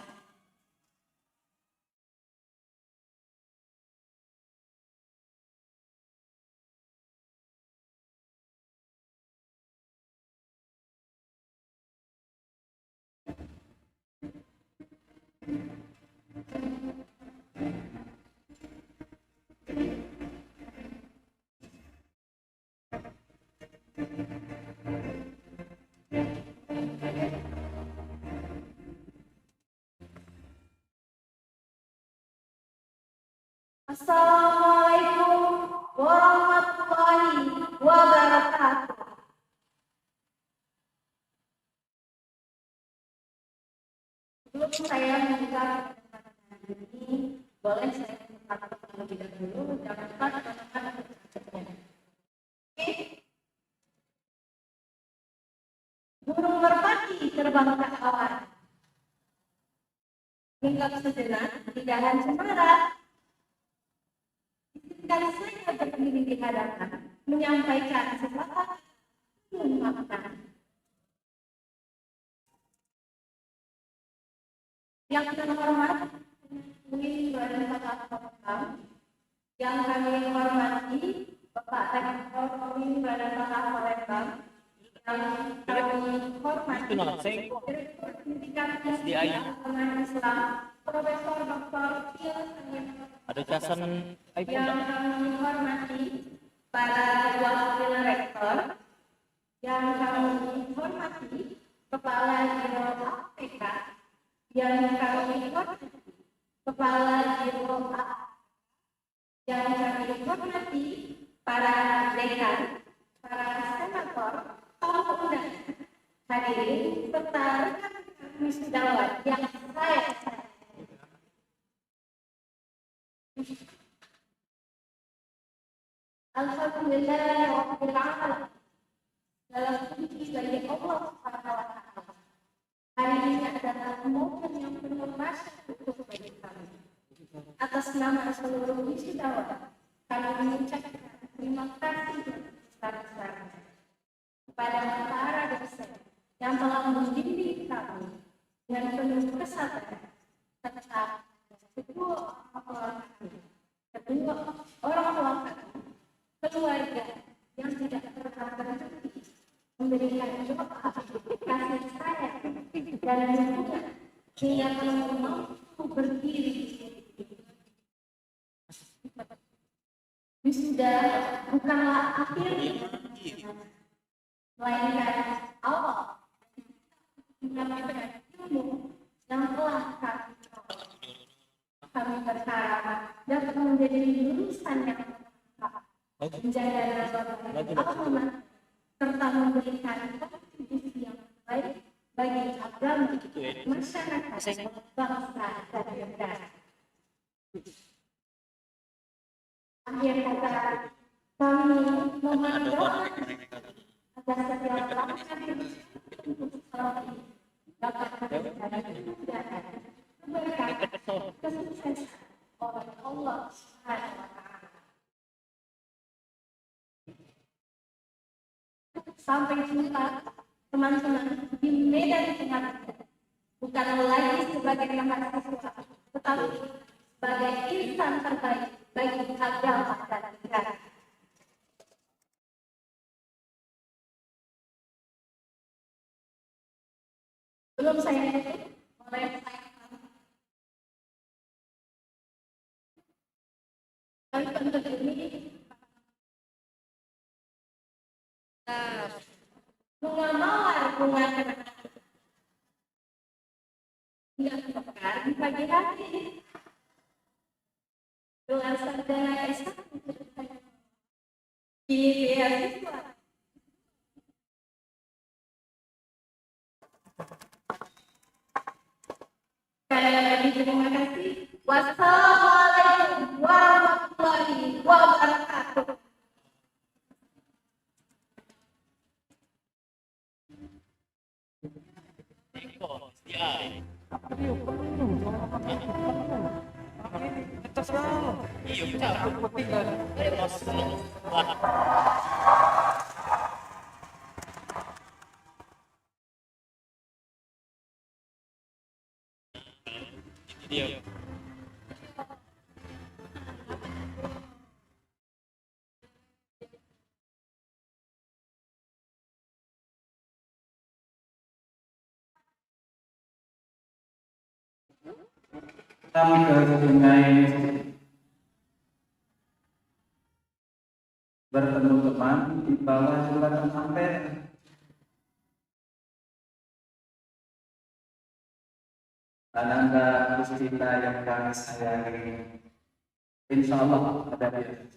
Assalamualaikum warahmatullahi wabarakatuh. Sebelum saya membuka kesempatan ini, boleh saya mengatakan terlebih dahulu jangan katakan burung merpati terbang ke awan. Hinggap sejenak di dahan cemara. Izinkan saya berdiri di hadapan menyampaikan sepatah makan yang terhormat Pimpinan Bapak yang kami hormati Bapak Rektor Pimpinan Bapak Palembang, yang kami hormati Direktur Pendidikan Agama Islam Profesor Dr. Ada casan iPhone yang enggak? kami hormati para wakil rektor, yang kami hormati Kepala Biro APK, yang kami hormati Kepala Biro A, yang kami hormati para dekan, para senator, tokoh undangan, hadirin serta rekan-rekan wisudawan yang saya Alhamdulillahirabbil alamin. Dalam puji bagi Allah Subhanahu wa taala. Hari ini adalah momen yang penuh rasa syukur bagi kami. Atas nama seluruh wisudawan, kami mengucapkan terima kasih besar-besarnya kepada para dosen yang telah membimbing kami dengan penuh kesabaran serta kedua orang tua kami, keluarga yang tidak pernah berhenti memberikan doa, kasih sayang dan dukungan hingga kami mampu berdiri di sini. Wisuda bukanlah akhir, melainkan awal mendapatkan ilmu yang telah kami peroleh. Kami berharap dapat menjadi lulusan yang menjaga nama agama serta memberikan kontribusi yang baik bagi agama, masyarakat, bangsa dan negara. Akhir kata, kami mohon doa agar setiap langkah ini dapat menjadi kemudahan, keberkahan, kesuksesan oleh Allah Subhanahu wa taala. Sampai jumpa teman-teman di medan pengabdian, bukan lagi sebagai mahasiswa, tetapi sebagai insan terbaik bagi agama dan negara. Belum saya tutup, boleh saya kami untuk ini bunga mawar, bunga kenangan yang mekar di pagi hari dengan sarjana S1 di beasiswa. Terima kasih. Wassalamualaikum warahmatullahi wabarakatuh. Dia. Kami ke sungai bertemu teman di bawah jembatan Ampel. Ananda Gustina yang kami sayangi, insya Allah ada dia.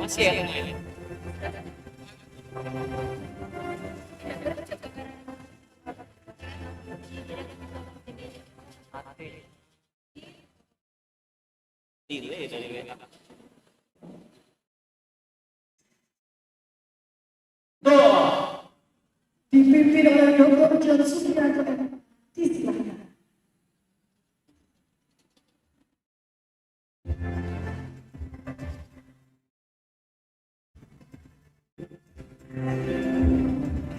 Masih ya? Delay dari WA.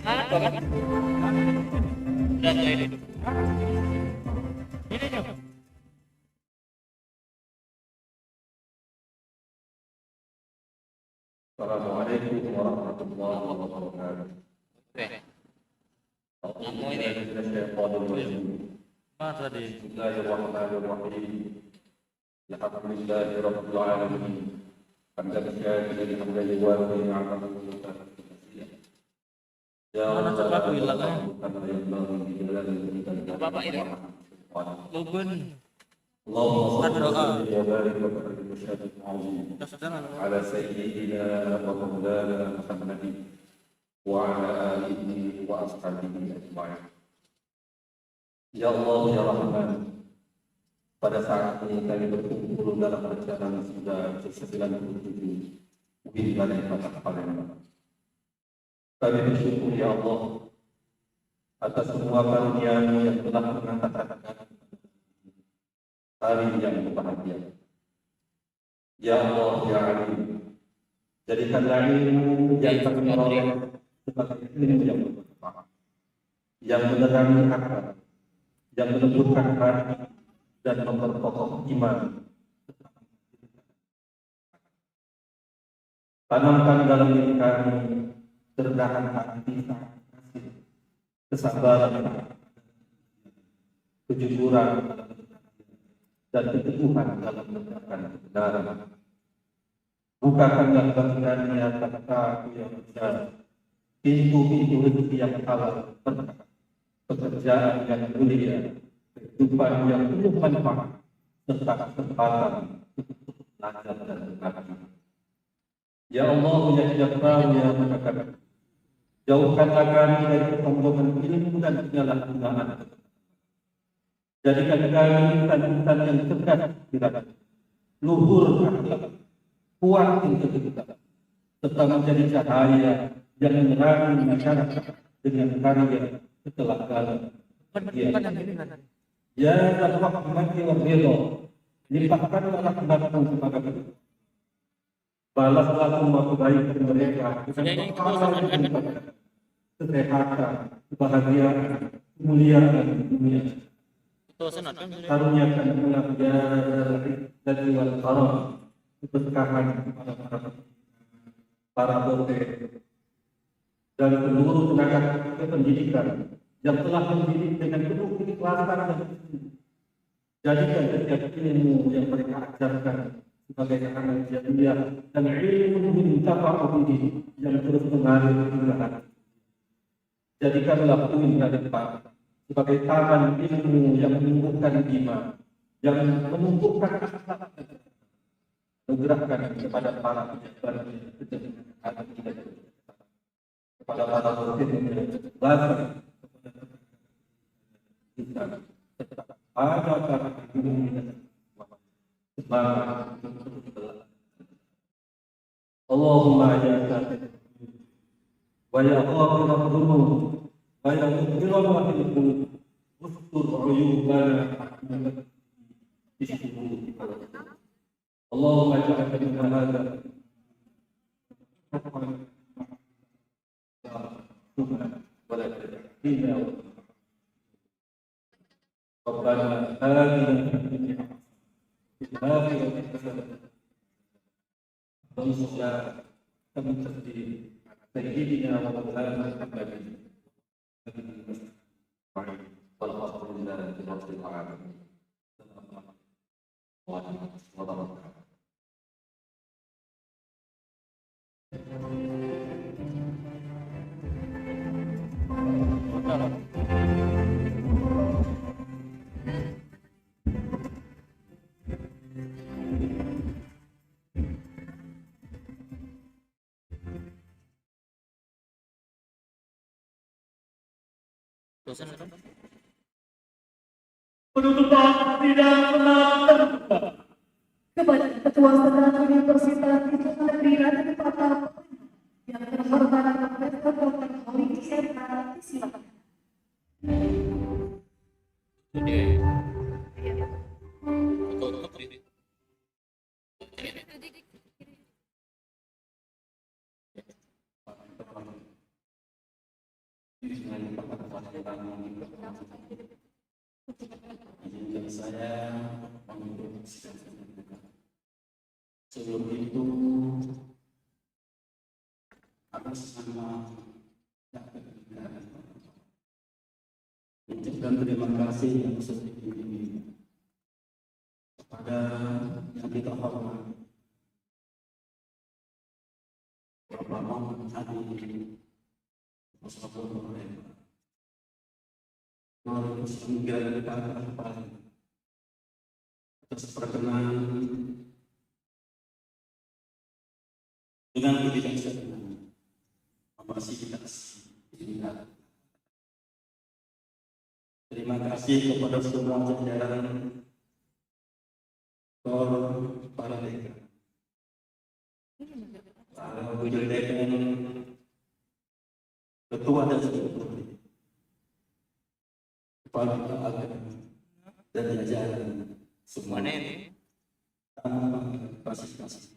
Apa kan? Dan ini. Ini nih. Assalamualaikum warahmatullahi wabarakatuh. Mas tadi. Bismillahirrahmanirrahim. Alhamdulillahi rabbil alamin. Hamdan syakirin hamdan liwafi ni'amahu wa ta'ala. Ya Mana coba aku hilang, eh? Bapak ini. Lubun. Allahumma Berdoa. salli wa barik wa barik wa sallim ala sayyidina wa maulana Muhammadin wa ala alihi wa ashabihi ajma'in. Ya Allah ya Rahman, pada saat ini kami berkumpul dalam perjalanan sudah ke-97 wilayah Kota Palembang. Kami bersyukur ya Allah atas semua karunia-Mu yang telah mengantarkan hari yang bahagia. Ya Allah ya Alim, jadikanlah ilmu yang kami peroleh sebagai ilmu yang bermanfaat, yang menerangi akal, yang melembutkan hati dan memperkokoh iman. Tanamkan dalam diri kami kerendahan hati, kesabaran, kejujuran, dan keteguhan dalam menegakkan kebenaran. Bukakanlah bagi kami kata yang benar, pintu-pintu rezeki yang halal, pekerjaan yang mulia, kehidupan yang penuh manfaat, serta kesempatan untuk belajar dan berbagi. Ya Allah, ya Jabbar, ya Mutakabbir, jauhkanlah kami dari kesombongan ilmu dan penyalahgunaan. Jadikan kami insan-insan yang cerdas pikiran, luhur akhlak, kuat integritas, serta menjadi cahaya yang menerangi masyarakat dengan karya keteladanan. Ya Allah, rahmati wa ridha, limpahkanlah rahmat-Mu kepada kami. Balaslah semua kebaikan mereka dengan kesehatan, kebahagiaan, kemuliaan dunia. Karuniakan pula dari wal karam, keberkahan kepada para dosen dan seluruh tenaga pendidikan yang telah mendidik dengan penuh keikhlasan dan kesungguhan. Jadikan setiap ilmu yang mereka ajarkan sebagai anak jariah dan ilmu muntafa'u bihi yang terus mengalir hingga hati. Jadikanlah poin dari depan sebagai taman ilmu yang menumbuhkan iman, yang menumbuhkan akhlak, menggerakkan kepada para pejabat kepada para dosen yang belajar kita ada para ilmu semangat untuk belajar. Allahumma ya Syafiq wa ya ghafirah dzunub wa ya mughfirah dzunub ustur uyubana bismillahirrahmanirrahim. Allahumma ja'alna min hadha ولا تجعلنا ربنا آتنا في الآخرة حسنة وانصرنا كما تقدير سيدنا ومولانا محمد والحمد لله رب العالمين. Penutupan tidak pernah terbuka. Kepada Ketua Senat Universitas Islam Negeri Raden Fatah yang terhormat Profesor Dr. Holidi M. Silakan. pertama izinkan saya mengintroduksikan sebelum itu atas nama rakyat negara mengucapkan terima kasih yang setinggi-tingginya kepada yang kita hormati Bapak Muhammad Hadi Mustafa Nurul Mengira kita atas perkenan dengan kebijaksanaan memfasilitasi ini. Terima kasih kepada semua jajaran para dekan, para wakil dekan, ketua dan sekretaris, kepala agama dan jajaran semuanya tanpa fasilitasi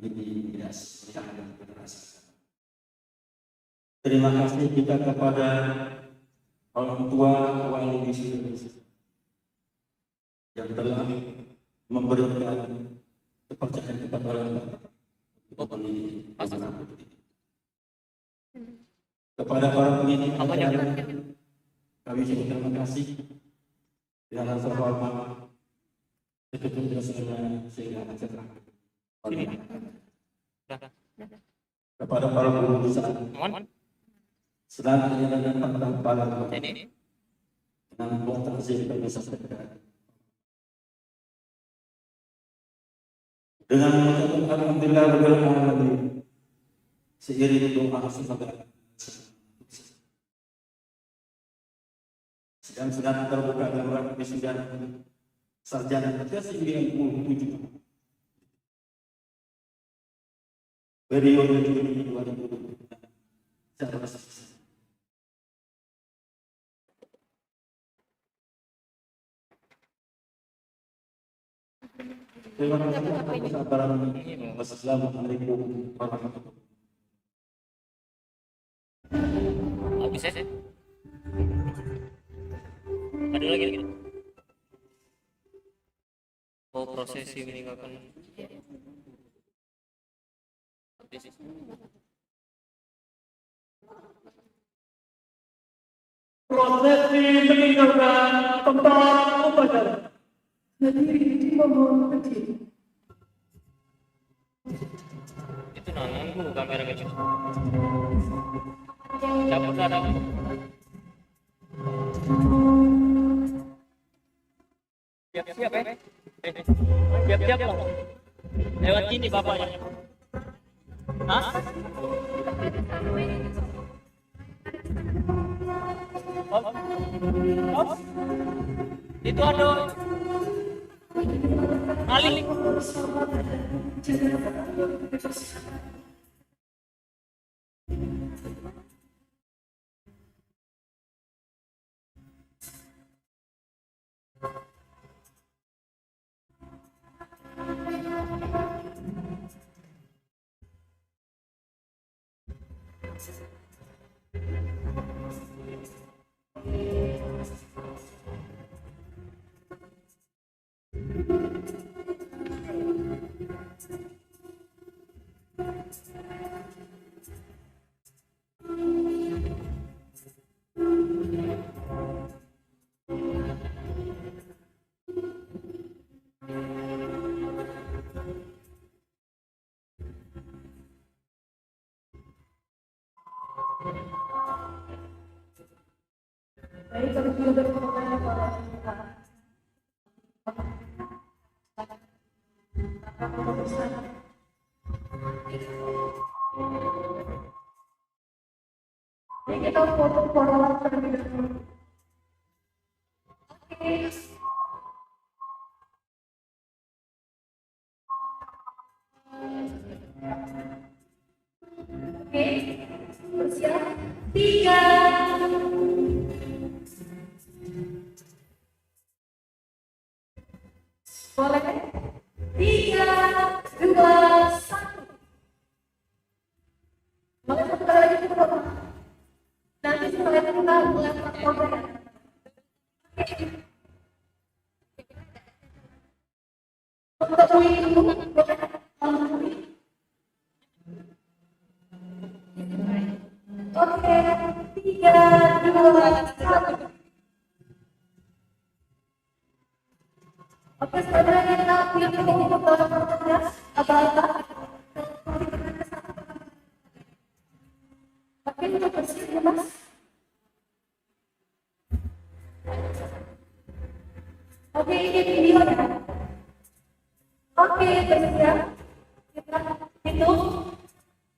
ini tidak sesuai berdasarkan. Terima kasih kita kepada orang tua wali Indonesia yang telah memberikan kepercayaan kepada orang tua ini. Kepada para pendidik kami terima kasih dengan rasa hormat kepada sehingga acara kepada para guru besar selanjutnya dan para dengan buat takzim kami sampaikan dengan mengucapkan alhamdulillah rabbil alamin seiring doa semoga sedang terbuka dalam rangka wisuda sarjana ke-97 periode Juni 2020 secara resmi. Terima kasih atas kesabaran. Wassalamualaikum warahmatullahi wabarakatuh. Habis ya? Ada lagi? Oh, prosesi meninggalkan. Prosesi meninggalkan tempat upacara. Hadirin dimohon berdiri. Itu nanggu kamera kecil. Cabut ada. Siap-siap ya. Siap-siap lah. Lewat sini bapaknya. Hah? Oh. Itu ada maling. Baik, kami sudah berkenan kepada Bapak bersama. Ini kita foto terlebih dahulu. Oke. Oke, bersiap. 3. Boleh? 3, 2, 1. Boleh satu kali lagi kita foto. Nanti setelah Untuk itu, oke, 3, 2, 1. Oke, saudara kita pilih untuk bertugas apa-apa. Oke, untuk bersiap, Mas. Oke, ini video ya. Oke, bersiap. Kita hitung.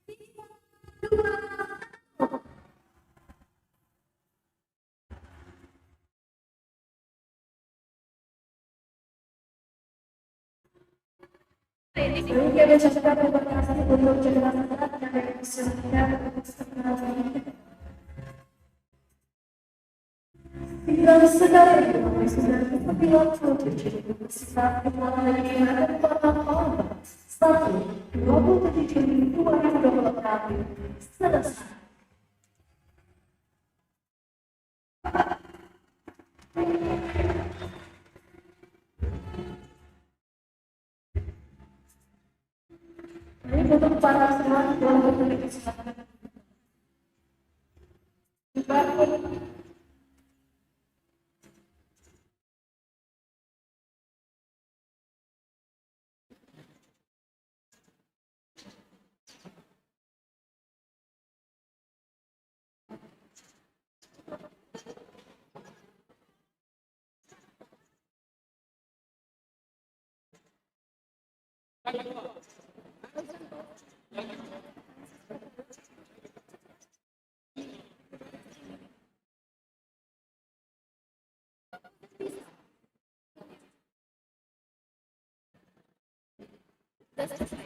3, 2, 1. Oke, ada catatan terima kasih untuk jurnal dan episode-nya untuk setelah ini. Tinggal saudara sudah kita pilot sekitar bagaimana para satu 27 Juli 2020 selesai. Ini untuk para semua yang memiliki kesempatan. Sudah selesai.